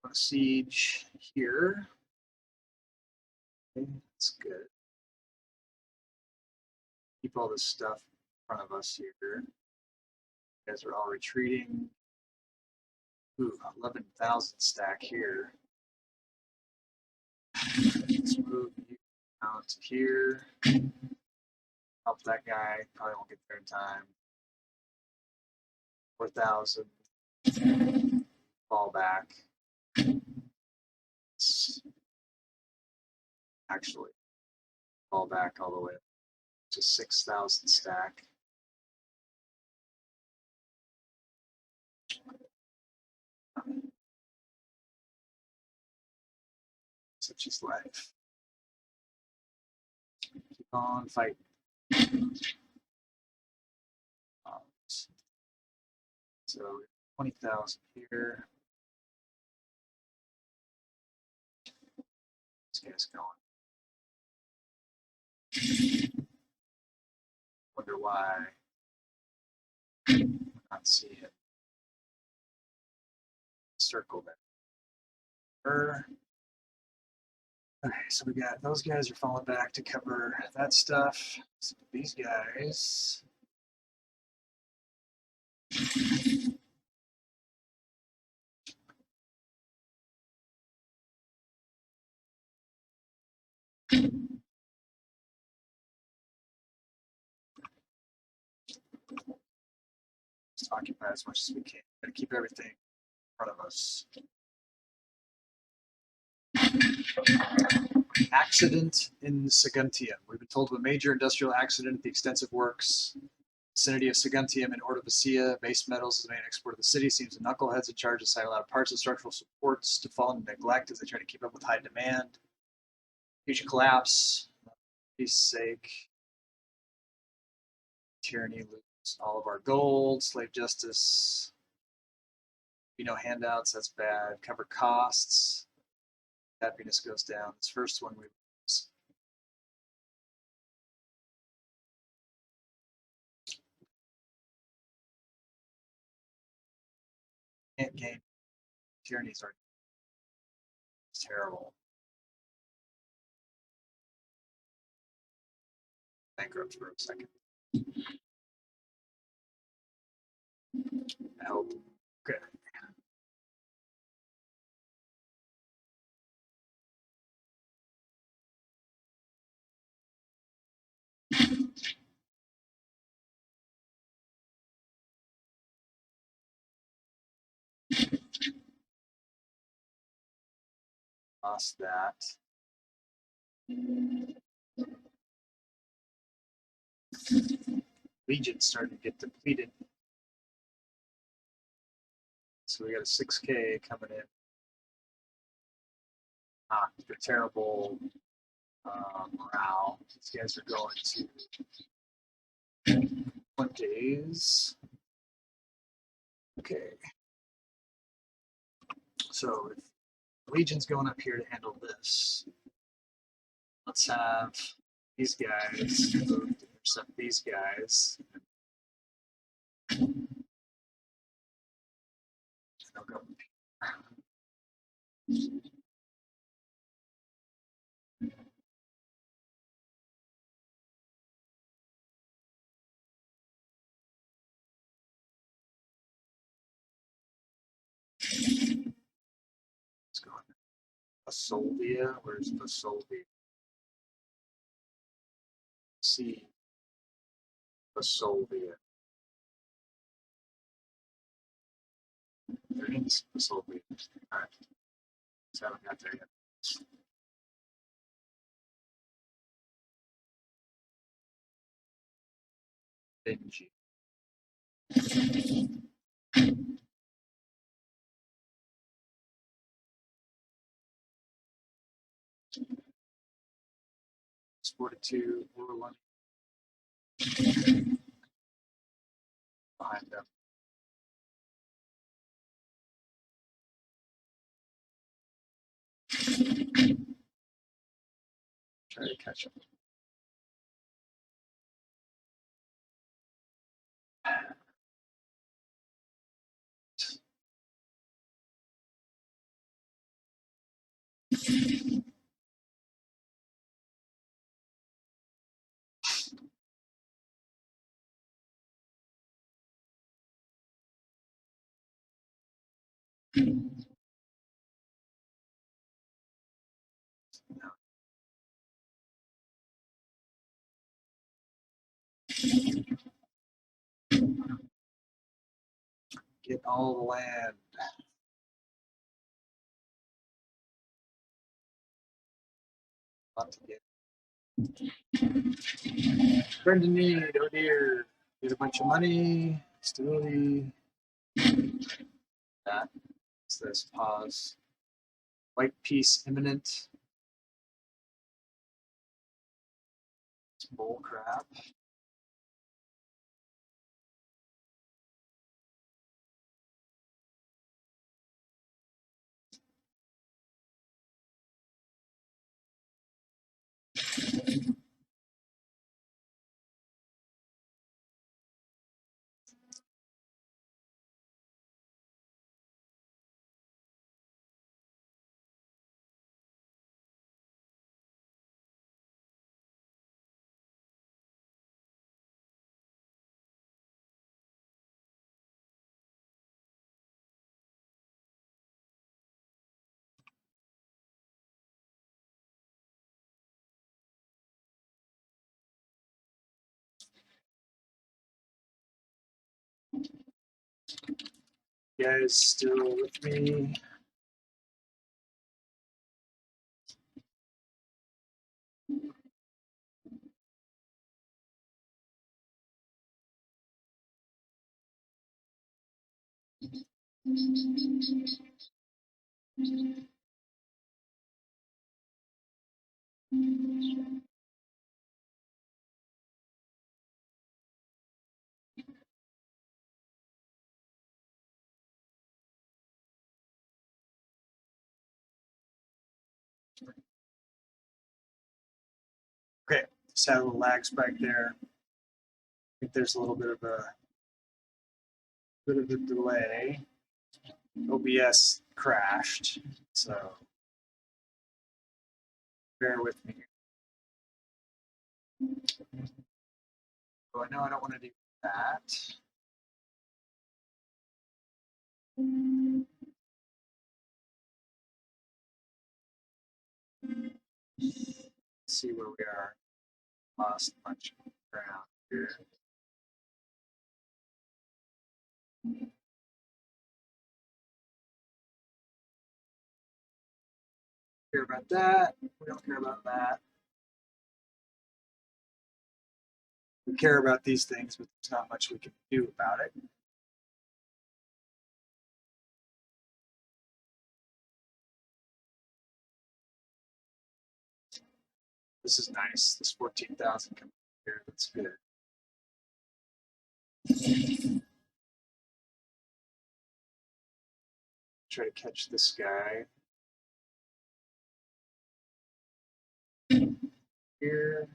Speaker 1: A siege here. Okay, that's good. Keep all this stuff in front of us here. You guys are all retreating. Ooh, 11,000 stack here. Let's move you down to here. Help that guy. Probably won't get there in time. 4,000. Fall back. Actually, fall back all the way to 6,000 stack. Such is life. Keep on fighting. So 20,000 here. This guy's going. Wonder why we're not seeing circle there. Okay, so we got those guys are falling back to cover that stuff. So these guys. Just occupy as much as we can. Gotta keep everything in front of us. Accident in Saguntium. We've been told of a major industrial accident at the extensive works vicinity of Saguntium in Ordoviciia. Base metals is the main export of the city. Seems the knuckleheads in charge decide a lot of parts and structural supports to fall into neglect as they try to keep up with high demand. Future collapse. Peace sake. Tyranny lose all of our gold. Slave justice. No handouts. That's bad. Cover costs. Happiness goes down. This first one we lose. Can't gain. Tyrannies are terrible. Bankrupt for a second. I hope. Okay. Lost that. Legions starting to get depleted. So we got a 6K coming in. The terrible morale. These guys are going to 1 days. Okay. So if Legion's going up here to handle this, let's have these guys move to intercept these guys. And they'll go up here. Let's go on. Vasolvia, where's Vasolvia? See Vasolvia. There is Vasolvia. Alright. So I haven't got there yet. Benji. It's 42, we're one behind them. Try to catch up. Get all the land. Lot to get. Brendan need, oh dear. Get a bunch of money. Stability. That. What's this? Pause. White peace imminent. It's bull crap. You guys still with me? Okay, just had a little lag spike there. I think there's a little bit of a delay. OBS crashed, so bear with me. Oh, I know I don't want to do that. Let's see where we are. lost a bunch of ground here. Care about that. We don't care about that. We care about these things, but there's not much we can do about it. This is nice. This 14,000 coming here. That's good. Try to catch this guy. Here.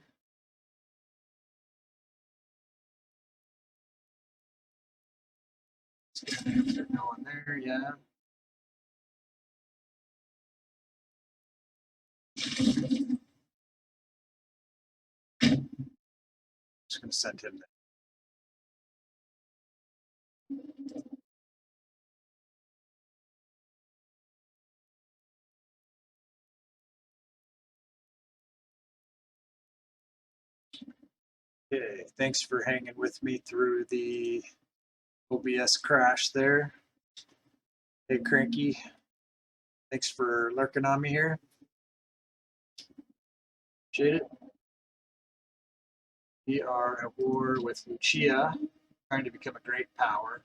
Speaker 1: They're going there, yeah. Just gonna send him there. Okay, thanks for hanging with me through the OBS crash there. Hey, Cranky, thanks for lurking on me here. Appreciate it. We are at war with Lucia, trying to become a great power.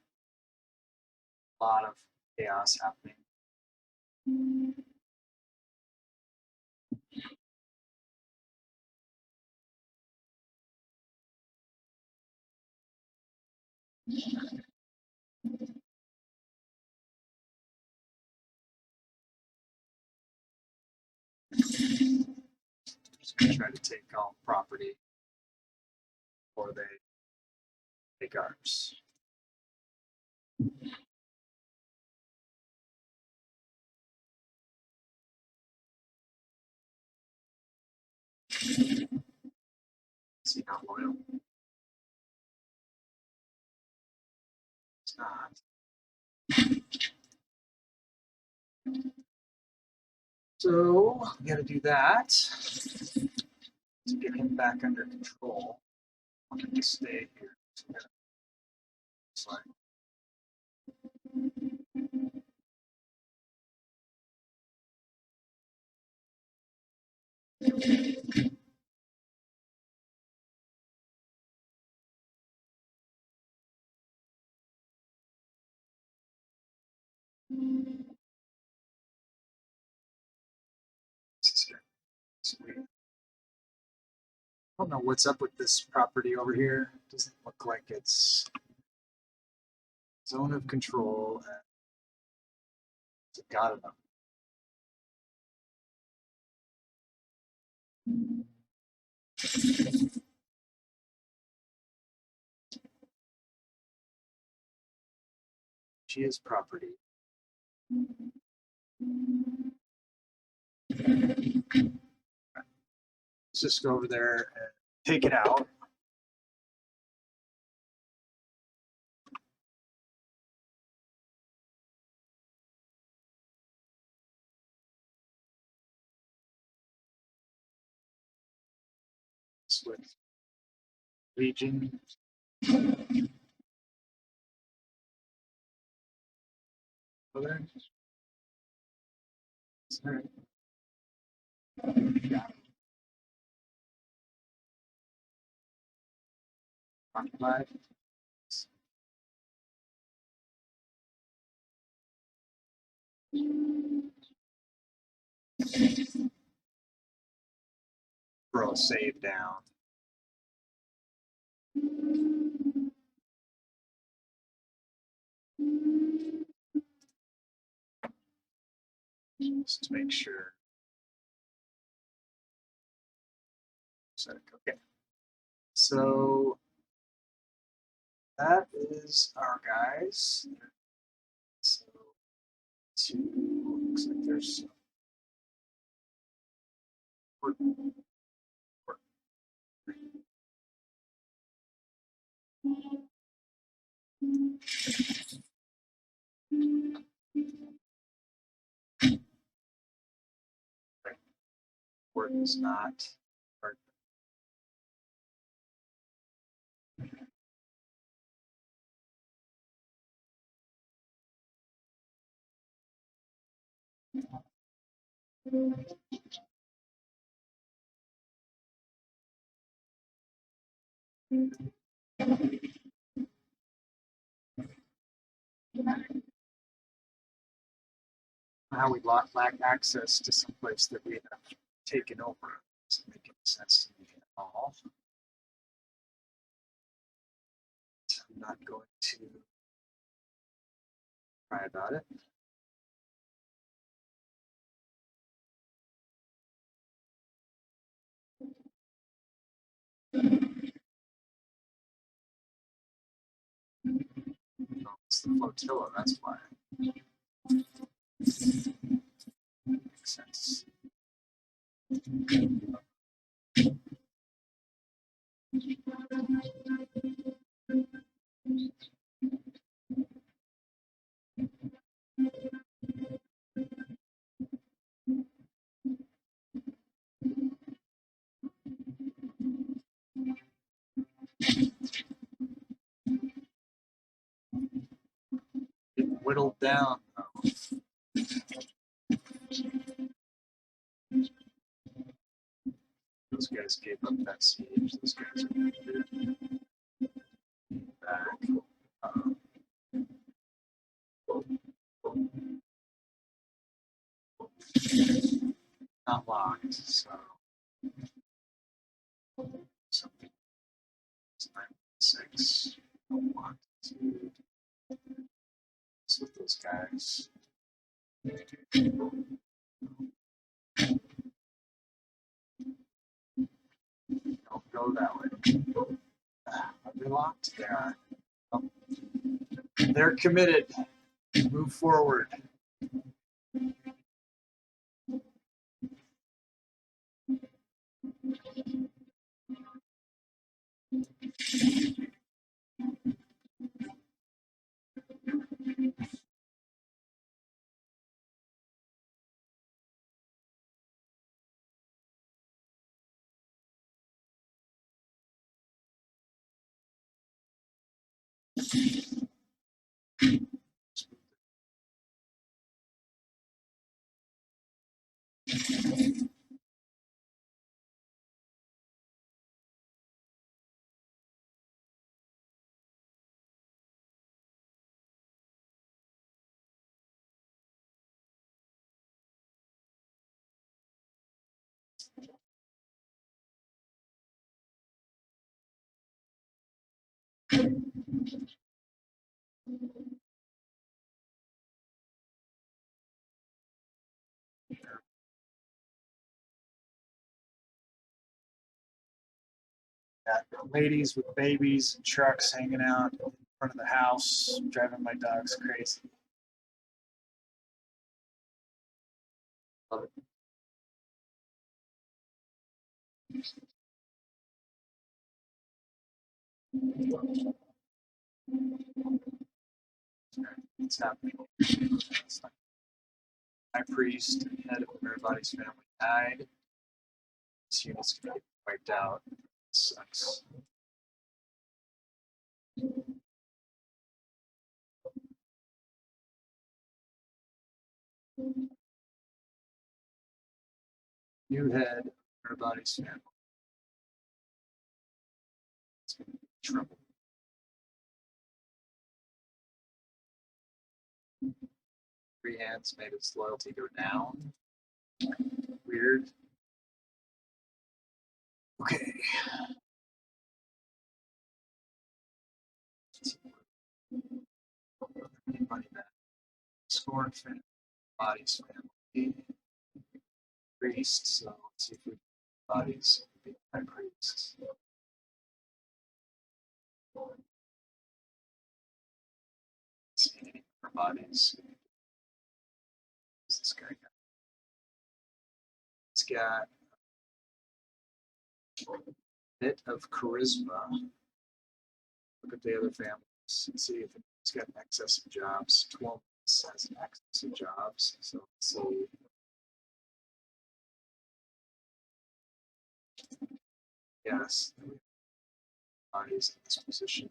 Speaker 1: A lot of chaos happening. Just gonna try to take all property before they take ours. Is he not loyal? It's not. So we got to do that to get him back under control. I want him to stay here. So like, sweet. I don't know what's up with this property over here. It doesn't look like it's zone of control. It's a god enough. She is property. Let's just go over there and take it out. With Legion. Over there. Sorry. Yeah. Occupied. Throw a save down. Just to make sure. Okay. So that is our guys. So looks like there's Word is not. How we lack access to some place that we have taken over. Doesn't make any sense to me at all. I'm not going to cry about it. Oh, it's the flotilla, that's why. Makes sense. It whittled down, though. Those guys gave up that siege. Those guys are good. Back. Not locked, so something. It's 9.6. Don't want to mess with those guys. Don't go that way. Are they locked? They are. Oh. They're committed. Move forward. Got ladies with babies and trucks hanging out in front of the house, driving my dogs crazy. Love it. It's happening. High priest, head of everybody's family died. This unit's gonna get wiped out. It sucks. New head of everybody's family. It's gonna be trouble. Three hands made its loyalty go down. Weird. Okay. Money back. Scorn family, bodies family. Priest, so let's see if we can bodies be high priests. See any more bodies. What's this guy got? He's got a bit of charisma. Look at the other families and see if he's got an excess of jobs. 12 has an excess of jobs. So let's see. Yes, bodies in this position.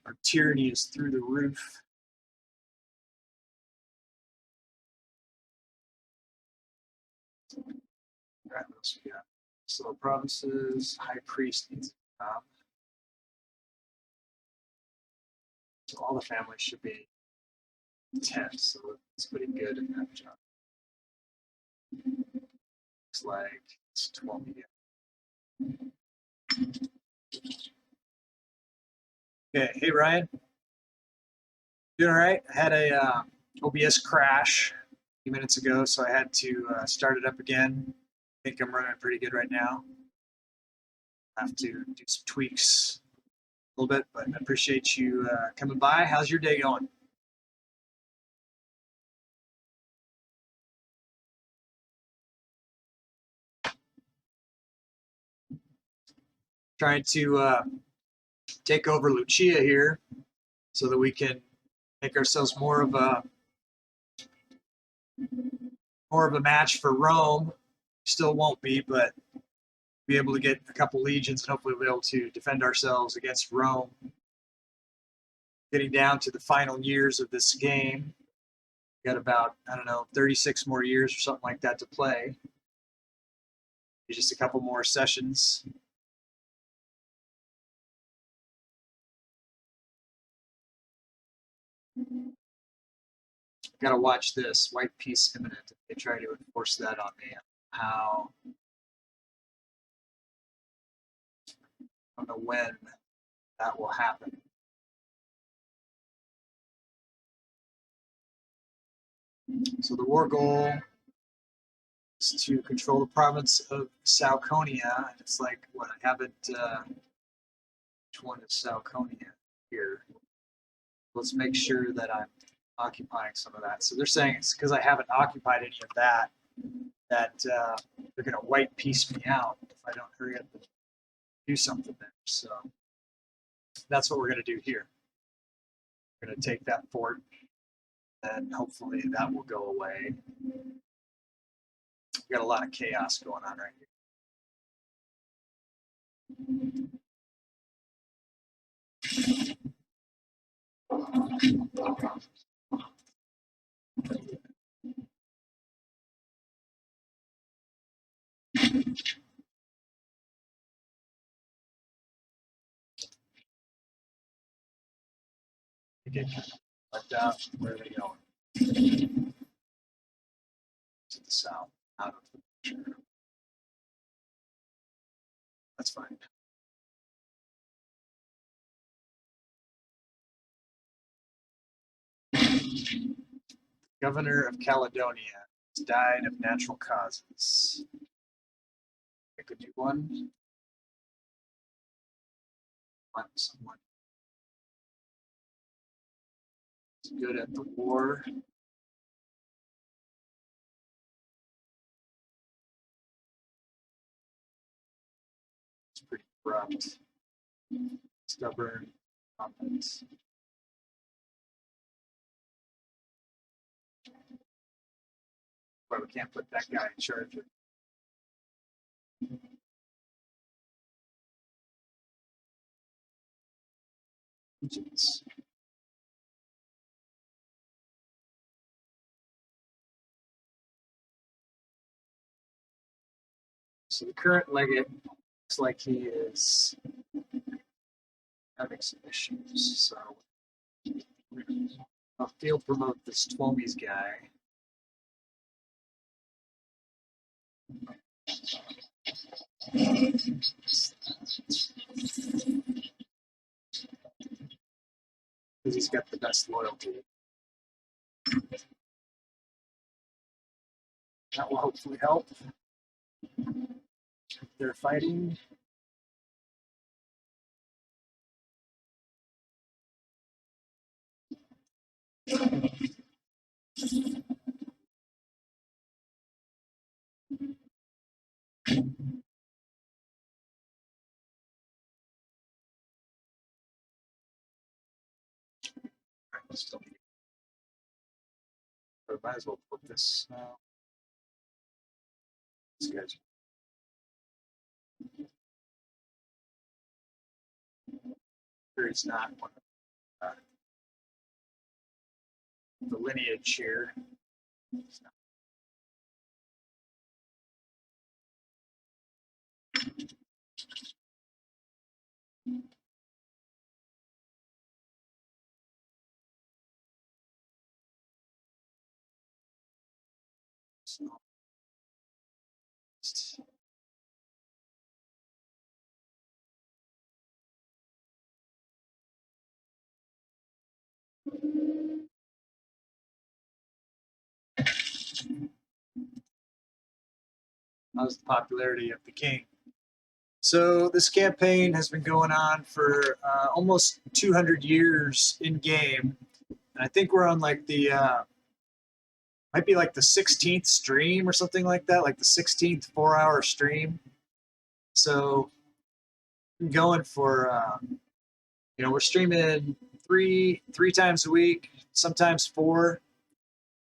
Speaker 1: Our tyranny is through the roof. What else we got? So provinces, high priest needs a job. So all the families should be 10, so it's pretty good in that job. Looks like it's 12 again. Okay, hey Ryan. Doing all right? I had a OBS crash a few minutes ago, so I had to start it up again. I think I'm running pretty good right now. I have to do some tweaks a little bit, but I appreciate you coming by. How's your day going? Trying to take over Lucia here so that we can make ourselves more of a match for Rome. Still won't be, but be able to get a couple legions and hopefully we'll be able to defend ourselves against Rome. Getting down to the final years of this game. We got about, I don't know, 36 more years or something like that to play. Just a couple more sessions. Got to watch this. White peace imminent. They try to enforce that on me. How? I don't know when that will happen. So the war goal is to control the province of Suionia. It's like, what, I haven't, which one is Suionia here? Let's make sure that I'm occupying some of that. So they're saying it's because I haven't occupied any of that, that they're going to white piece me out if I don't hurry up and do something there. So that's what we're going to do here. We're going to take that fort, and hopefully that will go away. We got a lot of chaos going on right here. They get left out. Where are they going? To the south, out of the picture. That's fine. Governor of Caledonia has died of natural causes. I could do one. Someone is good at the war. It's pretty corrupt. Stubborn. Confidence. But we can't put that guy in charge of legions. So the current legate looks like he is having some issues. So I'll field promote this Twomey's guy. Because he's got the best loyalty. That will hopefully help. They're fighting. Still, but might as well put this now. This guy's sure he's not one of the lineage here. How's the popularity of the king? So this campaign has been going on for almost 200 years in game, and I think we're on like the might be like the 16th stream or something like that, like the 16th 4-hour stream. So been going for we're streaming three times a week, sometimes 4,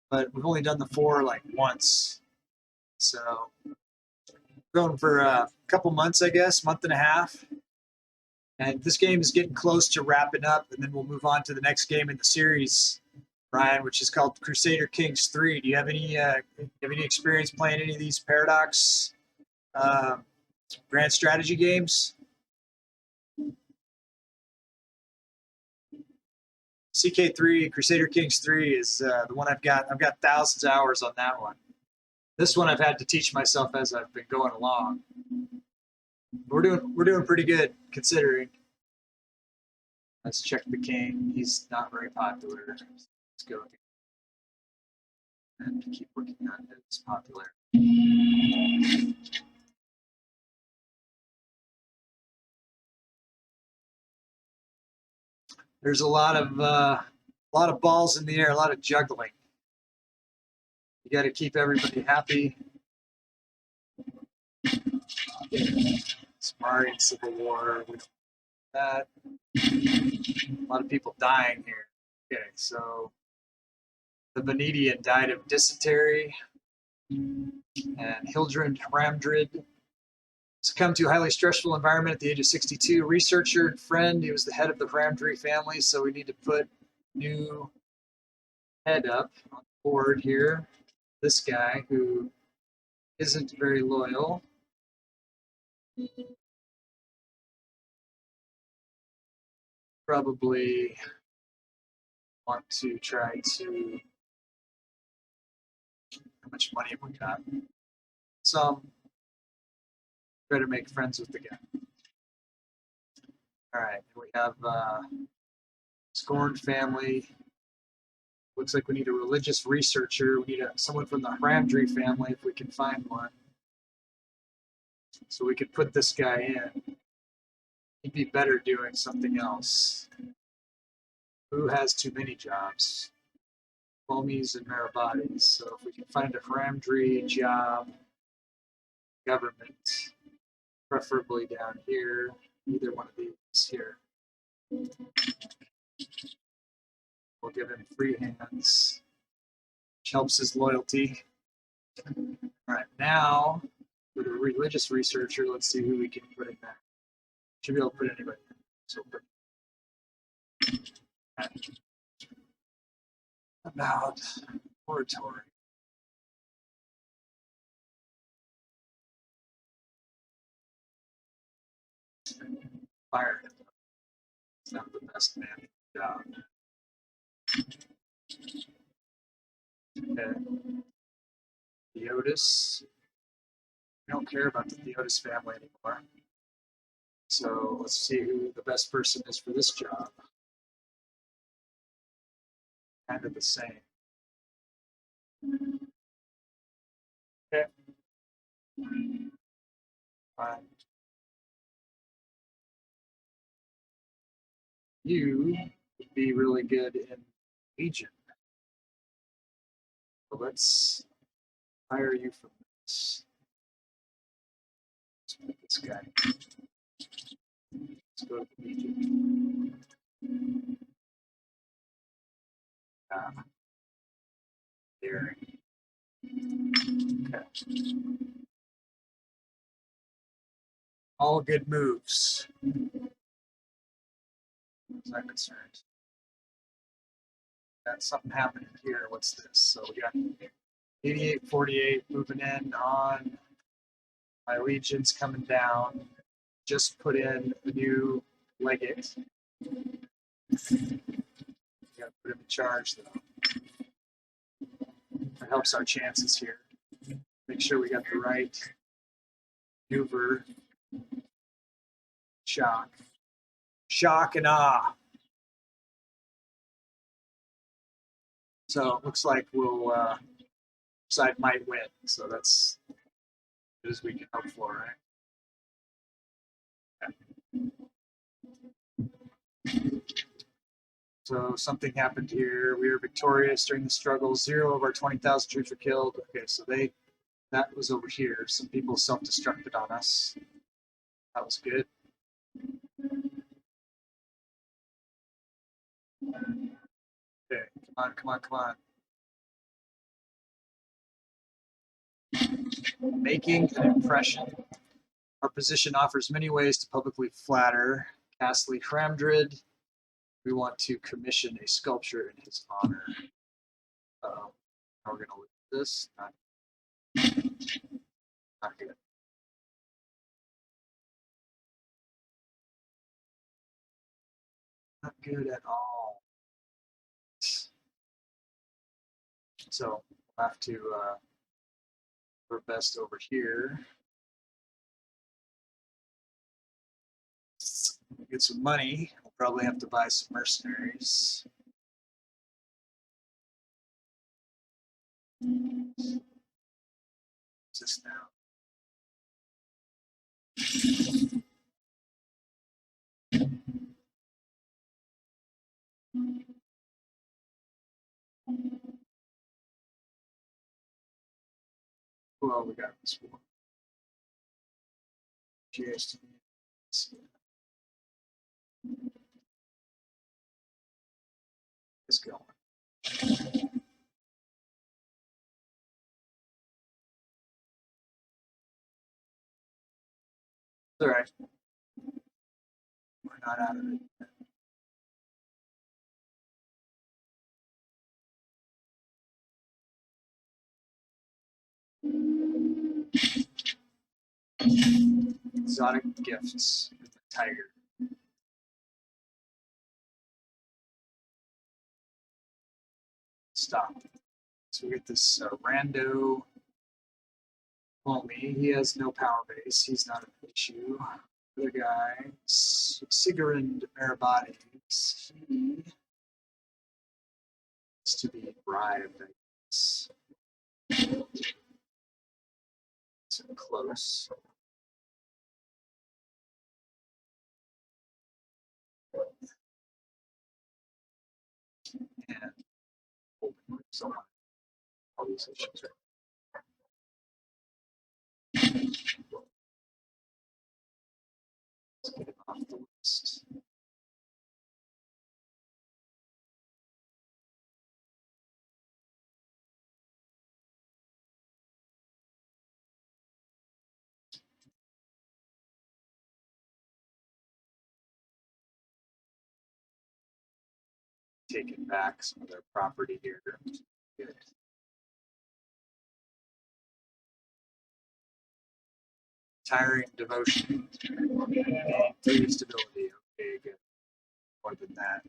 Speaker 1: but we've only done the 4 like once. So going for a couple months, I guess, month and a half. And this game is getting close to wrapping up, and then we'll move on to the next game in the series, Ryan, which is called Crusader Kings 3. Do you have any experience playing any of these Paradox grand strategy games? CK3, Crusader Kings 3 is the one I've got. I've got thousands of hours on that one. This one I've had to teach myself as I've been going along. We're doing pretty good considering. Let's check the king. He's not very popular. Let's go and keep working on his popularity. There's a lot of balls in the air, a lot of juggling. You got to keep everybody happy. Sparring Civil War with that. A lot of people dying here. Okay, so the Venetian died of dysentery, and Hildred Ramdrid succumbed to a highly stressful environment at the age of 62. Researcher and friend, he was the head of the Ramdry family, so we need to put new head up on the board here. This guy who isn't very loyal. Probably want to try to, how much money have we got? Some. Try to make friends with the guy. All right, we have Scorned family. Looks like we need a religious researcher. We need someone from the Ramdry family if we can find one. So we could put this guy in. He'd be better doing something else. Who has too many jobs? Fomies and Marabatis. So if we can find a Ramdry job, government, preferably down here, either one of these here. We'll give him free hands, which helps his loyalty. All right, now with a religious researcher, let's see who we can put in there. Should be able to put anybody in. So put about oratory. Fire him. It's not the best man for the job. Okay. Theotis. We don't care about the Theotis family anymore. So let's see who the best person is for this job. Kind of the same. Okay. Fine. You would be really good in Legion. So let's hire you from this. Let's put this guy. Let's go to the Legion. There. Okay. All good moves. as I'm concerned. Got something happening here. What's this? So we got 88-48 moving in on my legions coming down. Just put in a new legate. Got to put him in charge though. That helps our chances here. Make sure we got the right maneuver. Shock. Shock and awe. So it looks like we'll side might win. So that's as good as we can hope for, right? Yeah. So something happened here. We were victorious during the struggle. 0 of our 20,000 troops were killed. Okay, so that was over here. Some people self-destructed on us. That was good. Okay, come on. Making an impression. Our position offers many ways to publicly flatter Castle Hramdrid. We want to commission a sculpture in his honor. How we're going to look at this? Not good. Not good at all. So we'll have to do our best over here. Get some money. We'll probably have to buy some mercenaries. What's this now? Well, we got this one. Just let's go. All right. We're not out of it. Exotic gifts with the tiger. Stop. So we get this rando homie. He has no power base. He's not an issue. The other guy, Sigurd Marabates, he is to be bribed, I guess. So close. And so all these issues are let's get it off the list. Taking back some of their property here. Good. Tiring devotion. Gain 3 stability. Okay, good. More than that.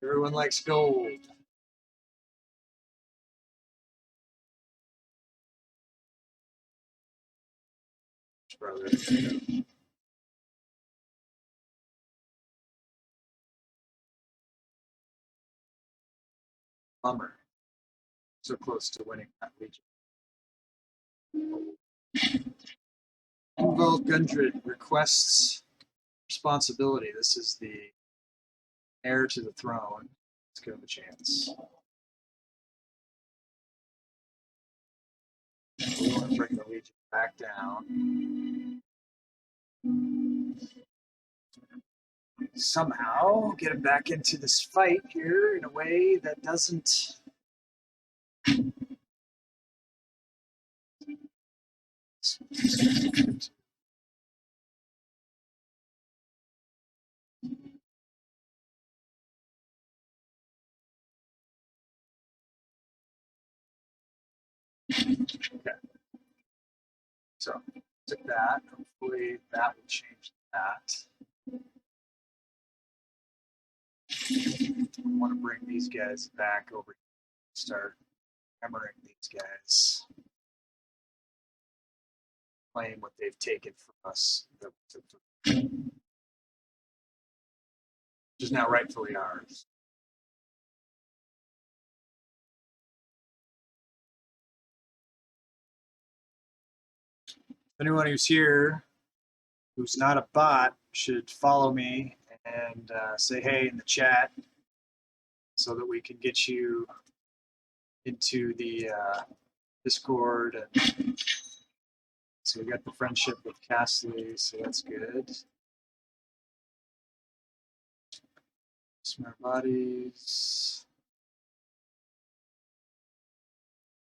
Speaker 1: Everyone likes gold. Brother. Bummer. So close to winning that legion. Invul Gundred requests responsibility. This is the heir to the throne. Let's give him a chance. We want to bring the legion back down. Somehow get him back into this fight here in a way that doesn't Oops. Okay. So took that. Hopefully that will change that. I want to bring these guys back over here. Start hammering these guys. Claim what they've taken from us. Which is now rightfully ours. Anyone who's here who's not a bot should follow me and say hey in the chat so that we can get you into the Discord. And so we got the friendship with Castley, so that's good. Smart bodies.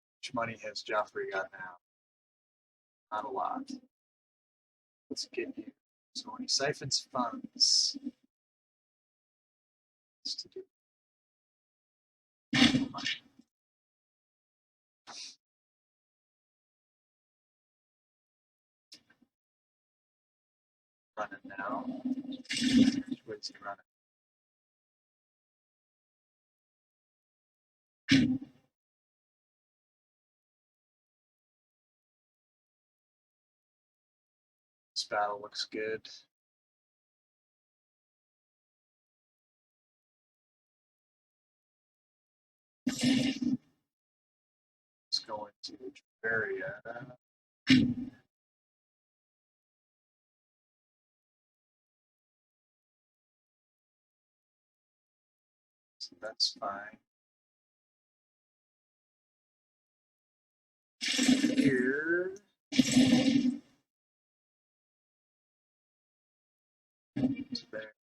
Speaker 1: How much money has Joffrey got now? Not a lot. Let's get you. So when he siphons funds, it's to do money. Running now. Where's he running? This battle looks good. Let's go into Imperator. So that's fine. Here. To there.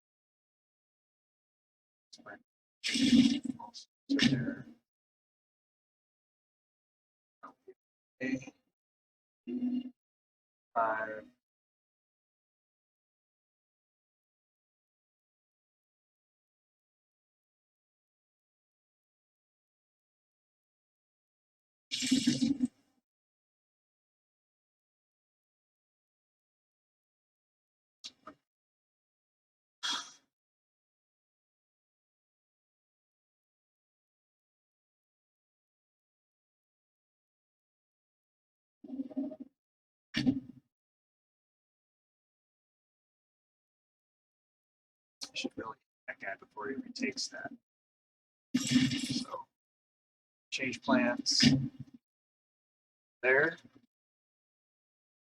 Speaker 1: Also to there. Okay. 5. I should really hit that guy before he retakes that. So change plans there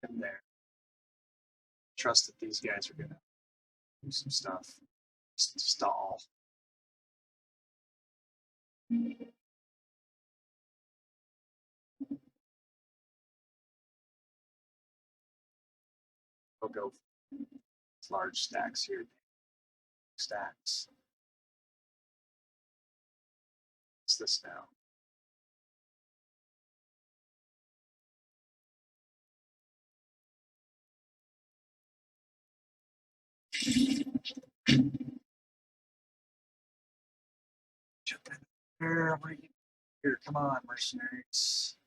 Speaker 1: and there. Trust that these guys are gonna do some stuff. Stall. We'll go large stacks here. Stacks. What's this now? Jump in there. Here, come on, mercenaries.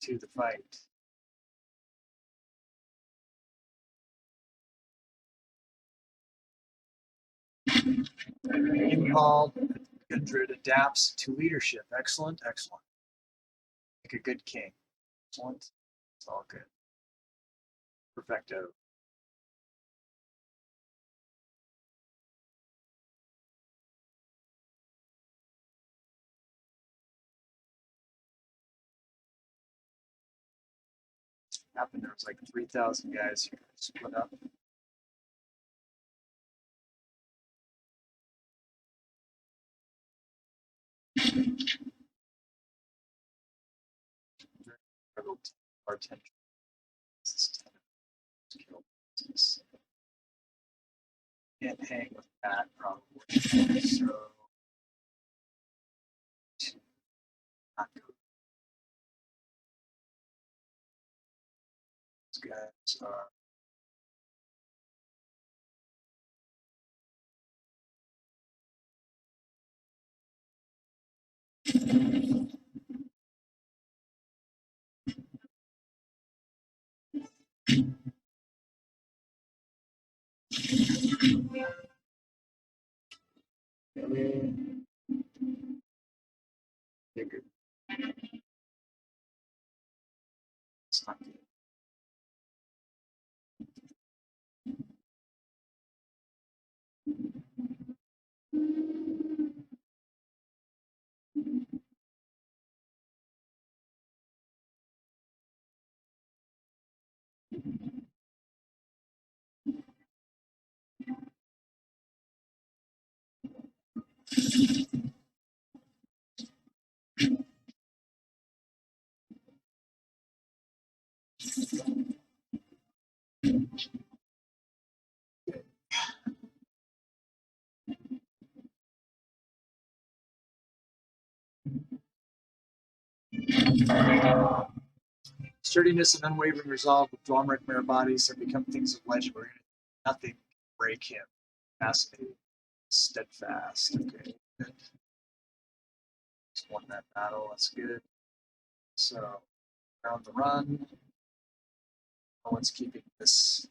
Speaker 1: To the fight. Involved Kindred adapts to leadership. Excellent, excellent. Like a good king. Excellent. It's all good. Perfecto. Happened there was like 3,000 guys here split up. Our attention. Can't hang with that probably. So not go. These guys are bigger. It's not good. Sturdiness and unwavering resolve with Dwarmeric Mare bodies have become things of legend. Nothing can break him. Fascinating. Steadfast. Okay, good. Just won that battle. That's good. So, around the run. No one's keeping this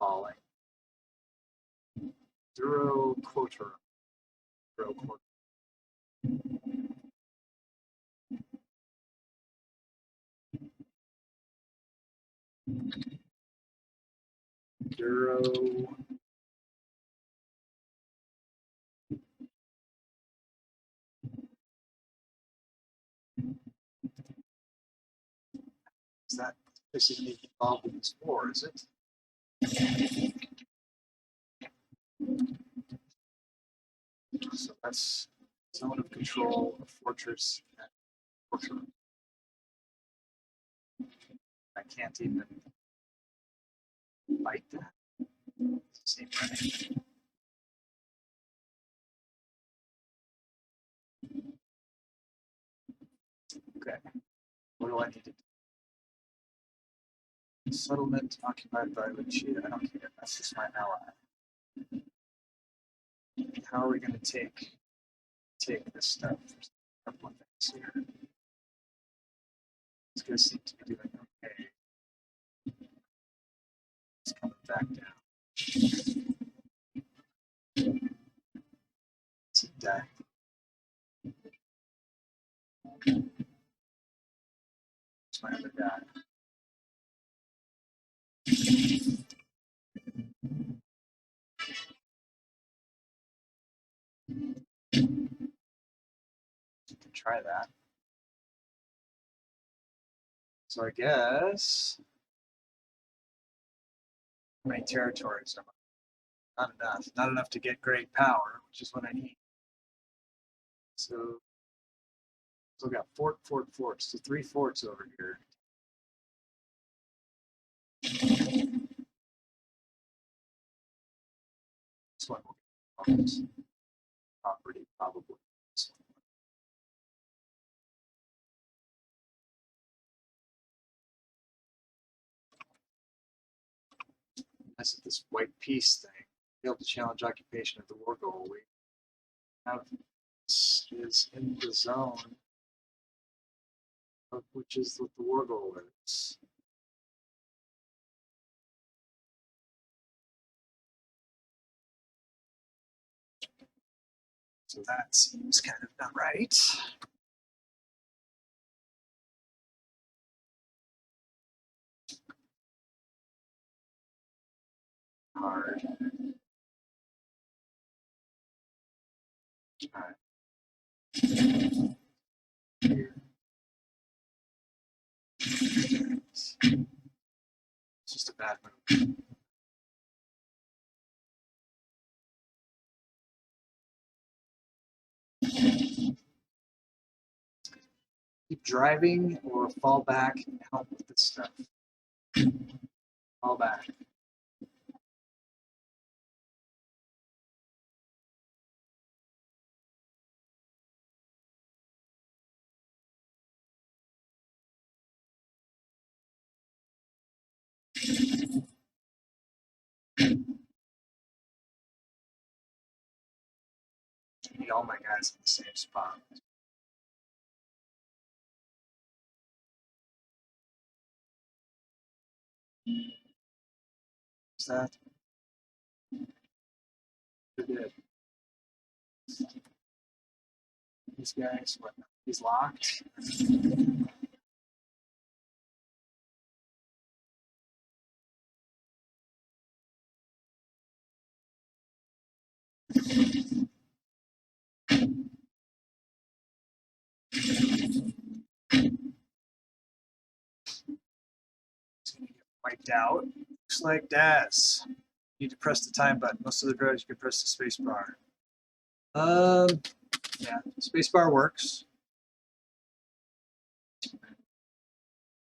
Speaker 1: falling. Duro Quoter. Duro Quoter. Duro. Is that this isn't even involved in this war, is it? So that's zone of control, a fortress, and fortress. I can't even fight that. Same way. Okay. What do I need to do? Settlement occupied by Lucia. I don't care. That's just my ally. How are we going to take this stuff? There's a couple of things here. These guys seem to be doing okay. It's coming back down. It's a deck. It's my other guy. You can try that. So I guess how many territories are not enough. Not enough to get great power, which is what I need. So we got forts. So 3 forts over here. This one will get property probably. As of this white peace thing, failed to challenge occupation of the war goal. We have this is in the zone of which is what the war goal is. So that seems kind of not right. Hard. All right. Here. It's just a bad move. Keep driving or fall back and help with this stuff. Fall back. need all my guys in the same spot. Is that? Good. These guys, what? He's locked. Wiped out. Looks like Daz. Need to press the time button. Most of the drugs you can press the space bar. Yeah, space bar works.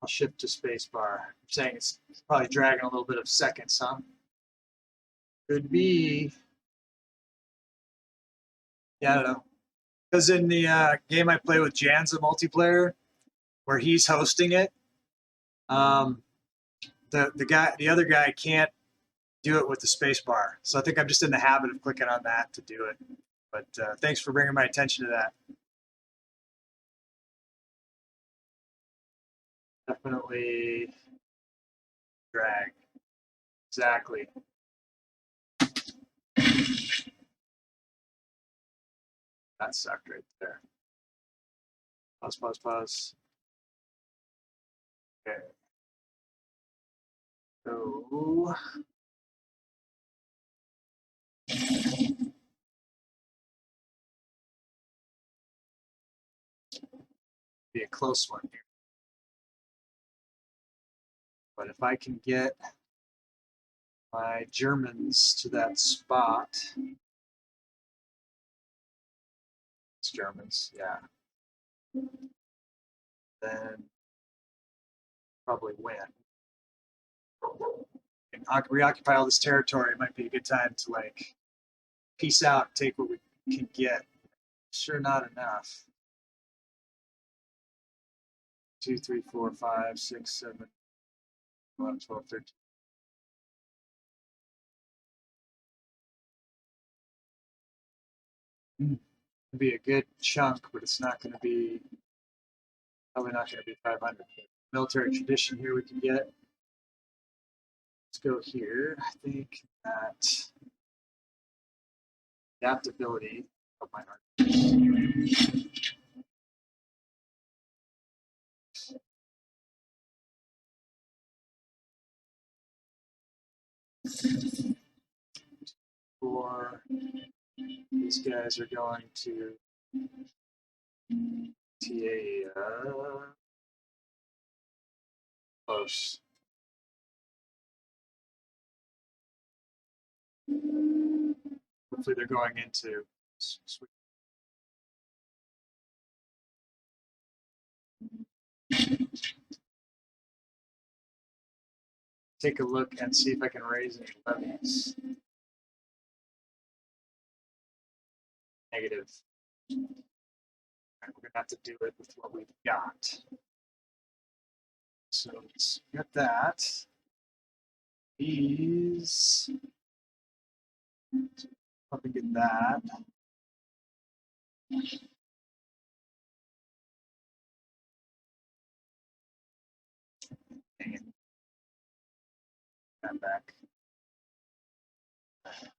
Speaker 1: I'll shift to space bar. I'm saying it's probably dragging a little bit of seconds, huh? Could be. Yeah, I don't know. Because in the game I play with Janza multiplayer, where he's hosting it, the other guy can't do it with the space bar. So I think I'm just in the habit of clicking on that to do it. But thanks for bringing my attention to that. Definitely drag. Exactly. That sucked right there. Pause, pause, pause. Okay. So be a close one here. But if I can get my Germans to that spot, it's Germans, yeah, then probably win. And reoccupy all this territory. It might be a good time to like peace out and take what we can get. Sure, not enough. 2, 3, 4, 5, 6, 7, 11, 12, 13. It'd be a good chunk, but it's not going to be, probably not going to be 500. Military tradition here we can get. Let's go here. I think that adaptability of my art. For these guys are going to TA close. Hopefully they're going into sweet. Take a look and see if I can raise any levies. Negative. And we're gonna have to do it with what we've got. So let's get that. These. Probably get that. Dang it. That back.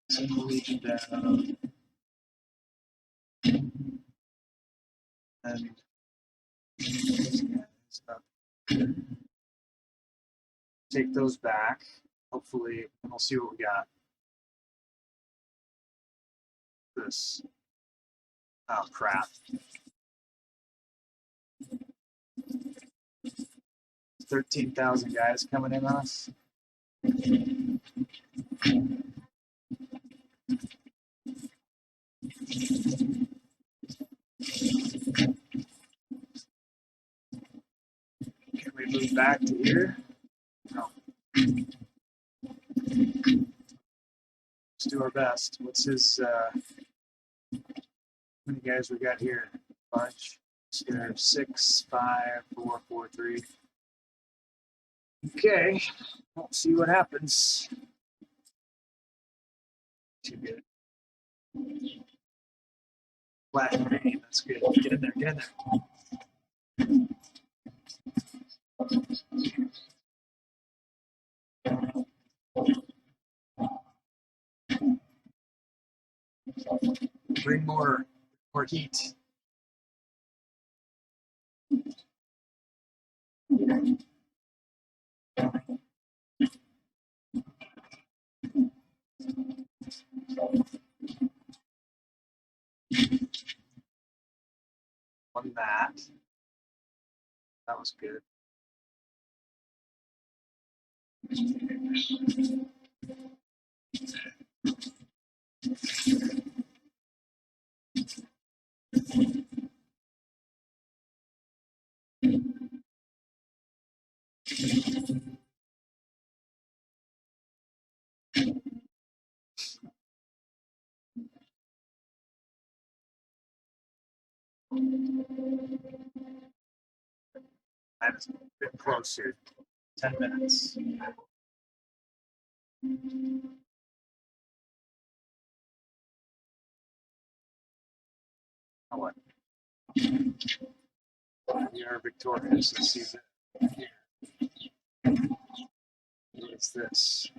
Speaker 1: Send the Legion down. And take those back. Hopefully, and we'll see what we got. This. Oh, crap. 13,000 guys coming in on us. Can we move back to here? No. Let's do our best. What's his, how many guys we got here? Bunch. So 6, 5, 4, 4, 3. Okay, let's see what happens. Too good. splash green. That's good. Get in there. Get in there. Bring more heat. On that. That was good. That's a bit closer. 10 minutes. Oh, what? We are victorious. Let's see that here. What's this?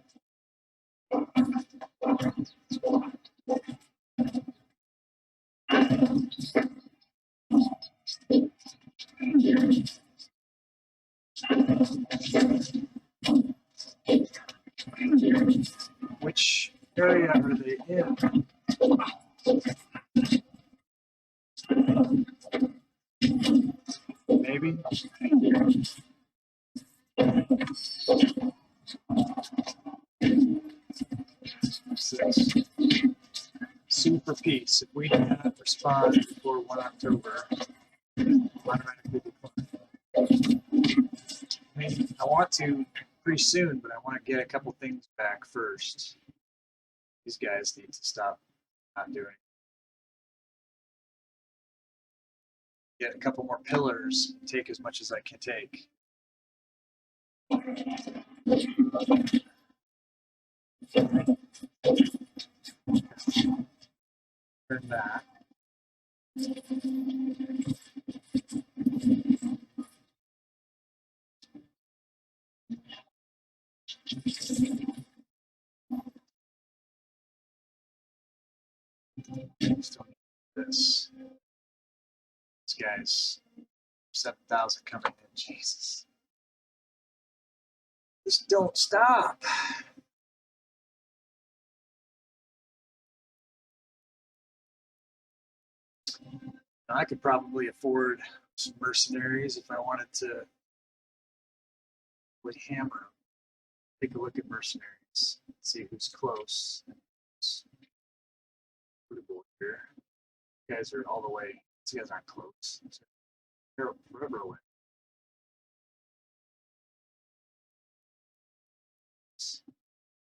Speaker 1: Which area are they in? Maybe. What's this? Sue for peace. If we do not respond before 1 October, automatically decline. I mean, I want to pretty soon, but I want to get a couple things back first. These guys need to stop not doing. Get a couple more pillars, take as much as I can take. Turn that. Still need this. These guys, 7,000 coming in. Jesus. Just don't stop. Now, I could probably afford some mercenaries if I wanted to really hammer them. Take a look at mercenaries. See who's close. Here. You guys are all the way. These guys aren't close. They're forever away.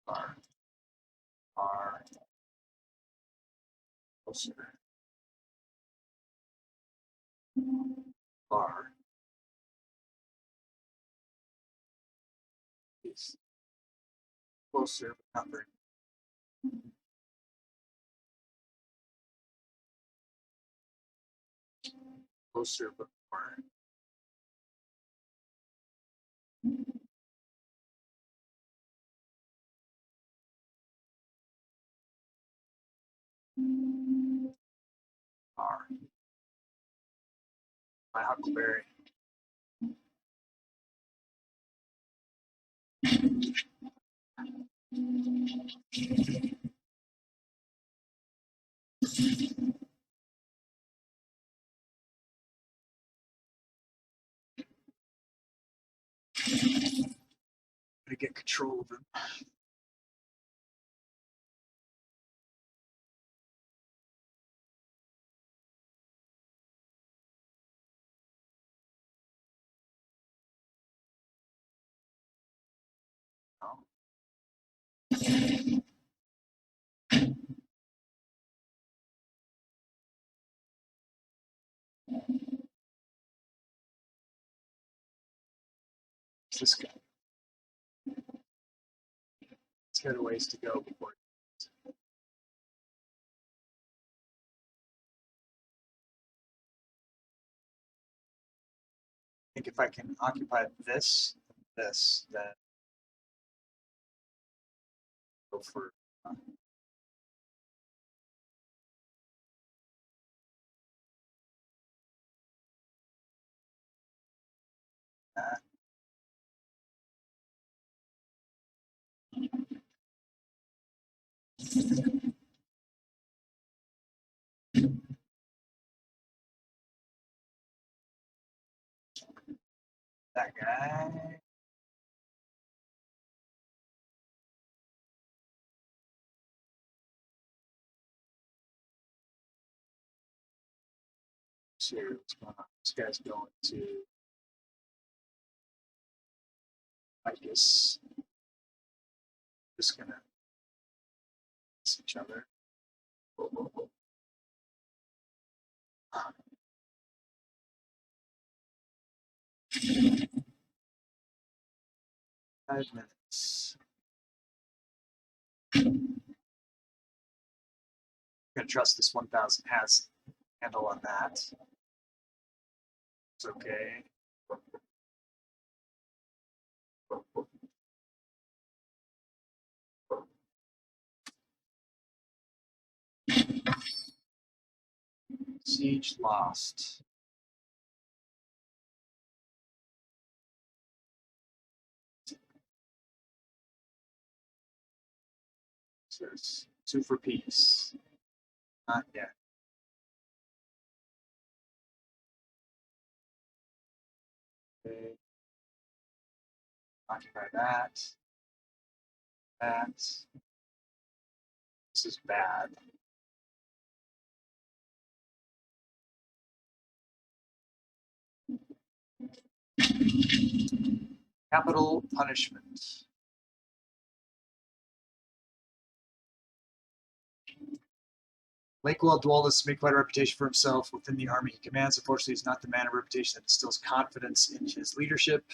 Speaker 1: Are closer. Are is closer, but not very. Closer, but more. Are my huckleberry. To get control of them. Oh. This guy. It's got a ways to go before. think if I can occupy this, then go for that. That guy. So what's going on? This guy's going to, I guess, just gonna see each other. 5 minutes. I'm gonna trust this 1000 has handle on that. It's okay. Siege lost. Says 2 for peace. Not yet. Okay. Occupy that. That. This is bad. Capital punishment. Lakewell duelist make quite a reputation for himself within the army he commands. Unfortunately, he's not the man of reputation that instills confidence in his leadership.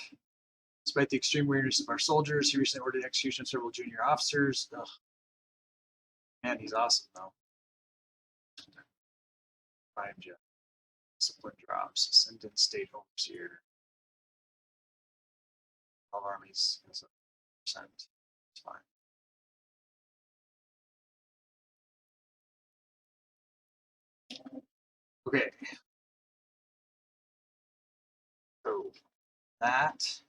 Speaker 1: Despite the extreme weariness of our soldiers, he recently ordered the execution of several junior officers. Ugh. Man, he's awesome, though. Prime jet. Discipline drops. Ascendant state overseer. All armies has a %. It's fine. Okay. So that.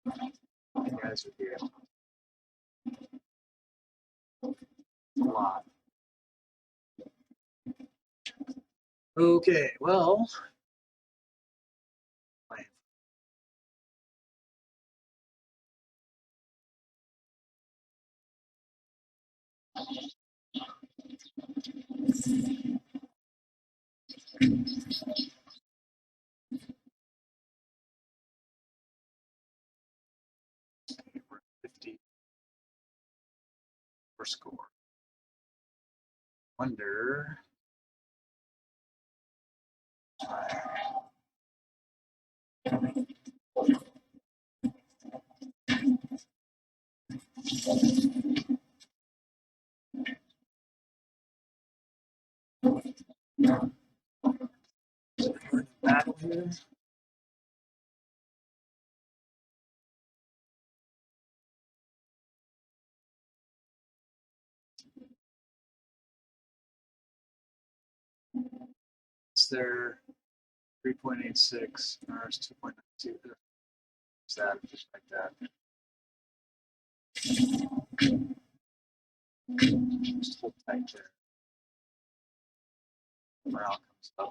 Speaker 1: You guys are here. A lot. Okay, well. We're 50 for score. Wonder. Battle here. It's their 3.86, ours 2.92. That just like that. Just hold tight there. Morale comes up.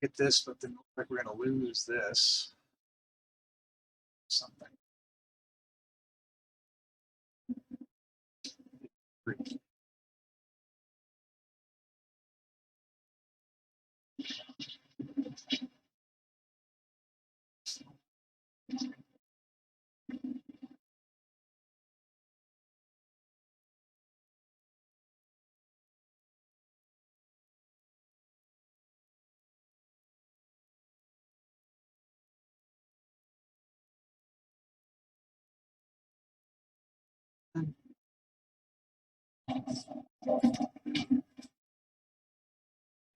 Speaker 1: Get this, but then looks like we're gonna lose this. Something.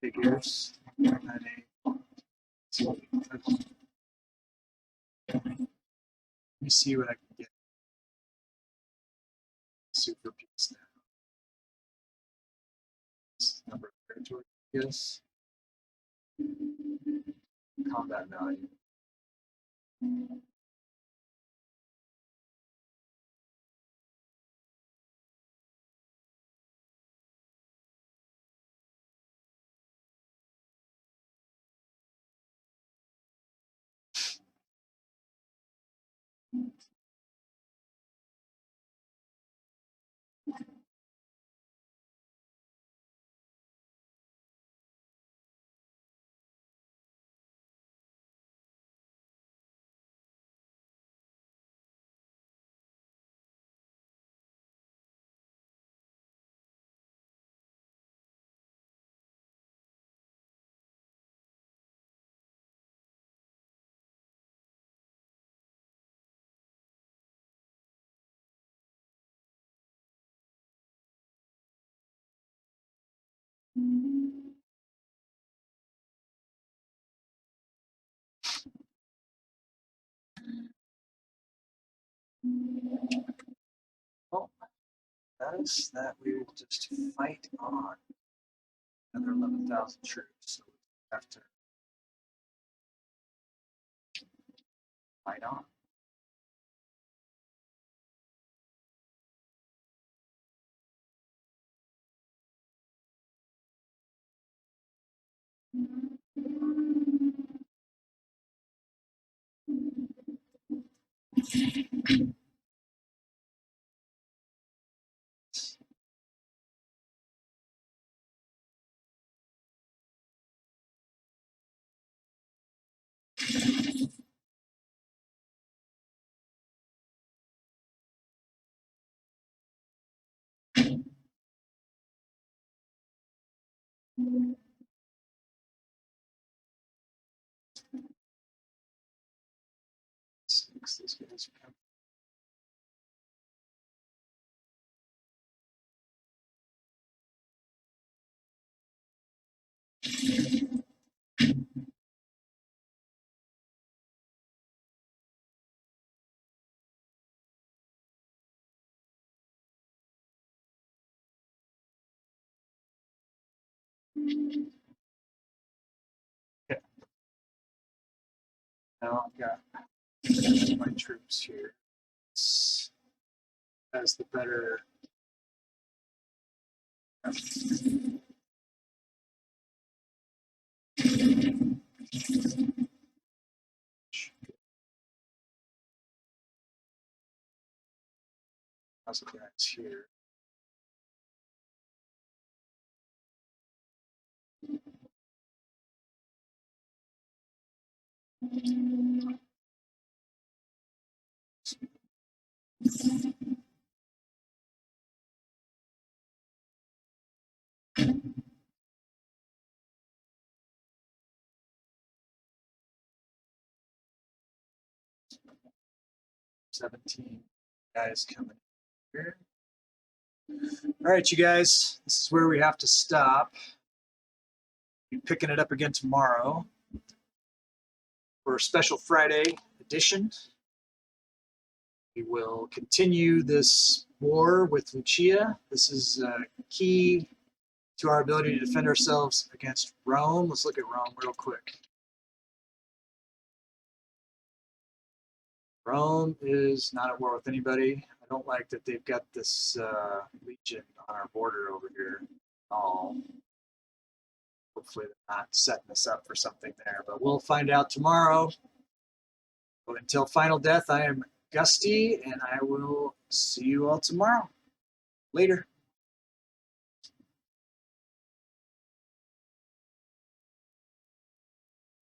Speaker 1: Figures. Let me see what I can get. Super piece now. Number of territory, yes. Combat value. Oh, notice that we will just fight on another 11,000 troops. So we have to fight on. Six, these guys are coming. Okay. Now I've got my troops here. This has the better. How's the guys here? $17 guys coming here. All right, you guys, this is where we have to stop. Be picking it up again tomorrow for a special Friday edition. We will continue this war with Lucia. This is key to our ability to defend ourselves against Rome. Let's look at Rome real quick. Rome is not at war with anybody. I don't like that they've got this legion on our border over here at all. Hopefully they're not setting us up for something there, but we'll find out tomorrow. But until final death, I am Gusty, and I will see you all tomorrow. Later.